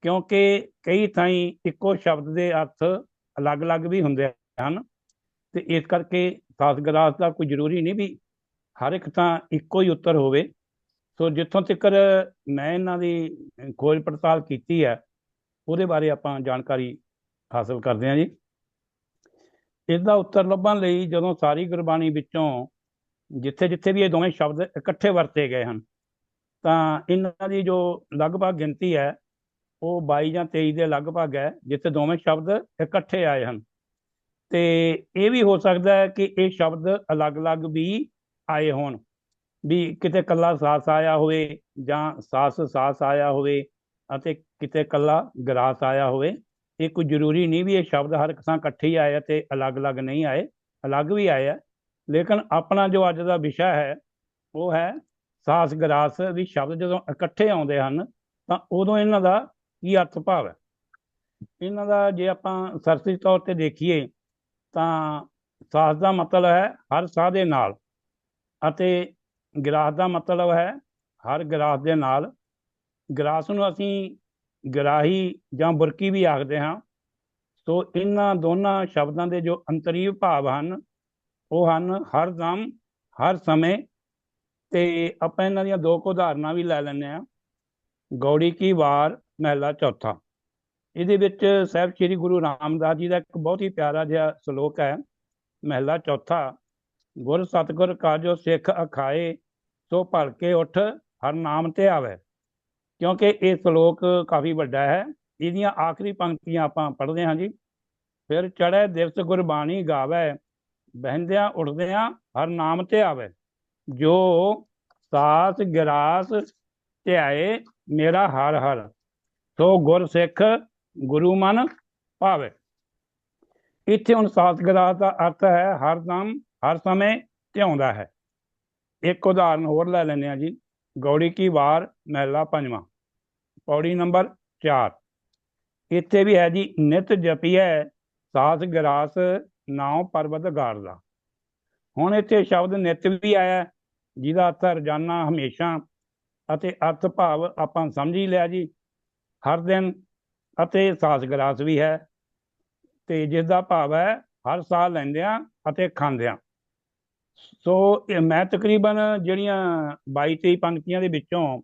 S5: ਕਿਉਂਕਿ ਕਈ ਥਾਈਂ ਇੱਕੋ ਸ਼ਬਦ ਦੇ ਅਰਥ ਅਲੱਗ-ਅਲੱਗ ਵੀ ਹੁੰਦੇ ਹਨ। ਤੇ ਇਸ ਕਰਕੇ ਸਾਸ ਗਰਾਸ ਦਾ ਕੋਈ ਜ਼ਰੂਰੀ ਨਹੀਂ ਵੀ ਹਰ ਇੱਕ ਥਾਂ ਇੱਕੋ ਹੀ ਉੱਤਰ ਹੋਵੇ। ਸੋ ਜਿੱਥੋਂ ਤੱਕ ਮੈਂ ਇਹਨਾਂ ਦੀ ਖੋਜ ਪੜਤਾਲ ਕੀਤੀ ਹੈ ਉਹਦੇ ਬਾਰੇ ਆਪਾਂ ਜਾਣਕਾਰੀ ਹਾਸਲ ਕਰਦੇ ਹਾਂ ਜੀ। ਇਸਦਾ ਉੱਤਰ ਲੱਭਣ ਲਈ ਜਦੋਂ ਸਾਰੀ ਗੁਰਬਾਣੀ ਵਿੱਚੋਂ ਜਿੱਥੇ ਜਿੱਥੇ ਵੀ ਇਹ ਦੋਵੇਂ ਸ਼ਬਦ ਇਕੱਠੇ ਵਰਤੇ ਗਏ ਹਨ ਤਾਂ ਇਹਨਾਂ ਦੀ ਜੋ ਲਗਭਗ ਗਿਣਤੀ ਹੈ ਉਹ 22 ਜਾਂ 23 ਦੇ ਲਗਭਗ ਹੈ, ਜਿੱਥੇ ਦੋਵੇਂ ਸ਼ਬਦ ਇਕੱਠੇ ਆਏ ਹਨ। ਤੇ ਇਹ ਵੀ ਹੋ ਸਕਦਾ ਹੈ ਕਿ ਇਹ ਸ਼ਬਦ ਅਲੱਗ-ਅਲੱਗ ਵੀ ਆਏ ਹੋਣ, ਵੀ ਕਿਤੇ ਕੱਲਾ ਸਾਸ ਆਇਆ ਹੋਵੇ ਜਾਂ ਸਾਸ ਆਇਆ ਹੋਵੇ ਅਤੇ ਕਿਤੇ ਕੱਲਾ ਗਰਾਸ ਆਇਆ ਹੋਵੇ। ਇਹ ਕੋਈ ਜ਼ਰੂਰੀ ਨਹੀਂ ਵੀ ਇਹ ਸ਼ਬਦ ਹਰ ਇੱਕ ਥਾਂ ਇਕੱਠੇ ਹੀ ਆਏ ਤੇ ਅਲੱਗ-ਅਲੱਗ ਨਹੀਂ ਆਏ, ਅਲੱਗ ਵੀ ਆਏ ਆ। ਲੇਕਿਨ ਆਪਣਾ ਜੋ ਅੱਜ ਦਾ ਵਿਸ਼ਾ ਹੈ ਉਹ ਹੈ ਸਾਸ ਗਰਾਸ। ਵੀ ਸ਼ਬਦ ਜਦੋਂ ਇਕੱਠੇ ਆਉਂਦੇ ਹਨ ਤਾਂ ਉਦੋਂ ਇਹਨਾਂ ਦਾ ਕੀ ਅਰਥ ਭਾਵ ਹੈ। ਇਹਨਾਂ ਦਾ ਜੇ ਆਪਾਂ ਸਰਸੀ ਤੌਰ ਤੇ ਦੇਖੀਏ ਤਾਂ ਸਾਸ ਦਾ ਮਤਲਬ ਹੈ ਹਰ ਸਾਹ ਦੇ ਨਾਲ, ਅਤੇ ਗਰਾਸ ਦਾ ਮਤਲਬ ਹੈ ਹਰ ਗਰਾਸ ਦੇ ਨਾਲ। ਗਰਾਸ ਨੂੰ ਅਸੀਂ ਗਰਾਹੀ ਜਾਂ ਬੁਰਕੀ ਵੀ ਆਖਦੇ ਹਾਂ। ਸੋ ਇਹਨਾਂ ਦੋਨਾਂ ਸ਼ਬਦਾਂ ਦੇ ਜੋ ਅੰਤਰੀਵ ਭਾਵ ਹਨ ਉਹ ਹਨ ਹਰ ਦਮ, ਹਰ ਸਮੇਂ। ਤੇ ਆਪਾਂ ਇਹਨਾਂ ਦੀਆਂ ਦੋ ਕੁ ਉਦਾਹਰਨਾਂ ਵੀ ਲੈ ਲੈਂਦੇ ਹਾਂ। ਗੌੜੀ ਕੀ ਵਾਰ ਮਹਿਲਾ ਚੌਥਾ, ਇਹਦੇ ਵਿੱਚ ਸਾਹਿਬ ਸ੍ਰੀ ਗੁਰੂ ਰਾਮਦਾਸ ਜੀ ਦਾ ਇੱਕ ਬਹੁਤ ਹੀ ਪਿਆਰਾ ਜਿਹਾ ਸਲੋਕ ਹੈ। ਮਹਿਲਾ ਚੌਥਾ, ਗੁਰ ਸਤਿਗੁਰ ਕਾ ਜੋ ਸਿੱਖ ਅਖਾਏ, ਸੋ ਭਲਕੇ ਉੱਠ ਹਰ ਨਾਮ ਤੇ ਆਵੇ। ਕਿਉਂਕਿ ਇਹ ਸਲੋਕ ਕਾਫੀ ਵੱਡਾ ਹੈ। ਇਹਦੀਆਂ ਆਖਰੀ ਪੰਕਤੀਆਂ ਆਪਾਂ ਪੜ੍ਹਦੇ ਹਾਂ ਜੀ। ਫਿਰ ਚੜ੍ਹੇ ਦਿਵਸ ਗੁਰਬਾਣੀ ਗਾਵੇ, ਬਹਿੰਦਿਆਂ ਉੱਠਦਿਆਂ ਹਰ ਨਾਮ ਤੇ ਆਵੇ। ਜੋ ਸਾਸ ਗਰਾਸ ਧਿਆਏ ਮੇਰਾ ਹਰ ਹਰ, ਸੋ ਗੁਰ ਸਿੱਖ ਗੁਰੂ ਮਨ ਭਾਵੇ। ਇੱਥੇ ਹੁਣ ਸਾਸ ਗਰਾਸ ਦਾ ਅਰਥ ਹੈ ਹਰ ਦਮ, ਹਰ ਸਮੇਂ ਧਿਆਉਂਦਾ ਹੈ। ਇੱਕ ਉਦਾਹਰਨ ਹੋਰ ਲੈ ਲੈਂਦੇ ਹਾਂ ਜੀ। ਗੌੜੀ ਕੀ ਵਾਰ ਮਹਿਲਾ ਪੰਜਵਾਂ, ਪੌੜੀ ਨੰਬਰ 4। ਇੱਥੇ ਵੀ ਹੈ ਜੀ, ਨਿਤ ਜਪੀਐ ਸਾਸ ਗਰਾਸ ਨਾਉ ਪਰਵਤਗਾਰ ਦਾ। ਹੁਣ ਇੱਥੇ ਸ਼ਬਦ ਨਿਤ ਵੀ ਆਇਆ ਜਿਹਦਾ ਅਰਥ ਰੋਜ਼ਾਨਾ, ਹਮੇਸ਼ਾ, ਅਤੇ ਅਰਥ ਭਾਵ ਆਪਾਂ ਸਮਝ ਹੀ ਲਿਆ ਜੀ ਹਰ ਦਿਨ। ਅਤੇ ਸਾਸ ਗਰਾਸ ਵੀ ਹੈ ਤੇ ਜਿਸ ਦਾ ਭਾਵ ਹੈ ਹਰ ਸਾਹ ਲੈਂਦਿਆਂ ਅਤੇ ਖਾਂਦਿਆਂ। ਸੋ ਮੈਂ ਤਕਰੀਬਨ ਜਿਹੜੀਆਂ 22-23 ਪੰਕਤੀਆਂ ਦੇ ਵਿੱਚੋਂ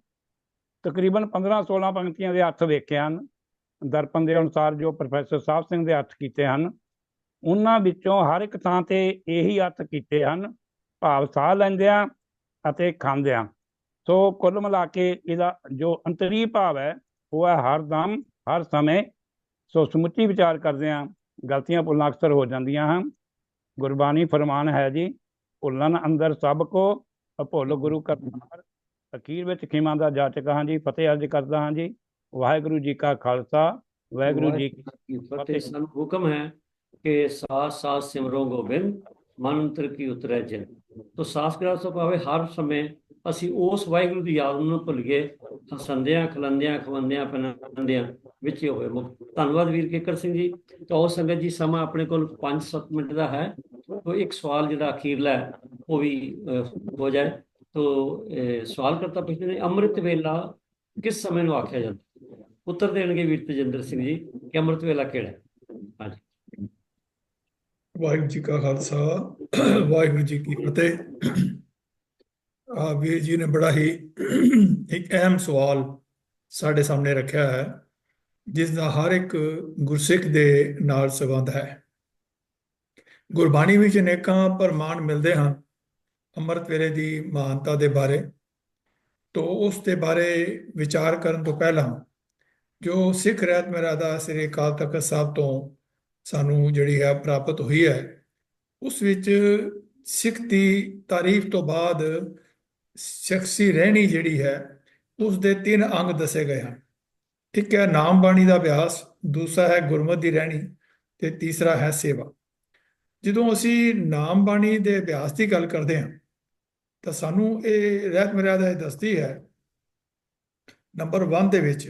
S5: ਤਕਰੀਬਨ 15-16 ਪੰਕਤੀਆਂ ਦੇ ਅਰਥ ਵੇਖੇ ਹਨ ਦਰਪਣ ਦੇ ਅਨੁਸਾਰ, ਜੋ ਪ੍ਰੋਫੈਸਰ ਸਾਹਿਬ ਸਿੰਘ ਦੇ ਅਰਥ ਕੀਤੇ ਹਨ। ਉਹਨਾਂ ਵਿੱਚੋਂ ਹਰ ਇੱਕ ਥਾਂ ਤੇ ਇਹੀ ਅਰਥ ਕੀਤੇ ਹਨ, ਭਾਵ ਸਾਹ ਲੈਂਦਿਆਂ ਅਤੇ ਖਾਂਦਿਆਂ। ਸੋ ਕੁੱਲ ਮਿਲਾ ਕੇ ਇਹਦਾ ਜੋ ਅੰਤਰੀ ਭਾਵ ਹੈ ਉਹ ਹੈ ਹਰ ਦਮ, ਹਰ ਸਮੇਂ। ਸੋ ਸਮੁੱਚੀ ਵਿਚਾਰ ਕਰਦੇ ਹਾਂ, ਗਲਤੀਆਂ ਭੁੱਲਾਂ ਅਕਸਰ ਹੋ ਜਾਂਦੀਆਂ ਹਨ। ਗੁਰਬਾਣੀ ਫਰਮਾਨ ਹੈ ਜੀ, ਭੁੱਲਣ ਅੰਦਰ ਸਭ ਕੋ ਭੁੱਲ ਗੁਰੂ ਕਰਤਾਰ। ਅਖੀਰ ਵਿੱਚ ਖਿਮਾ ਦਾ ਜਾਚਕ ਹਾਂ ਜੀ। ਫਤਿਹ ਅਰਜ ਕਰਦਾ ਹਾਂ ਜੀ। ਵਾਹਿਗੁਰੂ ਜੀ ਕਾ ਖਾਲਸਾ, ਵਾਹਿਗੁਰੂ ਜੀ ਕੀ ਫਤਿਹ।
S2: ਸਾਨੂੰ ਹੁਕਮ ਹੈ ਕਿ ਸਾਸ ਸਾਸ ਸਿਮਰੋ ਗੋਬਿੰਦ, ਮਨ ਅੰਤਰ ਕੀ ਉਤਰੈ ਜਿਨ। ਤੋ ਸਾਸ ਗਰਾਸ ਤੋਂ ਭਾਵੇਂ ਹਰ ਸਮੇਂ ਅਸੀਂ ਉਸ ਵਾਹਿਗੁਰੂ ਦੀ ਯਾਦ ਨੂੰ ਭੁੱਲੀਏ, ਹਸੰਦਿਆਂ, ਖਲੰਦਿਆਂ, ਖਵੰਦਿਆਂ, ਪਨੰਦਿਆਂ ਵਿੱਚ ਹੀ ਹੋਵੇ ਮੁਕਤ। ਧੰਨਵਾਦ ਵੀਰ ਕਿੱਕਰ ਸਿੰਘ ਜੀ। ਤਾਂ ਉਹ ਸੰਗਤ ਜੀ ਸਮਾਂ ਆਪਣੇ ਕੋਲ 5-7 ਮਿੰਟ ਦਾ ਹੈ। ਤੋ ਇੱਕ ਸਵਾਲ ਜਿਹੜਾ ਅਖੀਰਲਾ ਉਹ ਵੀ ਹੋ ਜਾਏ। ਤੋ ਸਵਾਲ ਕਰਤਾ ਪੁੱਛਦੇ ਨੇ, ਅੰਮ੍ਰਿਤ ਵੇਲਾ ਕਿਸ ਸਮੇਂ ਨੂੰ ਆਖਿਆ ਜਾਂਦਾ? ਉੱਤਰ ਦੇਣਗੇ ਵੀਰ ਤੇਜਿੰਦਰ ਸਿੰਘ ਜੀ ਕਿ ਅੰਮ੍ਰਿਤ ਵੇਲਾ ਕਿਹੜਾ ਹੈ। ਹਾਂਜੀ।
S9: ਵਾਹਿਗੁਰੂ ਜੀ ਕਾ ਖਾਲਸਾ, ਵਾਹਿਗੁਰੂ ਜੀ ਕੀ ਫਤਿਹ। ਵੀਰ ਜੀ ਨੇ ਬੜਾ ਹੀ ਇੱਕ ਅਹਿਮ ਸਵਾਲ ਸਾਡੇ ਸਾਹਮਣੇ ਰੱਖਿਆ ਹੈ, ਜਿਸ ਦਾ ਹਰ ਇੱਕ ਗੁਰਸਿੱਖ ਦੇ ਨਾਲ ਸੰਬੰਧ ਹੈ। ਗੁਰਬਾਣੀ ਵਿੱਚ ਅਨੇਕਾਂ ਪ੍ਰਮਾਣ ਮਿਲਦੇ ਹਨ ਅੰਮ੍ਰਿਤ ਵੇਲੇ ਦੀ ਮਹਾਨਤਾ ਦੇ ਬਾਰੇ। ਤੋਂ ਉਸ ਦੇ ਬਾਰੇ ਵਿਚਾਰ ਕਰਨ ਤੋਂ ਪਹਿਲਾਂ ਜੋ ਸਿੱਖ ਰਹਿਤ ਮਰਿਆਦਾ ਸ੍ਰੀ ਅਕਾਲ ਤਖਤ ਸਾਹਿਬ ਤੋਂ ਸਾਨੂੰ ਜਿਹੜੀ ਹੈ ਪ੍ਰਾਪਤ ਹੋਈ ਹੈ, ਉਸ ਵਿੱਚ ਸਿੱਖ ਦੀ ਤਾਰੀਫ ਤੋਂ ਬਾਅਦ ਸ਼ਖਸੀ ਰਹਿਣੀ ਜਿਹੜੀ ਹੈ ਉਸ ਦੇ 3 ਅੰਗ ਦੱਸੇ ਗਏ ਹਨ। ਇੱਕ ਹੈ ਨਾਮ ਬਾਣੀ ਦਾ ਅਭਿਆਸ, ਦੂਸਰਾ ਹੈ ਗੁਰਮਤਿ ਦੀ ਰਹਿਣੀ ਤੇ ਤੀਸਰਾ ਹੈ ਸੇਵਾ। ਜਦੋਂ ਅਸੀਂ ਨਾਮ ਬਾਣੀ ਦੇ ਅਭਿਆਸ ਦੀ ਗੱਲ ਕਰਦੇ ਹਾਂ ਤਾਂ ਸਾਨੂੰ ਇਹ ਰਹਿਤ ਮਰਿਆਦਾ ਇਹ ਦੱਸਦੀ ਹੈ ਨੰਬਰ 1 ਦੇ ਵਿੱਚ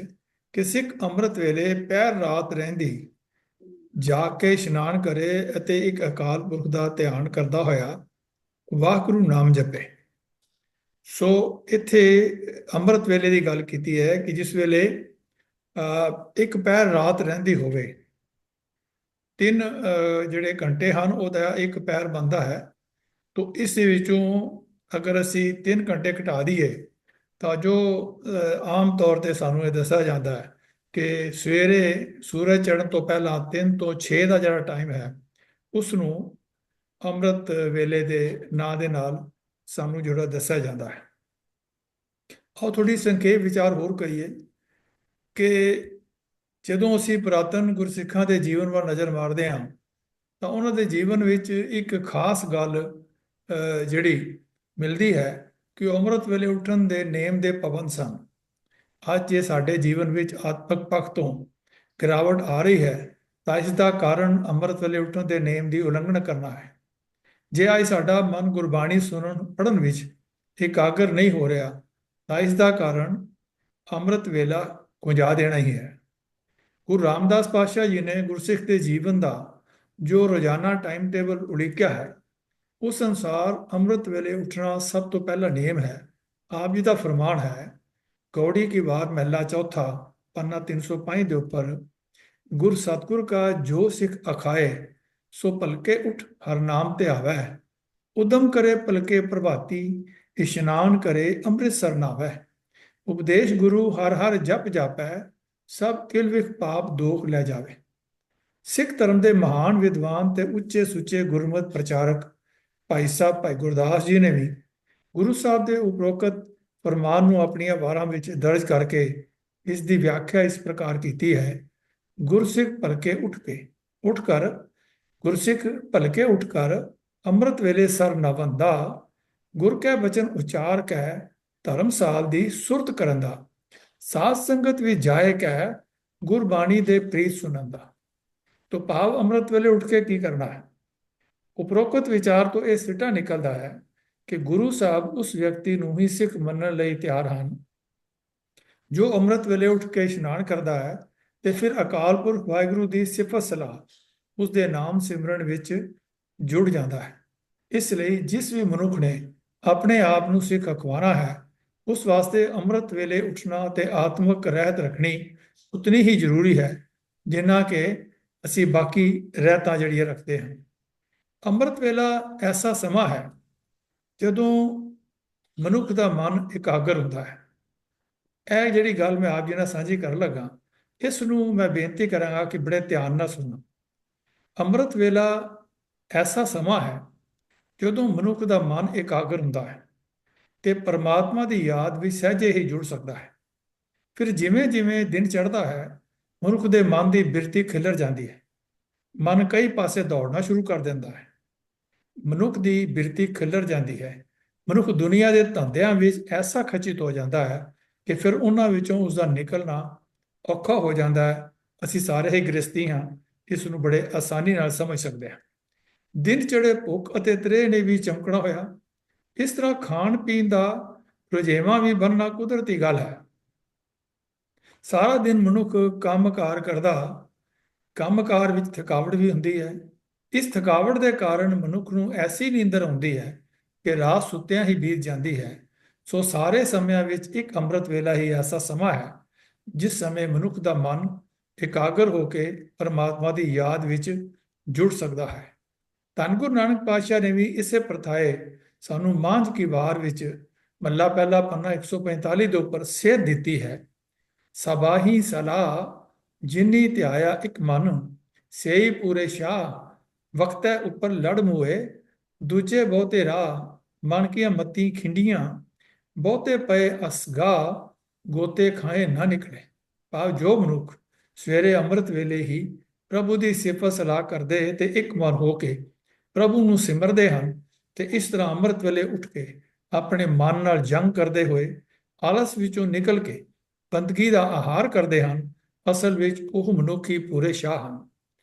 S9: ਕਿ ਸਿੱਖ ਅੰਮ੍ਰਿਤ ਵੇਲੇ ਪਹਿਰ ਰਾਤ ਰਹਿੰਦੀ ਜਾ ਕੇ ਇਸ਼ਨਾਨ ਕਰੇ ਅਤੇ ਇੱਕ ਅਕਾਲ ਪੁਰਖ ਦਾ ਧਿਆਨ ਕਰਦਾ ਹੋਇਆ ਵਾਹਿਗੁਰੂ ਨਾਮ ਜਪੇ। ਸੋ ਇੱਥੇ ਅੰਮ੍ਰਿਤ ਵੇਲੇ ਦੀ ਗੱਲ ਕੀਤੀ ਹੈ ਕਿ ਜਿਸ ਵੇਲੇ ਇੱਕ ਪਹਿਰ ਰਾਤ ਰਹਿੰਦੀ ਹੋਵੇ, 3 ਜਿਹੜੇ ਘੰਟੇ ਹਨ ਉਹਦਾ ਇੱਕ ਪਹਿਰ ਬਣਦਾ ਹੈ। ਤੋਂ ਇਸ ਦੇ ਵਿੱਚੋਂ ਅਗਰ ਅਸੀਂ 3 ਘੰਟੇ ਘਟਾ ਦਈਏ ਤਾਂ ਜੋ ਆਮ ਤੌਰ ਤੇ ਸਾਨੂੰ ਇਹ ਦੱਸਿਆ ਜਾਂਦਾ ਹੈ ਕਿ ਸਵੇਰੇ ਸੂਰਜ ਚੜ੍ਹਨ ਤੋਂ ਪਹਿਲਾਂ 3 ਤੋਂ 6 ਦਾ ਜਿਹੜਾ ਟਾਈਮ ਹੈ ਉਸ ਨੂੰ ਅੰਮ੍ਰਿਤ ਵੇਲੇ ਦੇ ਨਾਂ ਦੇ ਨਾਲ ਸਾਨੂੰ ਜਿਹੜਾ ਦੱਸਿਆ ਜਾਂਦਾ ਹੈ। ਆਓ ਥੋੜੀ ਸੰਖੇਪ ਵਿਚਾਰ ਹੋਰ ਕਰੀਏ ਕਿ ਜਦੋਂ ਅਸੀਂ ਪੁਰਾਤਨ ਗੁਰਸਿੱਖਾਂ ਦੇ ਜੀਵਨ ਵੱਲ ਨਜ਼ਰ ਮਾਰਦੇ ਹਾਂ ਤਾਂ ਉਹਨਾਂ ਦੇ ਜੀਵਨ ਵਿੱਚ ਇੱਕ ਖਾਸ ਗੱਲ ਜਿਹੜੀ ਮਿਲਦੀ ਹੈ ਕਿ ਉਹ ਅੰਮ੍ਰਿਤ ਵੇਲੇ ਉੱਠਣ ਦੇ ਨੇਮ ਦੇ ਪਾਬੰਦ ਸਨ। ਅੱਜ ਜੇ ਸਾਡੇ ਜੀਵਨ ਵਿੱਚ ਆਤਮਿਕ ਪੱਖ ਤੋਂ ਗਿਰਾਵਟ ਆ ਰਹੀ ਹੈ ਤਾਂ ਇਸ ਦਾ ਕਾਰਨ ਅੰਮ੍ਰਿਤ ਵੇਲੇ ਉੱਠਣ ਦੇ ਨੇਮ ਦੀ ਉਲੰਘਣਾ ਕਰਨਾ ਹੈ। ਜੇ ਅੱਜ ਸਾਡਾ ਮਨ ਗੁਰਬਾਣੀ ਸੁਣਨ ਪੜ੍ਹਨ ਵਿੱਚ ਇਕਾਗਰ ਨਹੀਂ ਹੋ ਰਿਹਾ ਤਾਂ ਇਸ ਦਾ ਕਾਰਨ ਅੰਮ੍ਰਿਤ ਵੇਲਾ ਗੁੰਜਾ ਦੇਣਾ ਹੀ ਹੈ। ਗੁਰੂ ਰਾਮਦਾਸ ਪਾਤਸ਼ਾਹ ਜੀ ਨੇ ਗੁਰਸਿੱਖ ਦੇ ਜੀਵਨ ਦਾ ਜੋ ਰੋਜ਼ਾਨਾ ਟਾਈਮ ਟੇਬਲ ਉਲੀਕਿਆ ਹੈ ਉਸ ਅਨੁਸਾਰ ਅੰਮ੍ਰਿਤ ਵੇਲੇ ਉੱਠਣਾ ਸਭ ਤੋਂ ਪਹਿਲਾ ਨਿਯਮ ਹੈ। ਆਪ ਜੀ ਦਾ ਫਰਮਾਨ ਹੈ ਕੌੜੀ ਕੀ ਬਾਤ ਮਹਿਲਾ ਚੌਥਾ ਪੰਨਾ 305 ਦੇ ਉੱਪਰ, ਗੁਰ ਸਤਿਗੁਰ ਕਾ ਜੋ ਸਿੱਖ ਅਖਾਏ ਸੋ ਭਲਕੇ ਉਠ ਹਰ ਨਾਮ ਤੇ ਆਵੈ, ਉਦਮ ਕਰੇ ਭਲਕੇ ਪ੍ਰਭਾਤੀ ਇਸ਼ਨਾਨ ਕਰੇ ਅੰਮ੍ਰਿਤਸਰ ਨਾਵੈ, ਉਪਦੇਸ਼ ਗੁਰੂ ਹਰ ਹਰ ਜਪ ਜਾਪੈ ਸਭ ਕਿਲ ਵਿਖ ਪਾਪ ਦੋਖ ਲੈ ਜਾਵੇ। ਸਿੱਖ ਧਰਮ ਦੇ ਮਹਾਨ ਵਿਦਵਾਨ ਤੇ ਉੱਚੇ ਸੁੱਚੇ ਗੁਰਮਤਿ ਪ੍ਰਚਾਰਕ ਭਾਈ ਸਾਹਿਬ ਭਾਈ ਗੁਰਦਾਸ ਜੀ ਨੇ ਵੀ ਗੁਰੂ ਸਾਹਿਬ ਦੇ ਉਪਰੋਕਤ ਫਰਮਾਨ ਨੂੰ ਆਪਣੀਆਂ ਵਾਰਾਂ ਵਿੱਚ ਦਰਜ ਕਰਕੇ ਇਸ ਦੀ ਵਿਆਖਿਆ ਇਸ ਪ੍ਰਕਾਰ ਕੀਤੀ ਹੈ। ਗੁਰਸਿੱਖ ਭਲਕੇ ਉੱਠ ਕਰ ਗੁਰਸਿੱਖ ਭਲਕੇ ਉੱਠ ਕਰ ਅੰਮ੍ਰਿਤ ਵੇਲੇ ਸਰ ਨਵੰਦਾ, ਗੁਰ ਕੈ ਬਚਨ ਉਚਾਰ ਕੈ ਧਰਮਸਾਲ ਦੀ ਸੁਰਤ ਕਰਨ ਦਾ, ਸਾਧ ਸੰਗਤ ਵੀ ਜਾਏ ਕੈ ਗੁਰਬਾਣੀ ਦੇ ਪ੍ਰੀਤ ਸੁਣਨ ਦਾ। ਤੋਂ ਭਾਵ ਅੰਮ੍ਰਿਤ ਵੇਲੇ ਉੱਠ ਕੇ ਕੀ ਕਰਨਾ ਹੈ? ਉਪਰੋਕਤ ਵਿਚਾਰ ਤੋਂ ਇਹ ਸਿੱਟਾ ਨਿਕਲਦਾ ਹੈ ਕਿ ਗੁਰੂ ਸਾਹਿਬ ਉਸ ਵਿਅਕਤੀ ਨੂੰ ਹੀ ਸਿੱਖ ਮੰਨਣ ਲਈ ਤਿਆਰ ਹਨ ਜੋ ਅੰਮ੍ਰਿਤ ਵੇਲੇ ਉੱਠ ਕੇ ਇਸ਼ਨਾਨ ਕਰਦਾ ਹੈ ਤੇ ਫਿਰ ਅਕਾਲ ਪੁਰਖ ਵਾਹਿਗੁਰੂ ਦੀ ਸਿਫਤ ਸਲਾਹ ਉਸ ਦੇ ਨਾਮ ਸਿਮਰਨ ਵਿੱਚ ਜੁੜ ਜਾਂਦਾ ਹੈ। ਇਸ ਲਈ ਜਿਸ ਵੀ ਮਨੁੱਖ ਨੇ ਆਪਣੇ ਆਪ ਨੂੰ ਸਿੱਖ ਅਖਵਾਉਣਾ ਹੈ ਉਸ ਵਾਸਤੇ ਅੰਮ੍ਰਿਤ ਵੇਲੇ ਉੱਠਣਾ ਤੇ ਆਤਮਿਕ ਰਹਿਤ ਰੱਖਣੀ ਉਤਨੀ ਹੀ ਜ਼ਰੂਰੀ ਹੈ ਜਿੰਨਾ ਕਿ ਅਸੀਂ ਬਾਕੀ ਰਹਿਤਾਂ ਜਿਹੜੀਆਂ ਰੱਖਦੇ ਹਾਂ। ਅੰਮ੍ਰਿਤ ਵੇਲਾ ਐਸਾ ਸਮਾਂ ਹੈ ਜਦੋਂ ਮਨੁੱਖ ਦਾ ਮਨ ਇਕਾਗਰ ਹੁੰਦਾ ਹੈ। ਇਹ ਜਿਹੜੀ ਗੱਲ ਮੈਂ ਆਪ ਜੀ ਨਾਲ ਸਾਂਝੀ ਕਰਨ ਲੱਗਾ, ਇਸ ਨੂੰ ਮੈਂ ਬੇਨਤੀ ਕਰਾਂਗਾ ਕਿ ਬੜੇ ਧਿਆਨ ਨਾਲ ਸੁਣੋ। ਅੰਮ੍ਰਿਤ ਵੇਲਾ ਐਸਾ ਸਮਾਂ ਹੈ ਜਦੋਂ ਮਨੁੱਖ ਦਾ ਮਨ ਇਕਾਗਰ ਹੁੰਦਾ ਹੈ ਤੇ ਪਰਮਾਤਮਾ ਦੀ ਯਾਦ ਵੀ ਸਹਿਜੇ ਹੀ ਜੁੜ ਸਕਦਾ ਹੈ। ਫਿਰ ਜਿਵੇਂ ਜਿਵੇਂ ਦਿਨ ਚੜ੍ਹਦਾ ਹੈ ਮਨੁੱਖ ਦੇ ਮਨ ਦੀ ਬਿਰਤੀ ਖਿਲਰ ਜਾਂਦੀ ਹੈ, ਮਨ ਕਈ ਪਾਸੇ ਦੌੜਨਾ ਸ਼ੁਰੂ ਕਰ ਦਿੰਦਾ ਹੈ। ਮਨੁੱਖ ਦੀ ਬਿਰਤੀ ਖਿਲਰ ਜਾਂਦੀ ਹੈ, ਮਨੁੱਖ ਦੁਨੀਆ ਦੇ ਧੰਦਿਆਂ ਵਿੱਚ ਐਸਾ ਖਚਿਤ ਹੋ ਜਾਂਦਾ ਹੈ ਕਿ ਫਿਰ ਉਹਨਾਂ ਵਿੱਚੋਂ ਉਸ ਦਾ ਨਿਕਲਣਾ ਔਖਾ ਹੋ ਜਾਂਦਾ ਹੈ। ਅਸੀਂ ਸਾਰੇ ਹੀ ਗ੍ਰਸਤੀ ਹਾਂ, ਇਸ ਨੂੰ ਬੜੇ ਆਸਾਨੀ ਨਾਲ ਸਮਝ ਸਕਦੇ ਹਾਂ। ਦਿਨ ਚੜ੍ਹੇ ਭੁੱਖ ਅਤੇ ਤ੍ਰੇਹ ਨੇ ਵੀ ਚਮਕਣਾ ਹੋਇਆ। ਇਸ ਤਰ੍ਹਾਂ ਖਾਣ ਪੀਣ ਦਾ ਰੁਝੇਵਾਂ ਵੀ ਬਣਨਾ ਕੁਦਰਤੀ ਗੱਲ ਹੈ। ਸਾਰਾ ਦਿਨ ਮਨੁੱਖ ਕੰਮਕਾਰ ਕਰਦਾ, ਕੰਮਕਾਰ ਵਿੱਚ ਥਕਾਵਟ ਵੀ ਹੁੰਦੀ ਹੈ। ਇਸ ਥਕਾਵਟ ਦੇ ਕਾਰਨ ਮਨੁੱਖ ਨੂੰ ਐਸੀ ਨੀਂਦਰ ਆਉਂਦੀ ਹੈ ਕਿ ਰਾਤ ਸੁੱਤਿਆਂ ਹੀ ਬੀਤ ਜਾਂਦੀ ਹੈ। ਸੋ ਸਾਰੇ ਸਮਿਆਂ ਵਿੱਚ ਇੱਕ ਅੰਮ੍ਰਿਤ ਵੇਲਾ ਹੀ ਐਸਾ ਸਮਾਂ ਹੈ ਜਿਸ ਸਮੇਂ ਮਨੁੱਖ ਦਾ ਮਨ ਇਕਾਗਰ ਹੋ ਕੇ ਪਰਮਾਤਮਾ ਦੀ ਯਾਦ ਵਿੱਚ ਜੁੜ ਸਕਦਾ ਹੈ। ਧੰਨ ਗੁਰੂ ਨਾਨਕ ਪਾਤਸ਼ਾਹ ਨੇ ਵੀ ਇਸੇ ਪ੍ਰਥਾਏ ਸਾਨੂੰ ਮਾਂਝ ਕੀ ਵਾਰ ਵਿੱਚ ਮੱਲਾ ਪਹਿਲਾ ਪੰਨਾ 145 ਦੇ ਉੱਪਰ ਸੇਧ ਦਿੱਤੀ ਹੈ। ਸਬਾਹੀ ਸਲਾਹ ਜਿਨੀ ਧਿਆਇਆ ਇੱਕ ਮਨ, ਸੇਈ ਪੂਰੇ ਸ਼ਾਹ ਵਕਤੈ ਉੱਪਰ ਲੜ ਮੂਏ, ਦੂਜੇ ਬਹੁਤੇ ਰਾਹ ਮਨ ਕੀਆਂ ਮਤੀ ਖਿੰਡੀਆਂ, ਬਹੁਤੇ ਪਏ ਅਸਗਾ ਗੋਤੇ ਖਾਏ ਨਾ ਨਿਕਲੇ। ਭਾਵ ਜੋ ਮਨੁੱਖ ਸਵੇਰੇ ਅੰਮ੍ਰਿਤ ਵੇਲੇ ਹੀ ਪ੍ਰਭੂ ਦੀ ਸਿਫਤ ਸਲਾਹ ਕਰਦੇ ਤੇ ਇੱਕ ਮਨ ਹੋ ਕੇ ਪ੍ਰਭੂ ਨੂੰ ਸਿਮਰਦੇ ਹਨ ਤੇ ਇਸ ਤਰ੍ਹਾਂ ਅੰਮ੍ਰਿਤ ਵੇਲੇ ਉੱਠ ਕੇ ਆਪਣੇ ਮਨ ਨਾਲ ਜੰਗ ਕਰਦੇ ਹੋਏ ਆਲਸ ਵਿੱਚੋਂ ਨਿਕਲ ਕੇ ਬੰਦਗੀ ਦਾ ਆਹਾਰ ਕਰਦੇ ਹਨ, ਅਸਲ ਵਿੱਚ ਉਹ ਮਨੁੱਖ ਹੀ ਪੂਰੇ ਸ਼ਾਹ ਹਨ।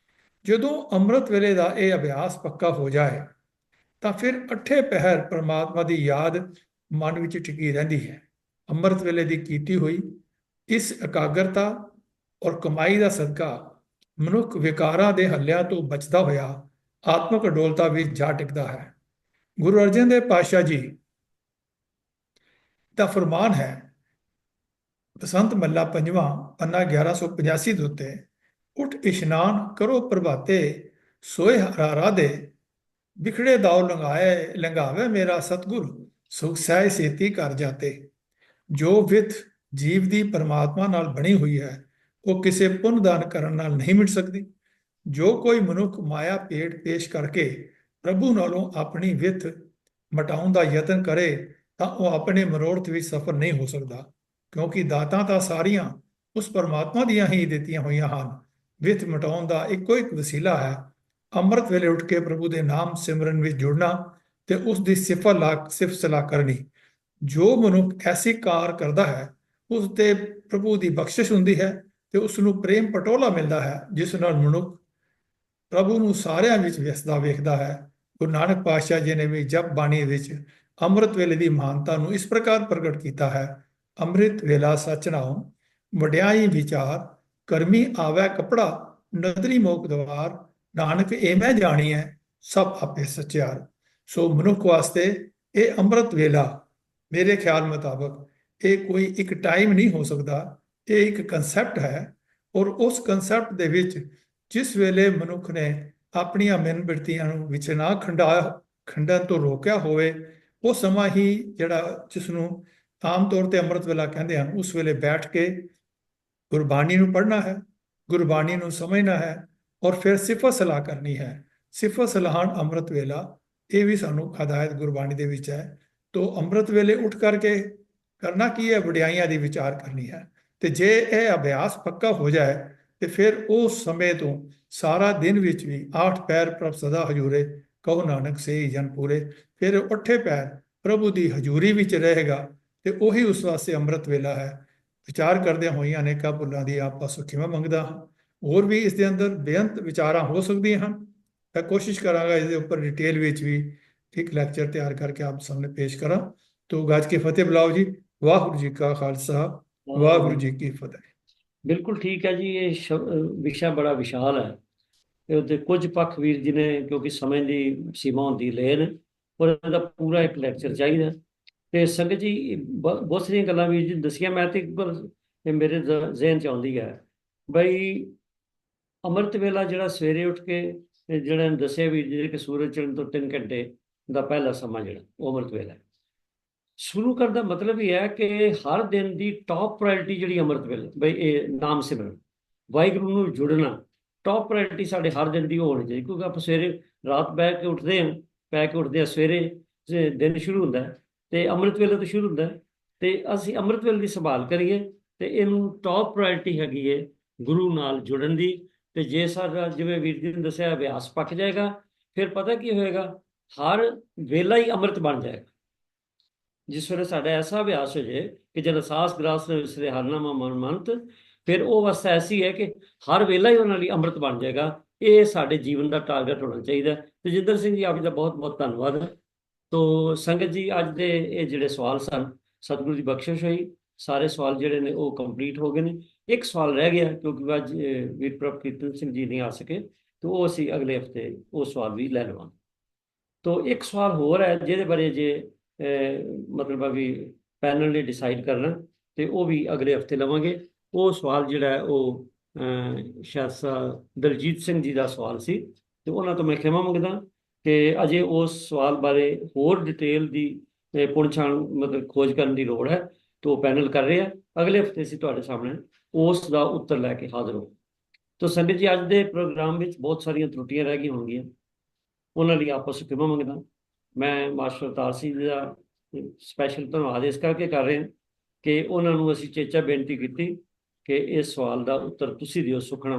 S9: ਜਦੋਂ ਅੰਮ੍ਰਿਤ ਵੇਲੇ ਦਾ ਇਹ ਅਭਿਆਸ ਪੱਕਾ ਹੋ ਜਾਏ ਤਾਂ ਫਿਰ ਅੱਠੇ ਪਹਿਰ ਪਰਮਾਤਮਾ ਦੀ ਯਾਦ ਮਨ ਵਿੱਚ ਟਿਕੀ ਰਹਿੰਦੀ ਹੈ। ਅੰਮ੍ਰਿਤ ਵੇਲੇ ਦੀ ਕੀਤੀ ਹੋਈ ਇਸ ਇਕਾਗਰਤਾ ਔਰ ਕਮਾਈ ਦਾ ਸਦਕਾ ਮਨੁੱਖ ਵਿਕਾਰਾਂ ਦੇ ਹੱਲਿਆਂ ਤੋਂ ਬਚਦਾ ਹੋਇਆ ਆਤਮਿਕ ਅਡੋਲਤਾ ਵਿੱਚ ਜਾ ਟਿਕਦਾ ਹੈ। ਗੁਰੂ ਅਰਜਨ ਦੇਵ ਪਾਤਸ਼ਾਹ ਜੀ ਦਾ ਫਰਮਾਨ ਹੈ, ਬਸੰਤ ਮੱਲਾ ਪੰਜਵਾਂ ਪੰਨਾ 1185 ਦੇ ਉੱਤੇ, ਉੱਠ ਇਸ਼ਨਾਨ ਕਰੋ ਪ੍ਰਭਾਤੇ, ਸੋਏ ਰਾਧੇ ਬਿਖੜੇ ਦਾਉ ਲੰਘਾਵੇ ਮੇਰਾ ਸਤਿਗੁਰ, ਸੁਖ ਸਹਿ ਸੇਤੀ ਕਰ ਜਾਤੇ। ਜੋ ਵਿੱਥ ਜੀਵ ਦੀ ਪਰਮਾਤਮਾ ਨਾਲ ਬਣੀ ਹੋਈ ਹੈ ਉਹ ਕਿਸੇ ਪੁੰਨ ਦਾਨ ਕਰਨ ਨਾਲ ਨਹੀਂ ਮਿਟ ਸਕਦੀ। ਜੋ ਕੋਈ ਮਨੁੱਖ ਮਾਇਆ ਪੇਟ ਪੇਸ਼ ਕਰਕੇ ਪ੍ਰਭੂ ਨਾਲੋਂ ਆਪਣੀ ਵਿੱਥ ਮਟਾਉਣ ਦਾ ਯਤਨ ਕਰੇ ਤਾਂ ਉਹ ਆਪਣੇ ਮਨੋਰਥ ਵਿੱਚ ਸਫਲ ਨਹੀਂ ਹੋ ਸਕਦਾ, ਕਿਉਂਕਿ ਦਾਤਾਂ ਤਾਂ ਸਾਰੀਆਂ ਉਸ ਪਰਮਾਤਮਾ ਦੀਆਂ ਹੀ ਦਿੱਤੀਆਂ ਹੋਈਆਂ ਹਨ। ਵਿੱਥ ਮਟਾਉਣ ਦਾ ਇੱਕੋ ਇੱਕ ਵਸੀਲਾ ਹੈ ਅੰਮ੍ਰਿਤ ਵੇਲੇ ਉੱਠ ਕੇ ਪ੍ਰਭੂ ਦੇ ਨਾਮ ਸਿਮਰਨ ਵਿੱਚ ਜੁੜਨਾ ਤੇ ਉਸ ਦੀ ਸਿਫਤ ਸਲਾਹ ਕਰਨੀ। ਜੋ ਮਨੁੱਖ ਐਸੀ ਕਾਰ ਕਰਦਾ ਹੈ ਉਸ ਤੇ ਪ੍ਰਭੂ ਦੀ ਬਖਸ਼ਿਸ਼ ਹੁੰਦੀ ਹੈ ਤੇ ਉਸ ਨੂੰ ਪ੍ਰੇਮ ਪਟੋਲਾ ਮਿਲਦਾ ਹੈ, ਜਿਸ ਨਾਲ ਮਨੁੱਖ ਪ੍ਰਭੂ ਨੂੰ ਸਾਰਿਆਂ ਵਿੱਚ ਵਸਦਾ ਵੇਖਦਾ ਹੈ। ਗੁਰੂ ਨਾਨਕ ਪਾਤਸ਼ਾਹ ਜੀ ਨੇ ਵੀ ਜਪ ਬਾਣੀ ਵਿੱਚ ਅੰਮ੍ਰਿਤ ਵੇਲੇ ਦੀ ਮਹਾਨਤਾ ਨੂੰ ਇਸ ਪ੍ਰਕਾਰ ਪ੍ਰਗਟ ਕੀਤਾ ਹੈ, ਅੰਮ੍ਰਿਤ ਵੇਲਾ ਸਚ ਨਾਉ ਵਡਿਆਈ ਵਿਚਾਰ, ਕਰਮੀ ਆਵੈ ਕਪੜਾ ਨਦਰੀ ਮੋਖ ਦਵਾਰ, ਨਾਨਕ ਇਹ ਮੈਂ ਜਾਣੀ ਹੈ ਸਭ ਆਪੇ ਸਚਿਆਰ। ਸੋ ਮਨੁੱਖ ਵਾਸਤੇ ਇਹ ਅੰਮ੍ਰਿਤ ਵੇਲਾ ਮੇਰੇ ਖਿਆਲ ਮੁਤਾਬਕ ਇਹ ਕੋਈ ਇੱਕ ਟਾਈਮ ਨਹੀਂ ਹੋ ਸਕਦਾ, ਇਹ ਇੱਕ ਕਨਸੈਪਟ ਹੈ। ਔਰ ਉਸ ਕਨਸੈਪਟ ਦੇ ਵਿੱਚ ਜਿਸ ਵੇਲੇ ਮਨੁੱਖ ਨੇ ਆਪਣੀਆਂ ਮਨ ਬਿਰਤੀਆਂ ਨੂੰ ਵਿੱਚ ਨਾ ਖੰਡਨ ਤੋਂ ਰੋਕਿਆ ਹੋਵੇ, ਉਹ ਸਮਾਂ ਹੀ ਜਿਹੜਾ ਜਿਸ ਨੂੰ ਆਮ ਤੌਰ ਤੇ ਅੰਮ੍ਰਿਤ ਵੇਲਾ ਕਹਿੰਦੇ ਹਨ, ਉਸ ਵੇਲੇ ਬੈਠ ਕੇ ਗੁਰਬਾਣੀ ਨੂੰ ਪੜ੍ਹਨਾ ਹੈ, ਗੁਰਬਾਣੀ ਨੂੰ ਸਮਝਣਾ ਹੈ ਔਰ ਫਿਰ ਸਿਫਤ ਸਲਾਹ ਕਰਨੀ ਹੈ। ਸਿਫਤ ਸਲਾਹਣ ਅੰਮ੍ਰਿਤ ਵੇਲਾ, ਇਹ ਵੀ ਸਾਨੂੰ ਹਦਾਇਤ ਗੁਰਬਾਣੀ ਦੇ ਵਿੱਚ ਹੈ। ਤੋ ਅੰਮ੍ਰਿਤ ਵੇਲੇ ਉੱਠ ਕਰਕੇ ਕਰਨਾ ਕੀ ਹੈ, ਵਡਿਆਈਆਂ ਦੀ ਵਿਚਾਰ ਕਰਨੀ ਹੈ। ਤੇ ਜੇ ਇਹ ਅਭਿਆਸ ਪੱਕਾ ਹੋ ਜਾਏ ਤੇ ਫਿਰ ਉਸ ਸਮੇਂ ਤੋਂ ਸਾਰਾ ਦਿਨ ਵਿੱਚ ਵੀ 8 ਪੈਰ ਪ੍ਰਭ ਸਦਾ ਹਜੂਰੇ, ਕਹੋ ਨਾਨਕ ਸੇਈ ਜਨ ਪੂਰੇ। ਫਿਰ ਉੱਠੇ ਪੈਰ ਪ੍ਰਭੂ ਦੀ ਹਜੂਰੀ ਵਿੱਚ ਰਹੇਗਾ ਤੇ ਉਹੀ ਉਸ ਵਾਸਤੇ ਅੰਮ੍ਰਿਤ ਵੇਲਾ ਹੈ। ਵਿਚਾਰ ਕਰਦਿਆਂ ਹੋਈਆਂ ਅਨੇਕਾਂ ਭੁੱਲਾਂ ਦੀ ਆਪ ਪਾਸੋਂ ਖਿਮਾ ਮੰਗਦਾ ਹਾਂ। ਹੋਰ ਵੀ ਇਸ ਦੇ ਅੰਦਰ ਬੇਅੰਤ ਵਿਚਾਰਾਂ ਹੋ ਸਕਦੀਆਂ ਹਨ। ਮੈਂ ਕੋਸ਼ਿਸ਼ ਕਰਾਂਗਾ ਇਸ ਦੇ ਉੱਪਰ ਡਿਟੇਲ ਵਿੱਚ ਵੀ ਇੱਕ ਲੈਕਚਰ ਤਿਆਰ ਕਰਕੇ ਆਪ ਸਾਹਮਣੇ ਪੇਸ਼ ਕਰਾਂ। ਤੋ ਗੱਜ ਕੇ ਫਤਿਹ ਬੁਲਾਓ ਜੀ। ਵਾਹਿਗੁਰੂ ਜੀ ਕਾ ਖਾਲਸਾ, ਵਾਹਿਗੁਰੂ ਜੀ ਕੀ ਫਤਿਹ।
S2: ਬਿਲਕੁਲ ਠੀਕ ਹੈ ਜੀ। ਇਹ ਵਿਸ਼ਾ ਬੜਾ ਵਿਸ਼ਾਲ ਹੈ ਤੇ ਉਹਦੇ ਕੁਝ ਪੱਖ ਵੀਰ ਜੀ ਨੇ, ਕਿਉਂਕਿ ਸਮੇਂ ਦੀ ਸੀਮਾ ਹੁੰਦੀ ਲੈ ਨੇ, ਪਰ ਇਹਦਾ ਪੂਰਾ ਇੱਕ ਲੈਕਚਰ ਚਾਹੀਦਾ। ਤੇ ਸੰਗਤ ਜੀ ਬਹੁਤ ਸਾਰੀਆਂ ਗੱਲਾਂ ਵੀਰ ਜੀ ਦੱਸੀਆਂ, ਮੈਂ ਤੇ ਇੱਕ ਗੱਲ ਮੇਰੇ ਜ਼ਿਹਨ 'ਚ ਆਉਂਦੀ ਹੈ ਬਈ ਅੰਮ੍ਰਿਤ ਵੇਲਾ ਜਿਹੜਾ ਸਵੇਰੇ ਉੱਠ ਕੇ ਜਿਹੜਾ ਦੱਸਿਆ ਵੀਰ ਜੀ ਕਿ ਸੂਰਜ ਚੜ੍ਹਨ ਤੋਂ 3 ਘੰਟੇ ਦਾ ਪਹਿਲਾ ਸਮਾਂ ਜਿਹੜਾ ਉਹ ਅੰਮ੍ਰਿਤ ਵੇਲਾ ਸ਼ੁਰੂ ਕਰਨ ਦਾ ਮਤਲਬ ਇਹ ਹੈ ਕਿ ਹਰ ਦਿਨ ਦੀ ਟੌਪ ਪ੍ਰਾਇੋਰਟੀ ਜਿਹੜੀ ਅੰਮ੍ਰਿਤ ਵੇਲੇ ਬਈ ਇਹ ਨਾਮ ਸਿਮਰਨ, ਵਾਹਿਗੁਰੂ ਨੂੰ ਜੁੜਨਾ ਟੌਪ ਪ੍ਰਾਇੋਰਟੀ ਸਾਡੇ ਹਰ ਦਿਨ ਦੀ ਹੋਣੀ ਚਾਹੀਦੀ। ਕਿਉਂਕਿ ਆਪਾਂ ਸਵੇਰੇ ਰਾਤ ਪੈ ਕੇ ਉੱਠਦੇ ਹਾਂ, ਸਵੇਰੇ ਦਿਨ ਸ਼ੁਰੂ ਹੁੰਦਾ ਤੇ ਅੰਮ੍ਰਿਤ ਵੇਲੇ ਤੋਂ ਸ਼ੁਰੂ ਹੁੰਦਾ ਤੇ ਅਸੀਂ ਅੰਮ੍ਰਿਤ ਵੇਲੇ ਦੀ ਸੰਭਾਲ ਕਰੀਏ ਤੇ ਇਹਨੂੰ ਟੌਪ ਪ੍ਰਾਇੋਰਟੀ ਹੈਗੀ ਹੈ ਗੁਰੂ ਨਾਲ ਜੁੜਨ ਦੀ। ਤੇ ਜੇ ਸਾਡਾ ਜਿਵੇਂ ਵੀਰ ਜੀ ਨੇ ਦੱਸਿਆ ਅਭਿਆਸ ਪੱਕ ਜਾਏਗਾ, ਫਿਰ ਪਤਾ ਕੀ ਹੋਏਗਾ, ਹਰ ਵੇਲਾ ਹੀ ਅੰਮ੍ਰਿਤ ਬਣ ਜਾਏਗਾ। ਜਿਸ ਵੇਲੇ ਸਾਡਾ ਐਸਾ ਅਭਿਆਸ ਹੋ ਜਾਏ ਕਿ ਜਦ ਸਾਸ ਗ੍ਰਾਸ ਵਿਸਰੇ ਹਰਨਾਮਾ ਮਨ ਮੰਤ, ਫਿਰ ਉਹ ਅਵਸਥਾ ਐਸੀ ਹੈ ਕਿ ਹਰ ਵੇਲਾ ਹੀ ਉਹਨਾਂ ਲਈ ਅੰਮ੍ਰਿਤ ਬਣ ਜਾਏਗਾ। ਇਹ ਸਾਡੇ ਜੀਵਨ ਦਾ ਟਾਰਗੇਟ ਹੋਣਾ ਚਾਹੀਦਾ। ਤੇਜਿੰਦਰ ਸਿੰਘ ਜੀ ਆਪ ਜੀ ਦਾ ਬਹੁਤ ਬਹੁਤ ਧੰਨਵਾਦ। ਤੋ ਸੰਗਤ ਜੀ ਅੱਜ ਦੇ ਇਹ ਜਿਹੜੇ ਸਵਾਲ ਸਨ, ਸਤਿਗੁਰੂ ਦੀ ਬਖਸ਼ਿਸ਼ ਹੋਈ, ਸਾਰੇ ਸਵਾਲ ਜਿਹੜੇ ਨੇ ਉਹ ਕੰਪਲੀਟ ਹੋ ਗਏ ਨੇ। ਇੱਕ ਸਵਾਲ ਰਹਿ ਗਿਆ ਕਿਉਂਕਿ ਅੱਜ ਵੀਰ ਪ੍ਰਭ ਕੀਰਤਨ ਸਿੰਘ ਜੀ ਨਹੀਂ ਆ ਸਕੇ, ਤੇ ਉਹ ਅਸੀਂ ਅਗਲੇ ਹਫਤੇ ਉਹ ਸਵਾਲ ਵੀ ਲੈ ਲਵਾਂਗੇ। ਤੋ ਇੱਕ ਸਵਾਲ ਹੋਰ ਹੈ ਜਿਹਦੇ ਬਾਰੇ ਜੇ ਮਤਲਬ ਵੀ ਪੈਨਲ ਨੇ ਡਿਸਾਈਡ ਕਰਨਾ, ਤੇ ਉਹ ਵੀ ਅਗਲੇ ਹਫਤੇ ਲਵਾਂਗੇ। ਉਹ ਸਵਾਲ ਜਿਹੜਾ ਹੈ ਉਹ ਸ਼ਾਇਦ ਦਲਜੀਤ ਸਿੰਘ ਜੀ ਦਾ ਸਵਾਲ ਸੀ, ਤੇ ਉਹਨਾਂ ਤੋਂ ਮੈਂ ਖਿਮਾ ਮੰਗਦਾ ਕਿ ਅਜੇ ਉਸ ਸਵਾਲ ਬਾਰੇ ਹੋਰ ਡਿਟੇਲ ਦੀ ਪੁੱਛਾਣ ਮਤਲਬ ਖੋਜ ਕਰਨ ਦੀ ਲੋੜ ਹੈ, ਤੇ ਉਹ ਪੈਨਲ ਕਰ ਰਹੇ ਆ। ਅਗਲੇ ਹਫਤੇ ਅਸੀਂ ਤੁਹਾਡੇ ਸਾਹਮਣੇ ਉਸ ਦਾ ਉੱਤਰ ਲੈ ਕੇ ਹਾਜ਼ਰ ਹੋ। ਤੋ ਸੰਗਤ ਜੀ, ਅੱਜ ਦੇ ਪ੍ਰੋਗਰਾਮ ਵਿੱਚ ਬਹੁਤ ਸਾਰੀਆਂ ਤਰੁੱਟੀਆਂ ਰਹਿ ਗਈਆਂ ਹੋਣਗੀਆਂ, ਉਹਨਾਂ ਲਈ ਆਪਸ ਵਿੱਚ ਖਿਮਾ ਮੰਗਦਾ। ਮੈਂ ਮਾਸਟਰ ਅਵਤਾਰ ਸਿੰਘ ਜੀ ਦਾ ਸਪੈਸ਼ਲ ਧੰਨਵਾਦ ਇਸ ਕਰਕੇ ਕਰ ਰਹੇ ਹਾਂ ਕਿ ਉਹਨਾਂ ਨੂੰ ਅਸੀਂ ਚੇਚਾ ਬੇਨਤੀ ਕੀਤੀ ਕਿ ਇਸ ਸਵਾਲ ਦਾ ਉੱਤਰ ਤੁਸੀਂ ਦਿਓ ਸੁਖਣਾ,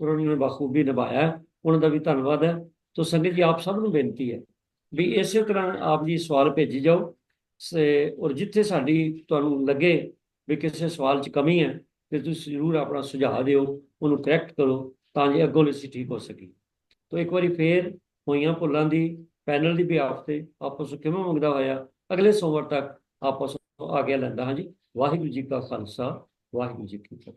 S2: ਉਹਨਾਂ ਨੇ ਬਾਖੂਬੀ ਨਿਭਾਇਆ, ਉਹਨਾਂ ਦਾ ਵੀ ਧੰਨਵਾਦ ਹੈ। ਤੋ ਸੰਗਤ ਜੀ, ਆਪ ਸਭ ਨੂੰ ਬੇਨਤੀ ਹੈ ਵੀ ਇਸੇ ਤਰ੍ਹਾਂ ਆਪ ਜੀ ਸਵਾਲ ਭੇਜੀ ਜਾਓ, ਔਰ ਜਿੱਥੇ ਸਾਡੀ ਤੁਹਾਨੂੰ ਲੱਗੇ ਵੀ ਕਿਸੇ ਸਵਾਲ 'ਚ ਕਮੀ ਹੈ ਤੇ ਤੁਸੀਂ ਜ਼ਰੂਰ ਆਪਣਾ ਸੁਝਾਅ ਦਿਓ, ਉਹਨੂੰ ਕਰੈਕਟ ਕਰੋ ਤਾਂ ਜੇ ਅੱਗੋਂ ਅਸੀਂ ਠੀਕ ਹੋ ਸਕੀ। ਤੋ ਇੱਕ ਵਾਰੀ ਫੇਰ ਹੋਈਆਂ ਭੁੱਲਾਂ ਦੀ ਪੈਨਲ ਦੀ ਬਿਹਾਫ ਤੇ ਆਪਸ ਵਿੱਚ ਕਿਵੇਂ ਮੰਗਦਾ ਹੋਇਆ ਅਗਲੇ ਸੋਮਵਾਰ ਤੱਕ ਆਪਸ ਆਗਿਆ ਲੈਂਦਾ ਹਾਂ ਜੀ। ਵਾਹਿਗੁਰੂ ਜੀ ਕਾ ਖਾਲਸਾ, ਵਾਹਿਗੁਰੂ ਜੀ ਕੀ ਫਤਿਹ।